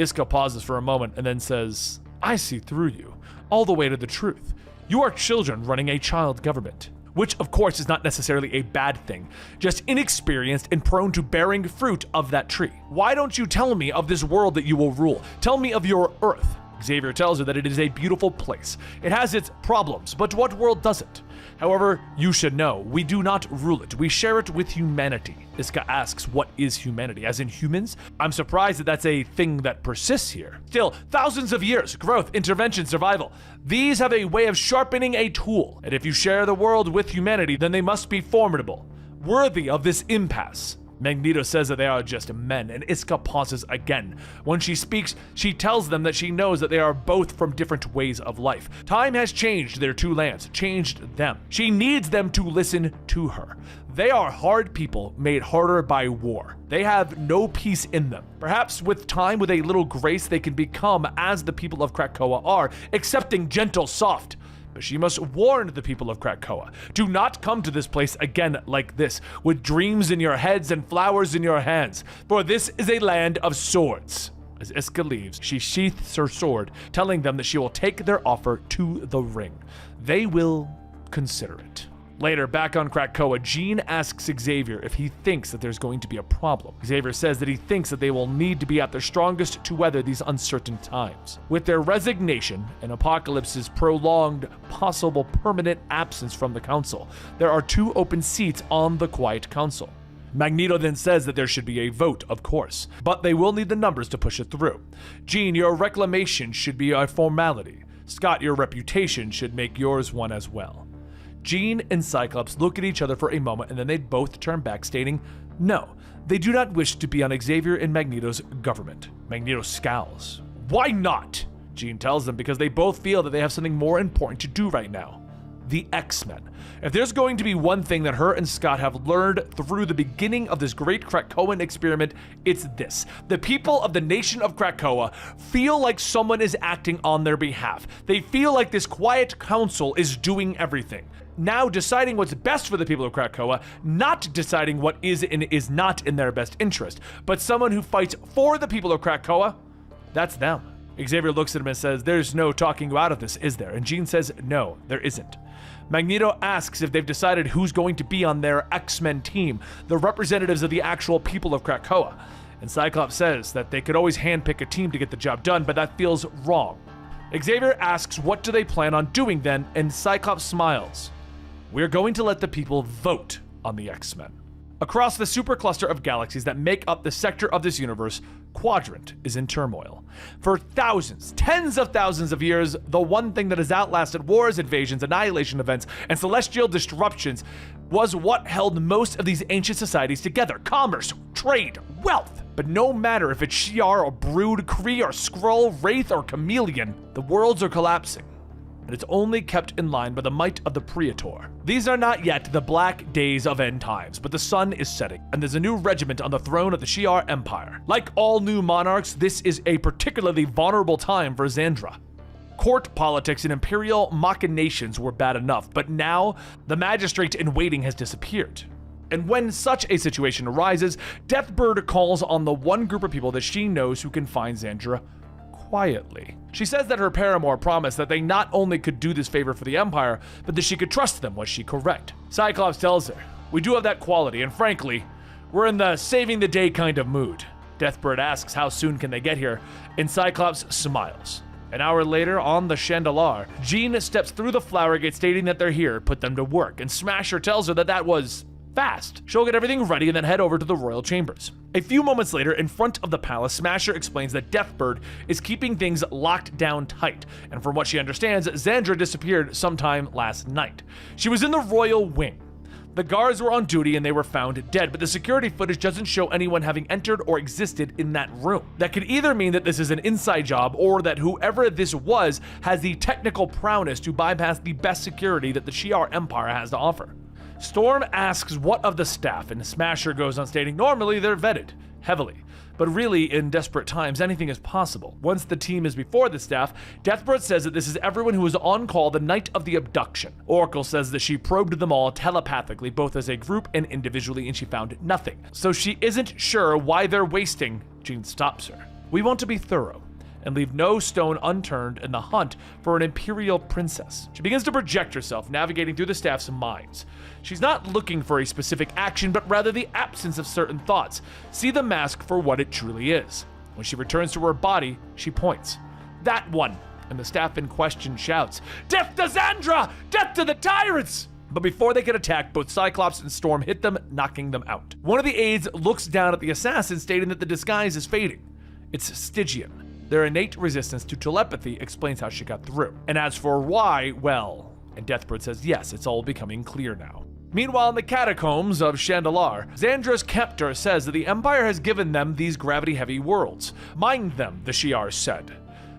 Iska pauses for a moment and then says, I see through you. All the way to the truth. You are children running a child government, which of course is not necessarily a bad thing, just inexperienced and prone to bearing fruit of that tree. Why don't you tell me of this world that you will rule? Tell me of your Earth. Xavier tells her that it is a beautiful place. It has its problems, but what world doesn't? However, you should know, we do not rule it. We share it with humanity. Iska asks, what is humanity? As in humans? I'm surprised that that's a thing that persists here. Still, thousands of years, growth, intervention, survival. These have a way of sharpening a tool. And if you share the world with humanity, then they must be formidable, worthy of this impasse. Magneto says that they are just men, and Iska pauses again. When she speaks, she tells them that she knows that they are both from different ways of life. Time has changed their two lands, changed them. She needs them to listen to her. They are hard people made harder by war. They have no peace in them. Perhaps with time, with a little grace, they can become as the people of Krakoa are, accepting, gentle, soft. But she must warn the people of Krakoa. Do not come to this place again like this, with dreams in your heads and flowers in your hands, for this is a land of swords. As Iska leaves, she sheaths her sword, telling them that she will take their offer to the ring. They will consider it. Later, back on Krakoa, Jean asks Xavier if he thinks that there's going to be a problem. Xavier says that he thinks that they will need to be at their strongest to weather these uncertain times. With their resignation and Apocalypse's prolonged, possible permanent absence from the council, there are 2 open seats on the Quiet Council. Magneto then says that there should be a vote, of course, but they will need the numbers to push it through. Jean, your reclamation should be a formality. Scott, your reputation should make yours one as well. Jean and Cyclops look at each other for a moment and then they both turn back, stating, no, they do not wish to be on Xavier and Magneto's government. Magneto scowls. Why not? Jean tells them because they both feel that they have something more important to do right now. The X-Men. If there's going to be one thing that her and Scott have learned through the beginning of this great Krakoan experiment, it's this. The people of the nation of Krakoa feel like someone is acting on their behalf. They feel like this Quiet Council is doing everything. Now deciding what's best for the people of Krakoa, not deciding what is and is not in their best interest, but someone who fights for the people of Krakoa, that's them. Xavier looks at him and says, there's no talking you out of this, is there? And Jean says, no, there isn't. Magneto asks if they've decided who's going to be on their X-Men team, the representatives of the actual people of Krakoa. And Cyclops says that they could always handpick a team to get the job done, but that feels wrong. Xavier asks what do they plan on doing then, and Cyclops smiles. We're going to let the people vote on the X-Men. Across the supercluster of galaxies that make up the sector of this universe, Quadrant is in turmoil. For thousands, tens of thousands of years, the one thing that has outlasted wars, invasions, annihilation events, and celestial disruptions was what held most of these ancient societies together: commerce, trade, wealth. But no matter if it's Shiar or Brood, Kree or Skrull, Wraith or Chameleon, the worlds are collapsing. And it's only kept in line by the might of the Praetor. These are not yet the black days of end times, but the sun is setting, and there's a new regiment on the throne of the Shiar Empire. Like all new monarchs, this is a particularly vulnerable time for Xandra. Court politics and imperial machinations were bad enough, but now the magistrate in waiting has disappeared. And when such a situation arises, Deathbird calls on the one group of people that she knows who can find Xandra quietly. She says that her paramour promised that they not only could do this favor for the Empire, but that she could trust them. Was she correct? Cyclops tells her, we do have that quality, and frankly, we're in the saving the day kind of mood. Deathbird asks how soon can they get here, and Cyclops smiles. An hour later, on the Chandelier, Jean steps through the flower gate stating that they're here, put them to work, and Smasher tells her that that was fast. She'll get everything ready and then head over to the royal chambers. A few moments later, in front of the palace, Smasher explains that Deathbird is keeping things locked down tight, and from what she understands, Xandra disappeared sometime last night. She was in the royal wing. The guards were on duty and they were found dead, but the security footage doesn't show anyone having entered or existed in that room. That could either mean that this is an inside job, or that whoever this was has the technical prowess to bypass the best security that the Shiar Empire has to offer. Storm asks what of the staff, and Smasher goes on stating normally they're vetted heavily, but really in desperate times anything is possible. Once the team is before the staff, Deathbird says that this is everyone who was on call the night of the abduction. Oracle says that she probed them all telepathically, both as a group and individually, and she found nothing. So she isn't sure why they're wasting. Jean stops her. We want to be thorough and leave no stone unturned in the hunt for an imperial princess. She begins to project herself, navigating through the staff's minds. She's not looking for a specific action, but rather the absence of certain thoughts. See the mask for what it truly is. When she returns to her body, she points. That one! And the staff in question shouts, "Death to Xandra! Death to the tyrants!" But before they can attack, both Cyclops and Storm hit them, knocking them out. One of the aides looks down at the assassin, stating that the disguise is fading. It's Stygian. Their innate resistance to telepathy explains how she got through. And as for why, well, and Deathbird says yes, it's all becoming clear now. Meanwhile, in the catacombs of Chandelier, Xandra's captor says that the Empire has given them these gravity-heavy worlds. Mind them, the Shi'ar said.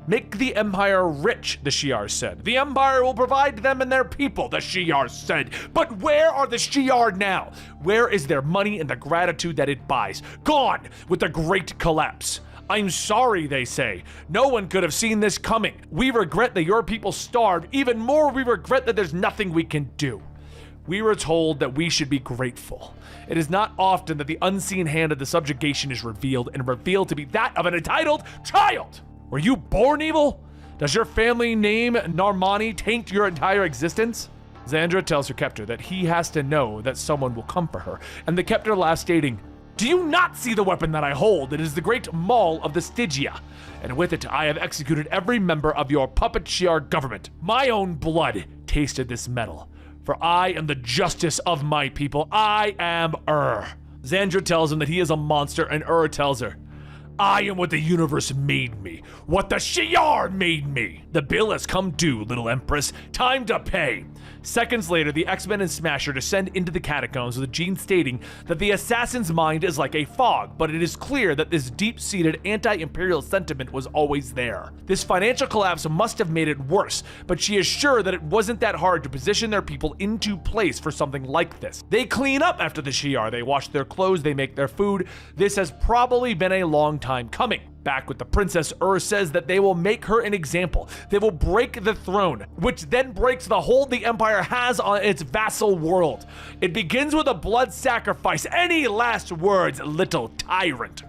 Make the Empire rich, the Shi'ar said. The Empire will provide them and their people, the Shi'ar said. But where are the Shi'ar now? Where is their money and the gratitude that it buys? Gone with the Great Collapse. I'm sorry, they say. No one could have seen this coming. We regret that your people starved. Even more, we regret that there's nothing we can do. We were told that we should be grateful. It is not often that the unseen hand of the subjugation is revealed, and revealed to be that of an entitled child. Were you born evil? Does your family name Narmani taint your entire existence? Xandra tells her captor that he has to know that someone will come for her, and the captor laughs, stating, "Do you not see the weapon that I hold? It is the great maul of the Stygia, and with it I have executed every member of your puppet Shi'ar government. My own blood tasted this metal, for I am the justice of my people. I am Xandra tells him that he is a monster, and tells her, I am what the universe made me, what the Shi'ar made me. The bill has come due, little empress. Time to pay. Seconds later, the X-Men and Smasher descend into the catacombs, with Jean stating that the assassin's mind is like a fog, but it is clear that this deep-seated anti-imperial sentiment was always there. This financial collapse must have made it worse, but she is sure that it wasn't that hard to position their people into place for something like this. They clean up after the Shi'ar, they wash their clothes, they make their food. This has probably been a long time coming. Back with the princess, says that they will make her an example. They will break the throne, which then breaks the hold the Empire has on its vassal world. It begins with a blood sacrifice. Any last words, little tyrant?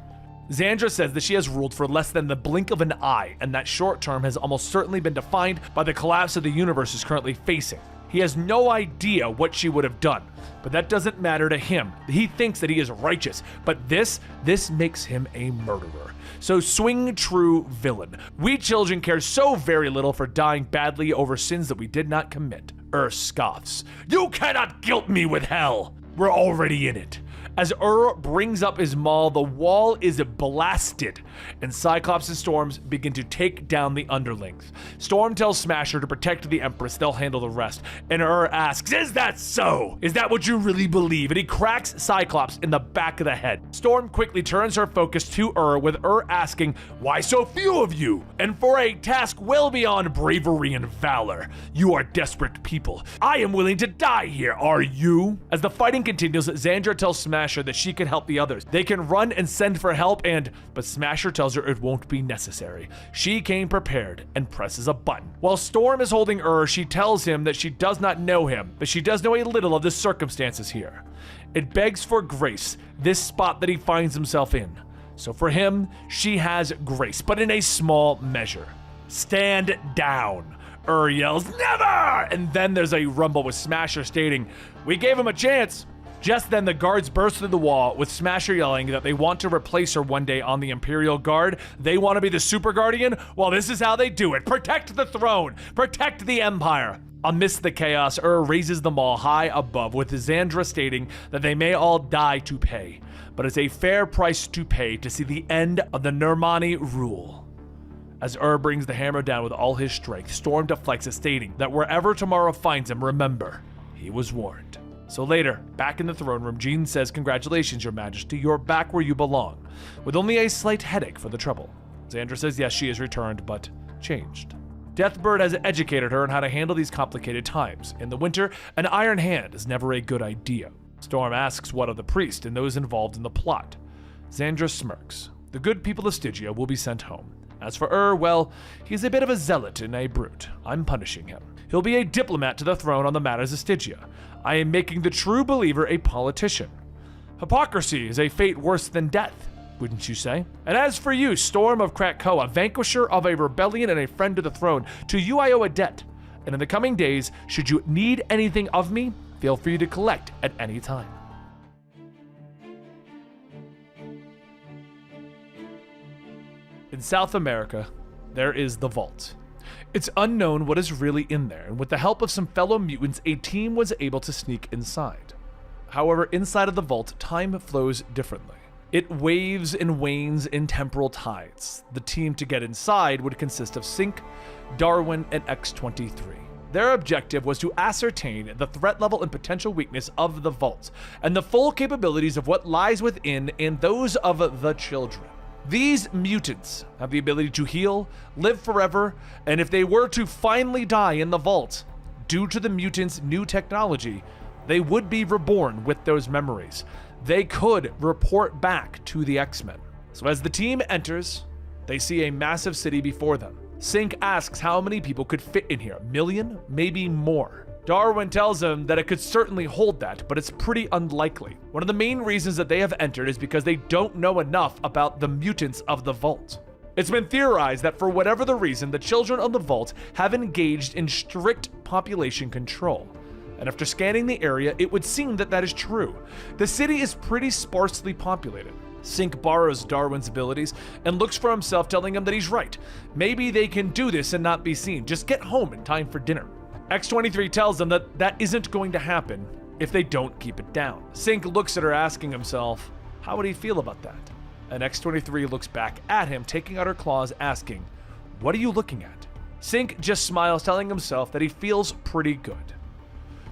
Xandra says that she has ruled for less than the blink of an eye, and that short term has almost certainly been defined by the collapse of the universe is currently facing. He has no idea what she would have done, but that doesn't matter to him. He thinks that he is righteous, but this makes him a murderer. So swing true villain. We children care so very little for dying badly over sins that we did not commit. Scoffs. You cannot guilt me with hell. We're already in it. As brings up his maul, the wall is blasted, and Cyclops and Storms begin to take down the underlings. Storm tells Smasher to protect the Empress, they'll handle the rest, and asks, is that so? Is that what you really believe? And he cracks Cyclops in the back of the head. Storm quickly turns her focus to with asking, why so few of you? And for a task well beyond bravery and valor, you are desperate people. I am willing to die here, are you? As the fighting continues, Xandra tells Smasher that she can help the others. They can run and send for help but Smasher tells her it won't be necessary. She came prepared and presses a button. While Storm is holding she tells him that she does not know him, but she does know a little of the circumstances here. It begs for grace, this spot that he finds himself in. So for him, she has grace, but in a small measure. Stand down. Yells, never! And then there's a rumble with Smasher stating, we gave him a chance. Just then, the guards burst through the wall, with Smasher yelling that they want to replace her one day on the Imperial Guard. They want to be the Super Guardian? Well, this is how they do it. Protect the throne. Protect the Empire. Amidst the chaos, raises them all high above, with Xandra stating that they may all die to pay, but it's a fair price to pay to see the end of the Nermani rule. As brings the hammer down with all his strength, Storm deflects it, stating that wherever tomorrow finds him, remember, he was warned. So later, back in the throne room, Jean says, congratulations, your majesty, you're back where you belong, with only a slight headache for the trouble. Xandra says yes, she is returned, but changed. Deathbird has educated her on how to handle these complicated times. In the winter, an iron hand is never a good idea. Storm asks what of the priest and those involved in the plot. Xandra smirks. The good people of Stygia will be sent home. As for well, he's a bit of a zealot and a brute. I'm punishing him. He'll be a diplomat to the throne on the matters of Stygia. I am making the true believer a politician. Hypocrisy is a fate worse than death, wouldn't you say? And as for you, Storm of Krakoa, vanquisher of a rebellion and a friend to the throne, to you I owe a debt. And in the coming days, should you need anything of me, feel free to collect at any time. In South America, there is the Vault. It's unknown what is really in there, and with the help of some fellow mutants, a team was able to sneak inside. However, inside of the vault, time flows differently. It waves and wanes in temporal tides. The team to get inside would consist of Sync, Darwin, and X-23. Their objective was to ascertain the threat level and potential weakness of the vault, and the full capabilities of what lies within and those of the children. These mutants have the ability to heal, live forever, and if they were to finally die in the vault, due to the mutants' new technology, they would be reborn with those memories. They could report back to the X-Men. So as the team enters, they see a massive city before them. Sync asks how many people could fit in here. 1 million? Maybe more. Darwin tells him that it could certainly hold that, but it's pretty unlikely. One of the main reasons that they have entered is because they don't know enough about the mutants of the vault. It's been theorized that for whatever the reason, the children of the vault have engaged in strict population control. And after scanning the area, it would seem that that is true. The city is pretty sparsely populated. Sync borrows Darwin's abilities and looks for himself, telling him that he's right. Maybe they can do this and not be seen. Just get home in time for dinner. X-23 tells them that that isn't going to happen if they don't keep it down. Sync looks at her, asking himself, how would he feel about that? And X-23 looks back at him, taking out her claws, asking, what are you looking at? Sync just smiles, telling himself that he feels pretty good.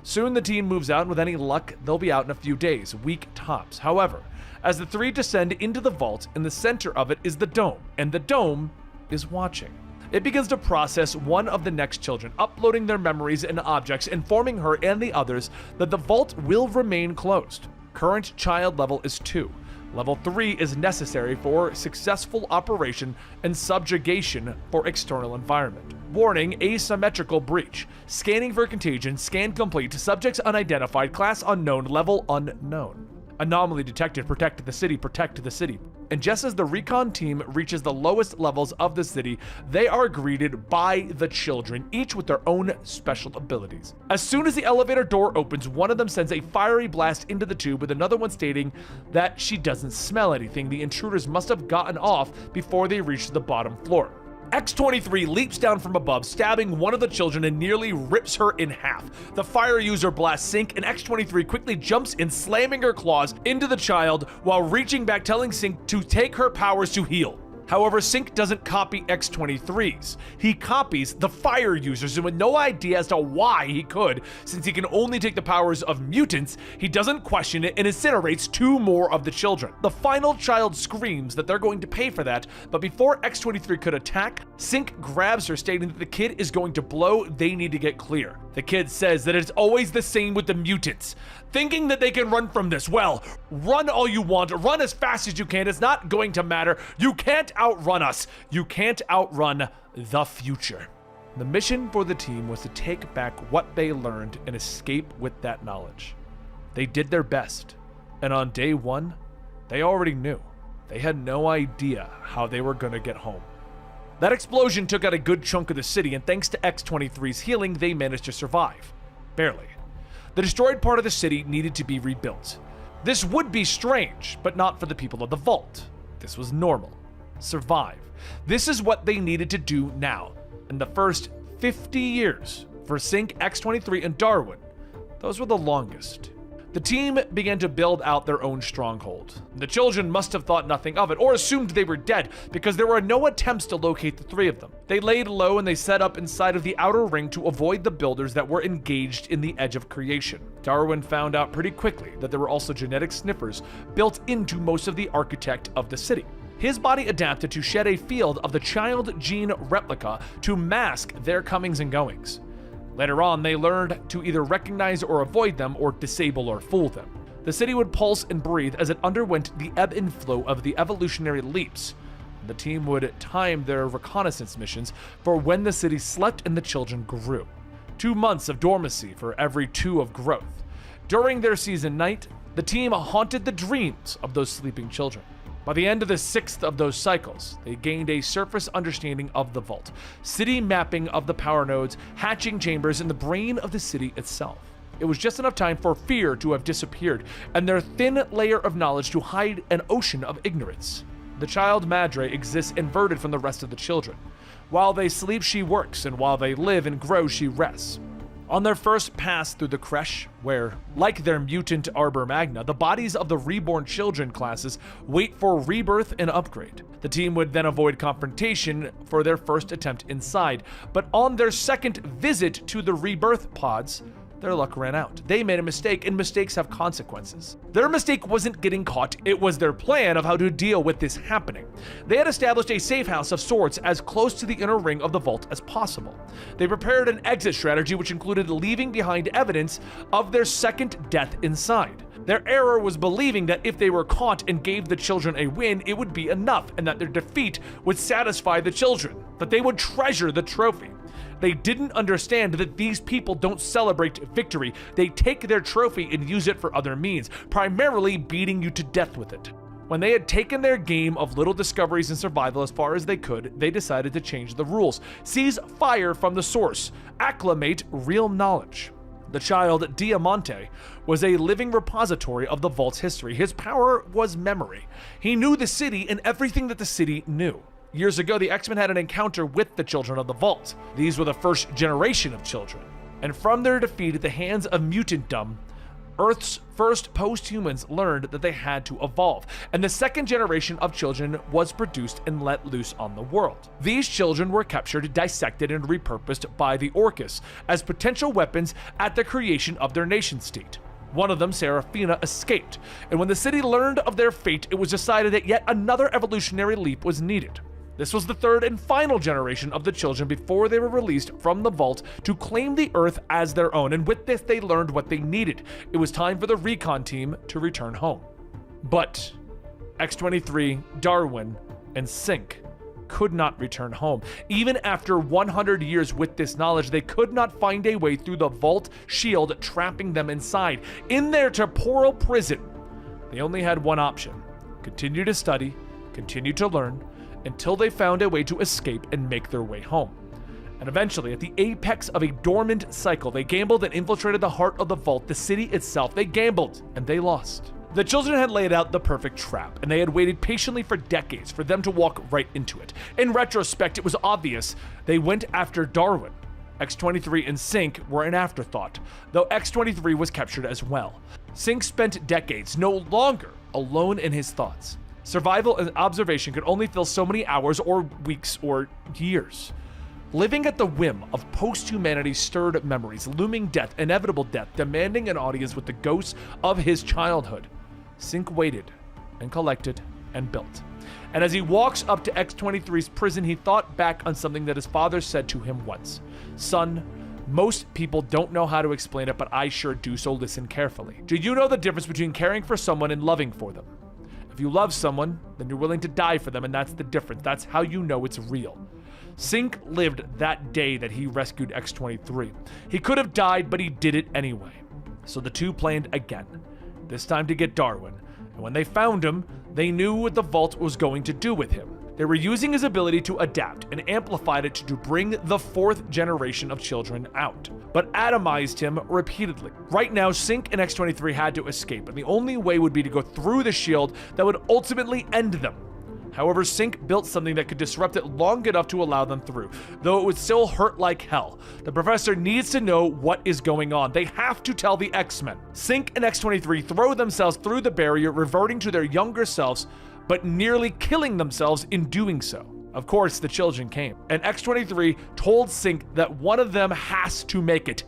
Soon the team moves out, and with any luck, they'll be out in a few days, week tops. However, as the three descend into the vault, in the center of it is the dome, and the dome is watching. It begins to process one of the next children, uploading their memories and objects, informing her and the others that the vault will remain closed. Current child level is 2. Level 3 is necessary for successful operation and subjugation for external environment. Warning, asymmetrical breach. Scanning for contagion, scan complete, subjects unidentified, class unknown, level unknown. Anomaly detected, protect the city, protect the city. and just as the recon team reaches the lowest levels of the city, they are greeted by the children, each with their own special abilities. As soon as the elevator door opens, one of them sends a fiery blast into the tube, with another one stating that she doesn't smell anything. The intruders must have gotten off before they reached the bottom floor. X-23 leaps down from above, stabbing one of the children and nearly rips her in half. The fire user blasts Sync, and X-23 quickly jumps in, slamming her claws into the child while reaching back, telling Sync to take her powers to heal. However, Sync doesn't copy X-23's. He copies the fire users, and with no idea as to why he could, since he can only take the powers of mutants, he doesn't question it and incinerates 2 more of the children. The final child screams that they're going to pay for that, but before X-23 could attack, Sync grabs her, stating that the kid is going to blow, they need to get clear. The kid says that it's always the same with the mutants. Thinking that they can run from this, well, run all you want, run as fast as you can, it's not going to matter. You can't outrun us. You can't outrun the future. The mission for the team was to take back what they learned and escape with that knowledge. They did their best, and on day 1, they already knew. They had no idea how they were gonna get home. That explosion took out a good chunk of the city, and thanks to X-23's healing, they managed to survive. Barely. The destroyed part of the city needed to be rebuilt. This would be strange, but not for the people of the Vault. This was normal. Survive. This is what they needed to do now. In the first 50 years, for Sync, X-23, and Darwin, those were the longest. The team began to build out their own stronghold. The children must have thought nothing of it, or assumed they were dead, because there were no attempts to locate the 3 of them. They laid low and they set up inside of the outer ring to avoid the builders that were engaged in the edge of creation. Darwin found out pretty quickly that there were also genetic sniffers built into most of the architect of the city. His body adapted to shed a field of the child gene replica to mask their comings and goings. Later on, they learned to either recognize or avoid them, or disable or fool them. The city would pulse and breathe as it underwent the ebb and flow of the evolutionary leaps. The team would time their reconnaissance missions for when the city slept and the children grew. 2 months of dormancy for every 2 of growth. During their season night, the team haunted the dreams of those sleeping children. By the end of the 6th of those cycles, they gained a surface understanding of the Vault, city mapping of the power nodes, hatching chambers, and the brain of the city itself. It was just enough time for fear to have disappeared, and their thin layer of knowledge to hide an ocean of ignorance. The child Madre exists inverted from the rest of the children. While they sleep, she works, and while they live and grow, she rests. On their first pass through the creche, where, like their mutant Arbor Magna, the bodies of the reborn children classes wait for rebirth and upgrade. The team would then avoid confrontation for their first attempt inside, but on their second visit to the rebirth pods, their luck ran out. They made a mistake, and mistakes have consequences. Their mistake wasn't getting caught, it was their plan of how to deal with this happening. They had established a safe house of sorts as close to the inner ring of the Vault as possible. They prepared an exit strategy which included leaving behind evidence of their second death inside. Their error was believing that if they were caught and gave the children a win, it would be enough, and that their defeat would satisfy the children, that they would treasure the trophy. They didn't understand that these people don't celebrate victory. They take their trophy and use it for other means, primarily beating you to death with it. When they had taken their game of little discoveries and survival as far as they could, they decided to change the rules, seize fire from the source, acclimate real knowledge. The child Diamante was a living repository of the Vault's history. His power was memory. He knew the city and everything that the city knew. Years ago, the X-Men had an encounter with the children of the Vault. These were the first generation of children. And from their defeat at the hands of mutantdom, Earth's first post-humans learned that they had to evolve, and the second generation of children was produced and let loose on the world. These children were captured, dissected, and repurposed by the Orcus as potential weapons at the creation of their nation-state. One of them, Seraphina, escaped, and when the city learned of their fate, it was decided that yet another evolutionary leap was needed. This was the third and final generation of the children before they were released from the Vault to claim the Earth as their own, and with this they learned what they needed. It was time for the recon team to return home. But X-23, Darwin, and Sync could not return home. Even after 100 years with this knowledge, they could not find a way through the Vault shield trapping them inside. In their temporal prison, they only had one option: continue to study continued to learn, until they found a way to escape and make their way home. And eventually, at the apex of a dormant cycle, they gambled and infiltrated the heart of the vault, the city itself. They gambled, and they lost. The children had laid out the perfect trap, and they had waited patiently for decades for them to walk right into it. In retrospect, it was obvious they went after Darwin. X-23 and Sync were an afterthought, though X-23 was captured as well. Sync spent decades no longer alone in his thoughts. Survival and observation could only fill so many hours or weeks or years. Living at the whim of post-humanity stirred memories, looming death, inevitable death, demanding an audience with the ghosts of his childhood, Sync waited and collected and built. And as he walks up to X-23's prison, he thought back on something that his father said to him once. Son, most people don't know how to explain it, but I sure do, so listen carefully. Do you know the difference between caring for someone and loving for them? If you love someone, then you're willing to die for them, and that's the difference. That's how you know it's real. Sync lived that day that he rescued X-23. He could have died, but he did it anyway. So the two planned again, this time to get Darwin. And when they found him, they knew what the vault was going to do with him. They were using his ability to adapt and amplified it to bring the fourth generation of children out, but atomized him repeatedly. Right now, Sync and X-23 had to escape, and the only way would be to go through the shield that would ultimately end them. However, Sync built something that could disrupt it long enough to allow them through, though it would still hurt like hell. The professor needs to know what is going on. They have to tell the X-Men. Sync and X-23 throw themselves through the barrier, reverting to their younger selves, but nearly killing themselves in doing so. Of course, the children came, and X-23 told Sync that one of them has to make it,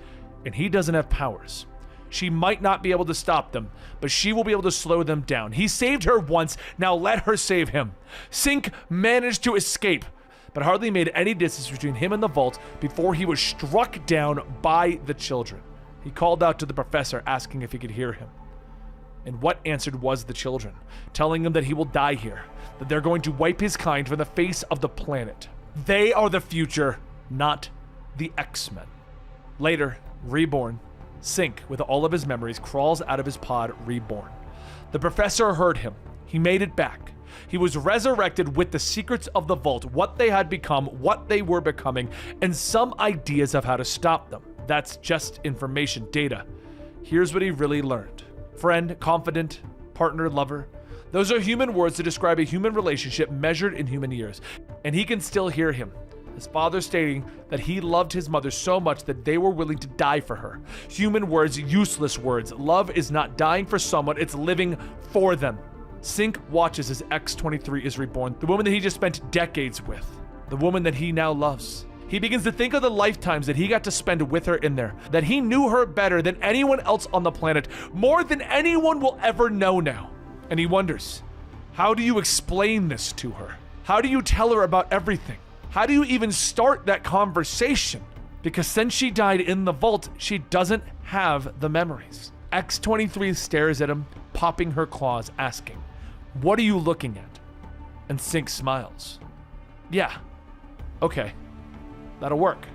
and he doesn't have powers. She might not be able to stop them, but she will be able to slow them down. He saved her once, now let her save him. Sync managed to escape, but hardly made any distance between him and the vault before he was struck down by the children. He called out to the professor, asking if he could hear him. And what answered was the children, telling him that he will die here, that they're going to wipe his kind from the face of the planet. They are the future, not the X-Men. Later, reborn, Sync, with all of his memories, crawls out of his pod reborn. The professor heard him. He made it back. He was resurrected with the secrets of the vault, what they had become, what they were becoming, and some ideas of how to stop them. That's just information, data. Here's what he really learned. Friend, confidant, partner, lover. Those are human words to describe a human relationship measured in human years. And he can still hear him. His father stating that he loved his mother so much that they were willing to die for her. Human words, useless words. Love is not dying for someone, it's living for them. Sync watches as X-23 is reborn, the woman that he just spent decades with, the woman that he now loves. He begins to think of the lifetimes that he got to spend with her in there, that he knew her better than anyone else on the planet, more than anyone will ever know now. And he wonders, how do you explain this to her? How do you tell her about everything? How do you even start that conversation? Because since she died in the vault, she doesn't have the memories. X-23 stares at him, popping her claws, asking, "What are you looking at?" And Sync smiles. "Yeah, okay. That'll work."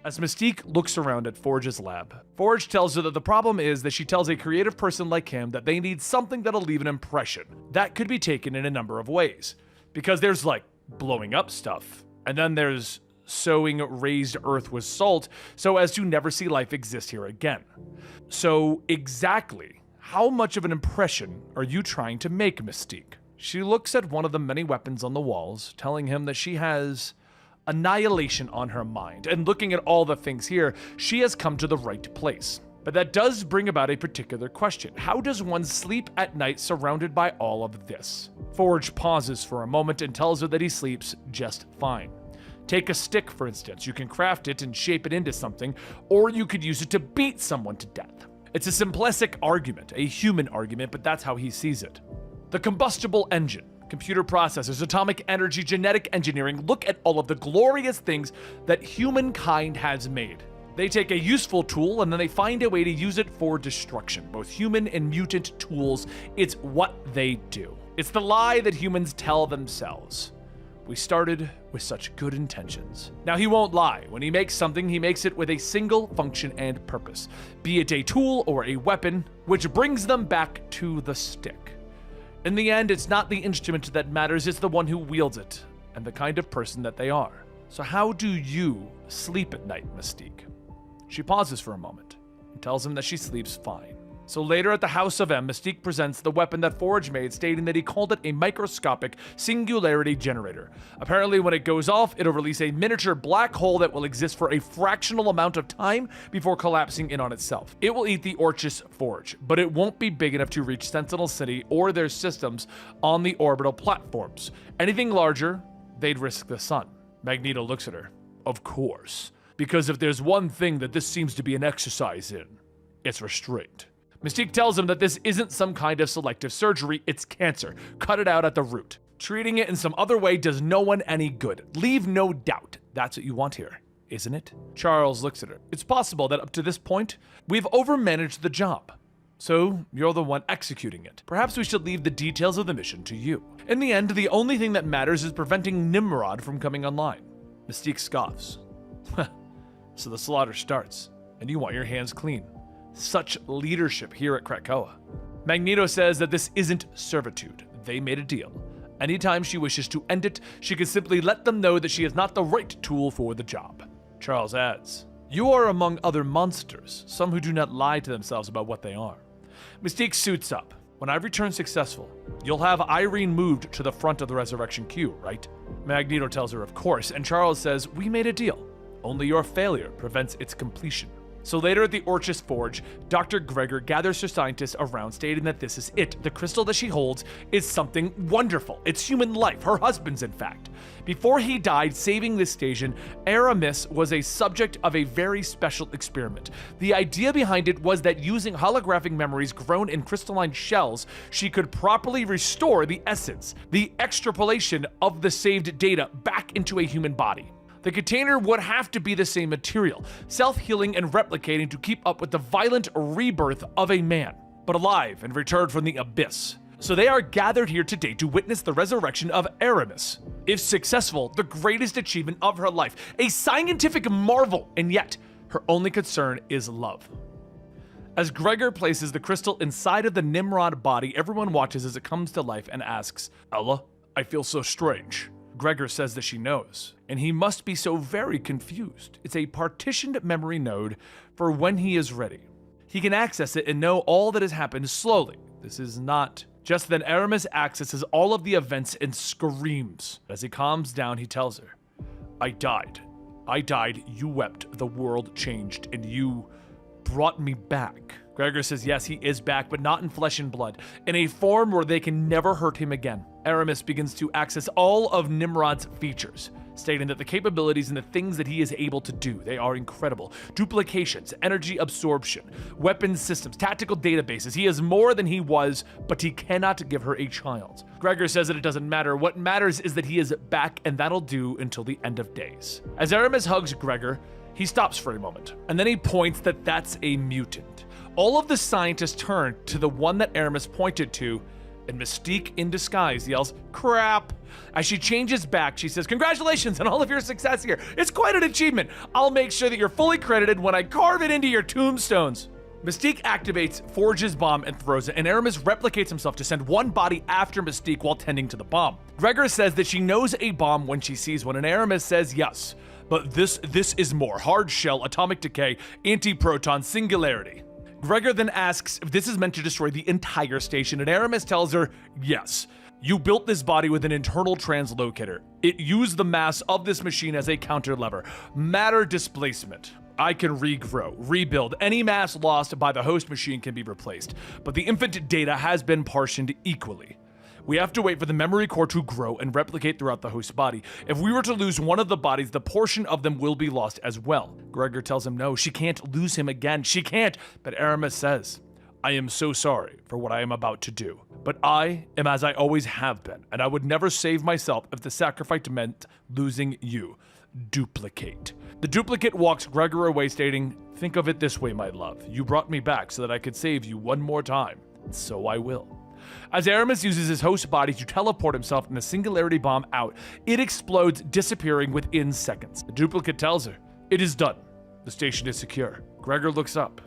As Mystique looks around at Forge's lab, Forge tells her that the problem is that she tells a creative person like him that they need something that'll leave an impression. That could be taken in a number of ways. Because there's like blowing up stuff, and then there's sowing raised earth with salt so as to never see life exist here again. So exactly how much of an impression are you trying to make, Mystique? She looks at one of the many weapons on the walls, telling him that she has annihilation on her mind, and looking at all the things here, she has come to the right place. But that does bring about a particular question. How does one sleep at night surrounded by all of this? Forge pauses for a moment and tells her that he sleeps just fine. Take a stick, for instance. You can craft it and shape it into something, or you could use it to beat someone to death. It's a simplistic argument, a human argument, but that's how he sees it. The combustible engine, computer processors, atomic energy, genetic engineering, look at all of the glorious things that humankind has made. They take a useful tool and then they find a way to use it for destruction. Both human and mutant tools, it's what they do. It's the lie that humans tell themselves. We started with such good intentions. Now he won't lie. When he makes something, he makes it with a single function and purpose, be it a tool or a weapon, which brings them back to the stick. In the end, it's not the instrument that matters, it's the one who wields it, and the kind of person that they are. So how do you sleep at night, Mystique? She pauses for a moment and tells him that she sleeps fine. So later at the House of M, Mystique presents the weapon that Forge made, stating that he called it a microscopic singularity generator. Apparently when it goes off, it'll release a miniature black hole that will exist for a fractional amount of time before collapsing in on itself. It will eat the Orcus Forge, but it won't be big enough to reach Sentinel City or their systems on the orbital platforms. Anything larger, they'd risk the sun. Magneto looks at her. Of course. Because if there's one thing that this seems to be an exercise in, it's restraint. Mystique tells him that this isn't some kind of selective surgery, it's cancer. Cut it out at the root. Treating it in some other way does no one any good. Leave no doubt. That's what you want here, isn't it? Charles looks at her. It's possible that up to this point, we've overmanaged the job. So you're the one executing it. Perhaps we should leave the details of the mission to you. In the end, the only thing that matters is preventing Nimrod from coming online. Mystique scoffs. So the slaughter starts, and you want your hands clean. Such leadership here at Krakoa. Magneto says that this isn't servitude. They made a deal. Anytime she wishes to end it, she can simply let them know that she is not the right tool for the job. Charles adds, you are among other monsters, some who do not lie to themselves about what they are. Mystique suits up. When I return successful, you'll have Irene moved to the front of the resurrection queue, right? Magneto tells her of course, and Charles says, we made a deal. Only your failure prevents its completion. So later at the Orcus Forge, Dr. Gregor gathers her scientists around, stating that this is it. The crystal that she holds is something wonderful. It's human life, her husband's in fact. Before he died saving this station, Aramis was a subject of a very special experiment. The idea behind it was that using holographic memories grown in crystalline shells, she could properly restore the essence, the extrapolation of the saved data back into a human body. The container would have to be the same material, self-healing and replicating to keep up with the violent rebirth of a man, but alive and returned from the abyss. So they are gathered here today to witness the resurrection of Aramis. If successful, the greatest achievement of her life, a scientific marvel, and yet her only concern is love. As Gregor places the crystal inside of the Nimrod body, everyone watches as it comes to life and asks, Ella, I feel so strange. Gregor says that she knows, and he must be so very confused. It's a partitioned memory node for when he is ready. He can access it and know all that has happened slowly. This is not. Just then Aramis accesses all of the events and screams. As he calms down, he tells her, I died, you wept, the world changed, and you brought me back. Gregor says yes, he is back, but not in flesh and blood, in a form where they can never hurt him again. Aramis begins to access all of Nimrod's features, stating that the capabilities and the things that he is able to do, they are incredible. Duplications, energy absorption, weapons systems, tactical databases. He is more than he was, but he cannot give her a child. Gregor says that it doesn't matter. What matters is that he is back, and that'll do until the end of days. As Aramis hugs Gregor, he stops for a moment, and then he points that that's a mutant. All of the scientists turn to the one that Aramis pointed to, and Mystique in disguise yells, crap. As she changes back, she says, congratulations on all of your success here. It's quite an achievement. I'll make sure that you're fully credited when I carve it into your tombstones. Mystique activates Forge's bomb and throws it, and Aramis replicates himself to send one body after Mystique while tending to the bomb. Gregor says that she knows a bomb when she sees one, and Aramis says yes. But this is more. Hard shell, atomic decay, anti-proton, singularity. Gregor then asks if this is meant to destroy the entire station, and Aramis tells her, yes. You built this body with an internal translocator. It used the mass of this machine as a counter lever. Matter displacement. I can regrow, rebuild. Any mass lost by the host machine can be replaced, but the infant data has been partitioned equally. We have to wait for the memory core to grow and replicate throughout the host body. If we were to lose one of the bodies, the portion of them will be lost as well. Gregor tells him no, she can't lose him again. She can't. But Aramis says, I am so sorry for what I am about to do. But I am as I always have been, and I would never save myself if the sacrifice meant losing you. Duplicate. The duplicate walks Gregor away, stating, think of it this way, my love. You brought me back so that I could save you one more time. So I will. As Aramis uses his host body to teleport himself in the singularity bomb out, it explodes, disappearing within seconds. The duplicate tells her, "It is done. The station is secure." Gregor looks up.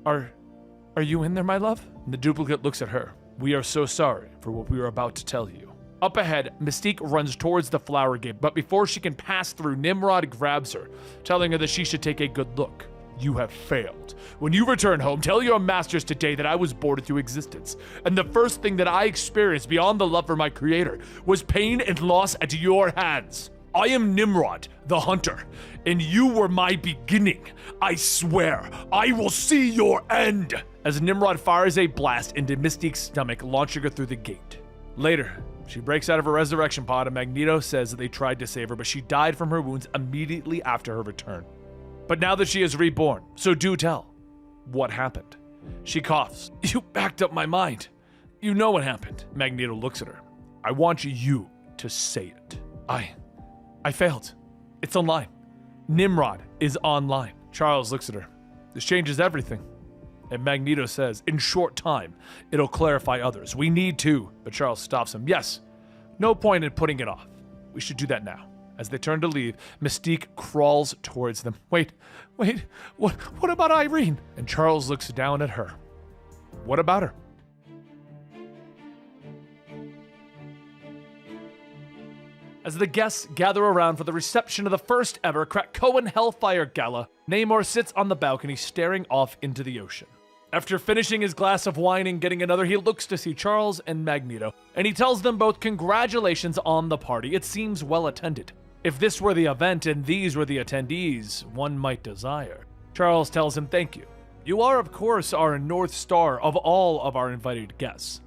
Are you in there, my love?" And the duplicate looks at her. "We are so sorry for what we are about to tell you." Up ahead, Mystique runs towards the flower gate, but before she can pass through, Nimrod grabs her, telling her that she should take a good look. "You have failed. When you return home, tell your masters today that I was born into existence, and the first thing that I experienced beyond the love for my creator was pain and loss at your hands. I am Nimrod, the hunter, and you were my beginning. I swear, I will see your end." As Nimrod fires a blast into Mystique's stomach, launching her through the gate. Later, she breaks out of her resurrection pod, and Magneto says that they tried to save her, but she died from her wounds immediately after her return. But now that she is reborn, so do tell, what happened? She coughs. "You backed up my mind. You know what happened." Magneto looks at her. "I want you to say it." I failed. It's online. Nimrod is online." Charles looks at her. "This changes everything." And Magneto says, "In short time, it'll clarify others. We need to." But Charles stops him. "Yes, no point in putting it off. We should do that now." As they turn to leave, Mystique crawls towards them. Wait, what about Irene?" And Charles looks down at her. "What about her?" As the guests gather around for the reception of the first ever Krakoan Hellfire Gala, Namor sits on the balcony staring off into the ocean. After finishing his glass of wine and getting another, he looks to see Charles and Magneto, and he tells them both congratulations on the party. It seems well attended. If this were the event and these were the attendees, one might desire. Charles tells him thank you. "You are, of course, our North Star of all of our invited guests."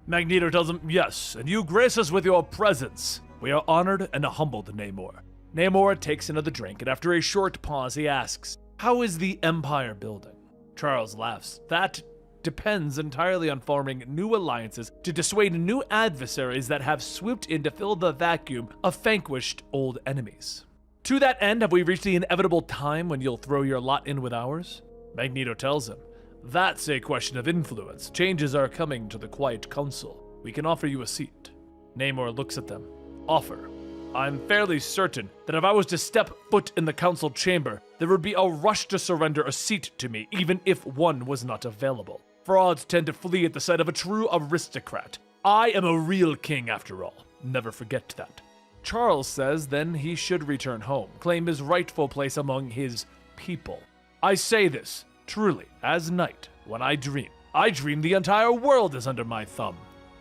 Magneto tells him, "Yes, and you grace us with your presence. We are honored and humbled, Namor." Namor takes another drink, and after a short pause, he asks, "How is the Empire building?" Charles laughs. "That depends entirely on forming new alliances to dissuade new adversaries that have swooped in to fill the vacuum of vanquished old enemies. To that end, have we reached the inevitable time when you'll throw your lot in with ours?" Magneto tells him, "That's a question of influence. Changes are coming to the Quiet Council. We can offer you a seat." Namor looks at them. "Offer? I'm fairly certain that if I was to step foot in the council chamber, there would be a rush to surrender a seat to me, even if one was not available. Frauds tend to flee at the sight of a true aristocrat. I am a real king, after all. Never forget that." Charles says then he should return home, claim his rightful place among his people. "I say this, truly, as knight, when I dream the entire world is under my thumb.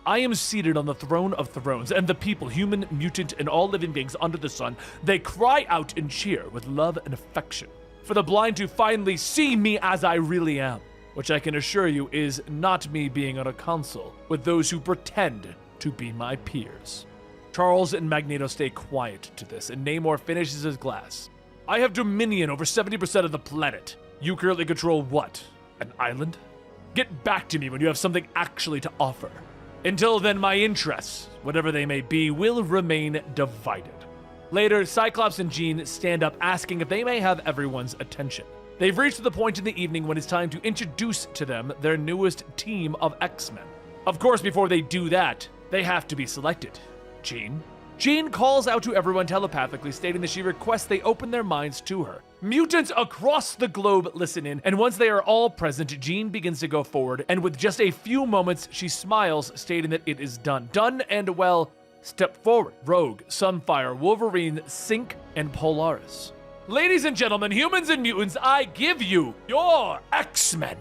I am seated on the throne of thrones, and the people, human, mutant, and all living beings under the sun, they cry out and cheer with love and affection for the blind to finally see me as I really am, which I can assure you is not me being on a council with those who pretend to be my peers." Charles and Magneto stay quiet to this, and Namor finishes his glass. "I have dominion over 70% of the planet. You currently control what? An island? Get back to me when you have something actually to offer. Until then, my interests, whatever they may be, will remain divided." Later, Cyclops and Jean stand up asking if they may have everyone's attention. They've reached the point in the evening when it's time to introduce to them their newest team of X-Men. Of course, before they do that, they have to be selected. Jean calls out to everyone telepathically, stating that she requests they open their minds to her. Mutants across the globe listen in, and once they are all present, Jean begins to go forward, and with just a few moments, she smiles, stating that it is done. Done and well. Step forward. Rogue, Sunfire, Wolverine, Sync, and Polaris. "Ladies and gentlemen, humans and mutants, I give you your X-Men."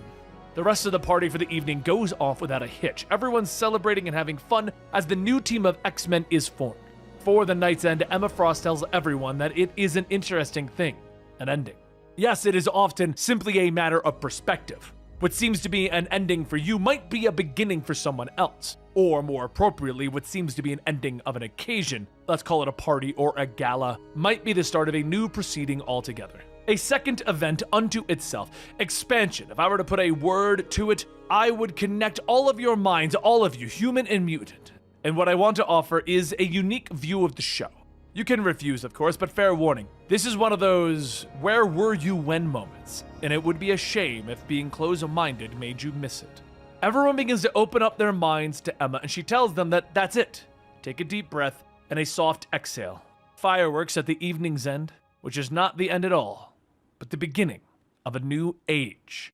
The rest of the party for the evening goes off without a hitch. Everyone's celebrating and having fun as the new team of X-Men is formed. For the night's end, Emma Frost tells everyone that it is an interesting thing, an ending. Yes, it is often simply a matter of perspective. What seems to be an ending for you might be a beginning for someone else. Or more appropriately, what seems to be an ending of an occasion, let's call it a party or a gala, might be the start of a new proceeding altogether. A second event unto itself. Expansion. If I were to put a word to it, I would connect all of your minds, all of you, human and mutant. And what I want to offer is a unique view of the show. You can refuse, of course, but fair warning. This is one of those where were you when moments, and it would be a shame if being close-minded made you miss it. Everyone begins to open up their minds to Emma, and she tells them that that's it. Take a deep breath and a soft exhale. Fireworks at the evening's end, which is not the end at all, but the beginning of a new age.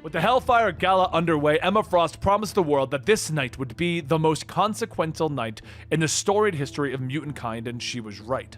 With the Hellfire Gala underway, Emma Frost promised the world that this night would be the most consequential night in the storied history of mutant kind, and she was right.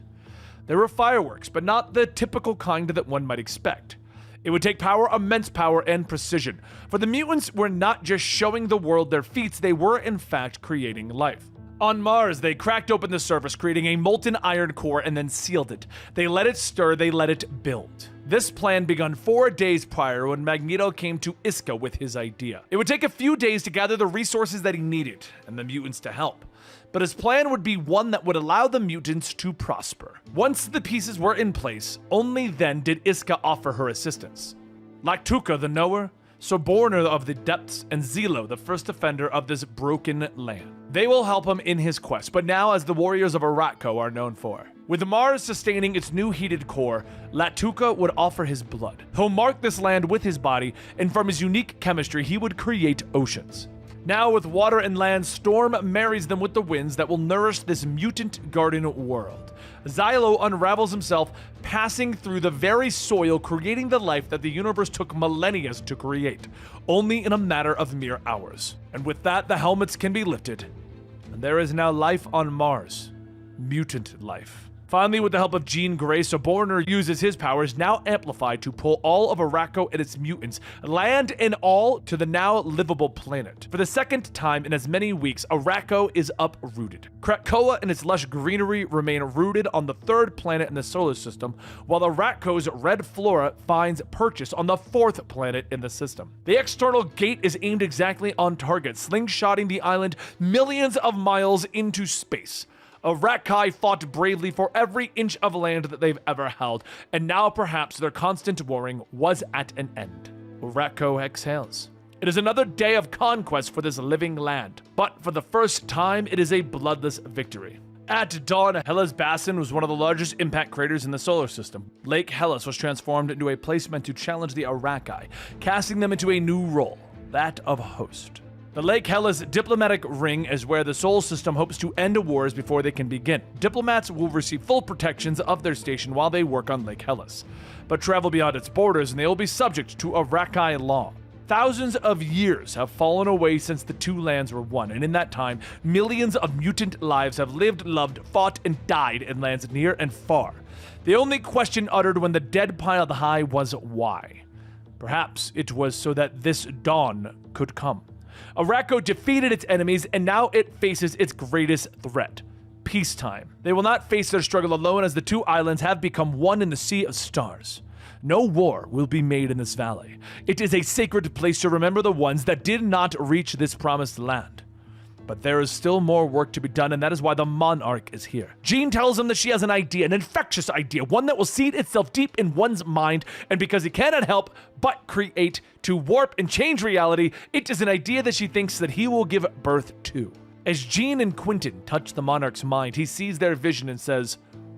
There were fireworks, but not the typical kind that one might expect. It would take power, immense power, and precision. For the mutants were not just showing the world their feats, they were in fact creating life. On Mars, they cracked open the surface, creating a molten iron core and then sealed it. They let it stir, they let it build. This plan begun 4 days prior when Magneto came to Iska with his idea. It would take a few days to gather the resources that he needed, and the mutants to help. But his plan would be one that would allow the mutants to prosper. Once the pieces were in place, only then did Iska offer her assistance. Lactuca, the Knower, Soborner of the Depths, and Zelo, the first defender of this broken land. They will help him in his quest, but now as the warriors of Arrako are known for. With Mars sustaining its new heated core, Lactuca would offer his blood. He'll mark this land with his body, and from his unique chemistry, he would create oceans. Now with water and land, Storm marries them with the winds that will nourish this mutant garden world. Xylo unravels himself, passing through the very soil, creating the life that the universe took millennia to create, only in a matter of mere hours. And with that, the helmets can be lifted, and there is now life on Mars. Mutant life. Finally, with the help of Jean Grey, Soborner uses his powers, now amplified, to pull all of Arrako and its mutants, land and all, to the now livable planet. For the second time in as many weeks, Arrako is uprooted. Krakoa and its lush greenery remain rooted on the third planet in the solar system, while Arrako's red flora finds purchase on the fourth planet in the system. The external gate is aimed exactly on target, slingshotting the island millions of miles into space. Arrakai fought bravely for every inch of land that they've ever held, and now perhaps their constant warring was at an end. Arrako exhales. It is another day of conquest for this living land, but for the first time, it is a bloodless victory. At dawn, Hellas Basin was one of the largest impact craters in the solar system. Lake Hellas was transformed into a place meant to challenge the Arrakai, casting them into a new role, that of host. The Lake Hellas diplomatic ring is where the Sol system hopes to end wars before they can begin. Diplomats will receive full protections of their station while they work on Lake Hellas, but travel beyond its borders and they will be subject to Arrakai law. Thousands of years have fallen away since the two lands were one, and in that time, millions of mutant lives have lived, loved, fought, and died in lands near and far. The only question uttered when the dead piled high was why. Perhaps it was so that this dawn could come. Arrako defeated its enemies, and now it faces its greatest threat: peacetime. They will not face their struggle alone, as the two islands have become one in the sea of stars. No war will be made in this valley. It is a sacred place to remember the ones that did not reach this promised land. But there is still more work to be done, and that is why the Monarch is here. Jean tells him that she has an idea, an infectious idea, one that will seed itself deep in one's mind, and because he cannot help but create, to warp and change reality, it is an idea that she thinks that he will give birth to. As Jean and Quentin touch the Monarch's mind, he sees their vision and says,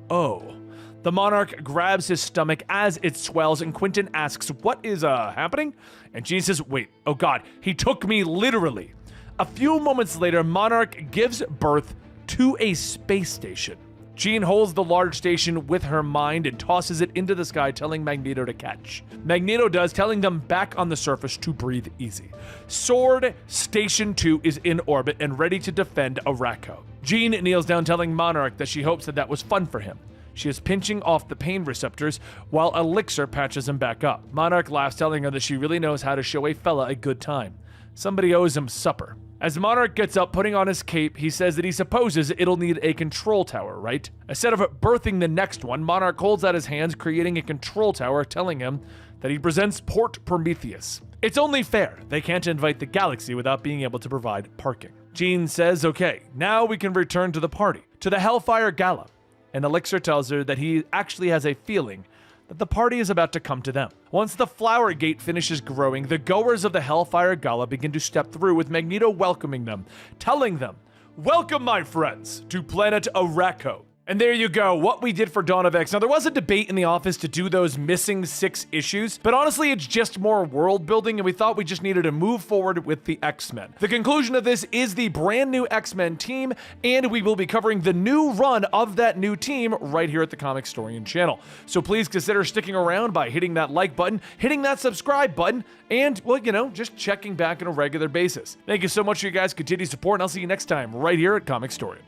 "Oh." The Monarch grabs his stomach as it swells, and Quentin asks, "What is happening?" And Jean says, "Wait, oh god, he took me literally." A few moments later, Monarch gives birth to a space station. Jean holds the large station with her mind and tosses it into the sky, telling Magneto to catch. Magneto does, telling them back on the surface to breathe easy. Sword Station 2 is in orbit and ready to defend Arrako. Jean kneels down, telling Monarch that she hopes that was fun for him. She is pinching off the pain receptors while Elixir patches him back up. Monarch laughs, telling her that she really knows how to show a fella a good time. Somebody owes him supper. As Monarch gets up, putting on his cape, he says that he supposes it'll need a control tower, right? Instead of birthing the next one, Monarch holds out his hands, creating a control tower, telling him that he presents Port Prometheus. It's only fair. They can't invite the galaxy without being able to provide parking. Jean says, okay, now we can return to the party, to the Hellfire Gala. And Elixir tells her that he actually has a feeling that the party is about to come to them. Once the flower gate finishes growing, the goers of the Hellfire Gala begin to step through, with Magneto welcoming them, telling them, "Welcome, my friends, to planet Arrako." And there you go, what we did for Dawn of X. Now, there was a debate in the office to do those missing 6 issues, but honestly, it's just more world building, and we thought we just needed to move forward with the X-Men. The conclusion of this is the brand new X-Men team, and we will be covering the new run of that new team right here at the Comicstorian channel. So please consider sticking around by hitting that like button, hitting that subscribe button, and, well, you know, just checking back on a regular basis. Thank you so much for you guys' continued support, and I'll see you next time right here at Comicstorian.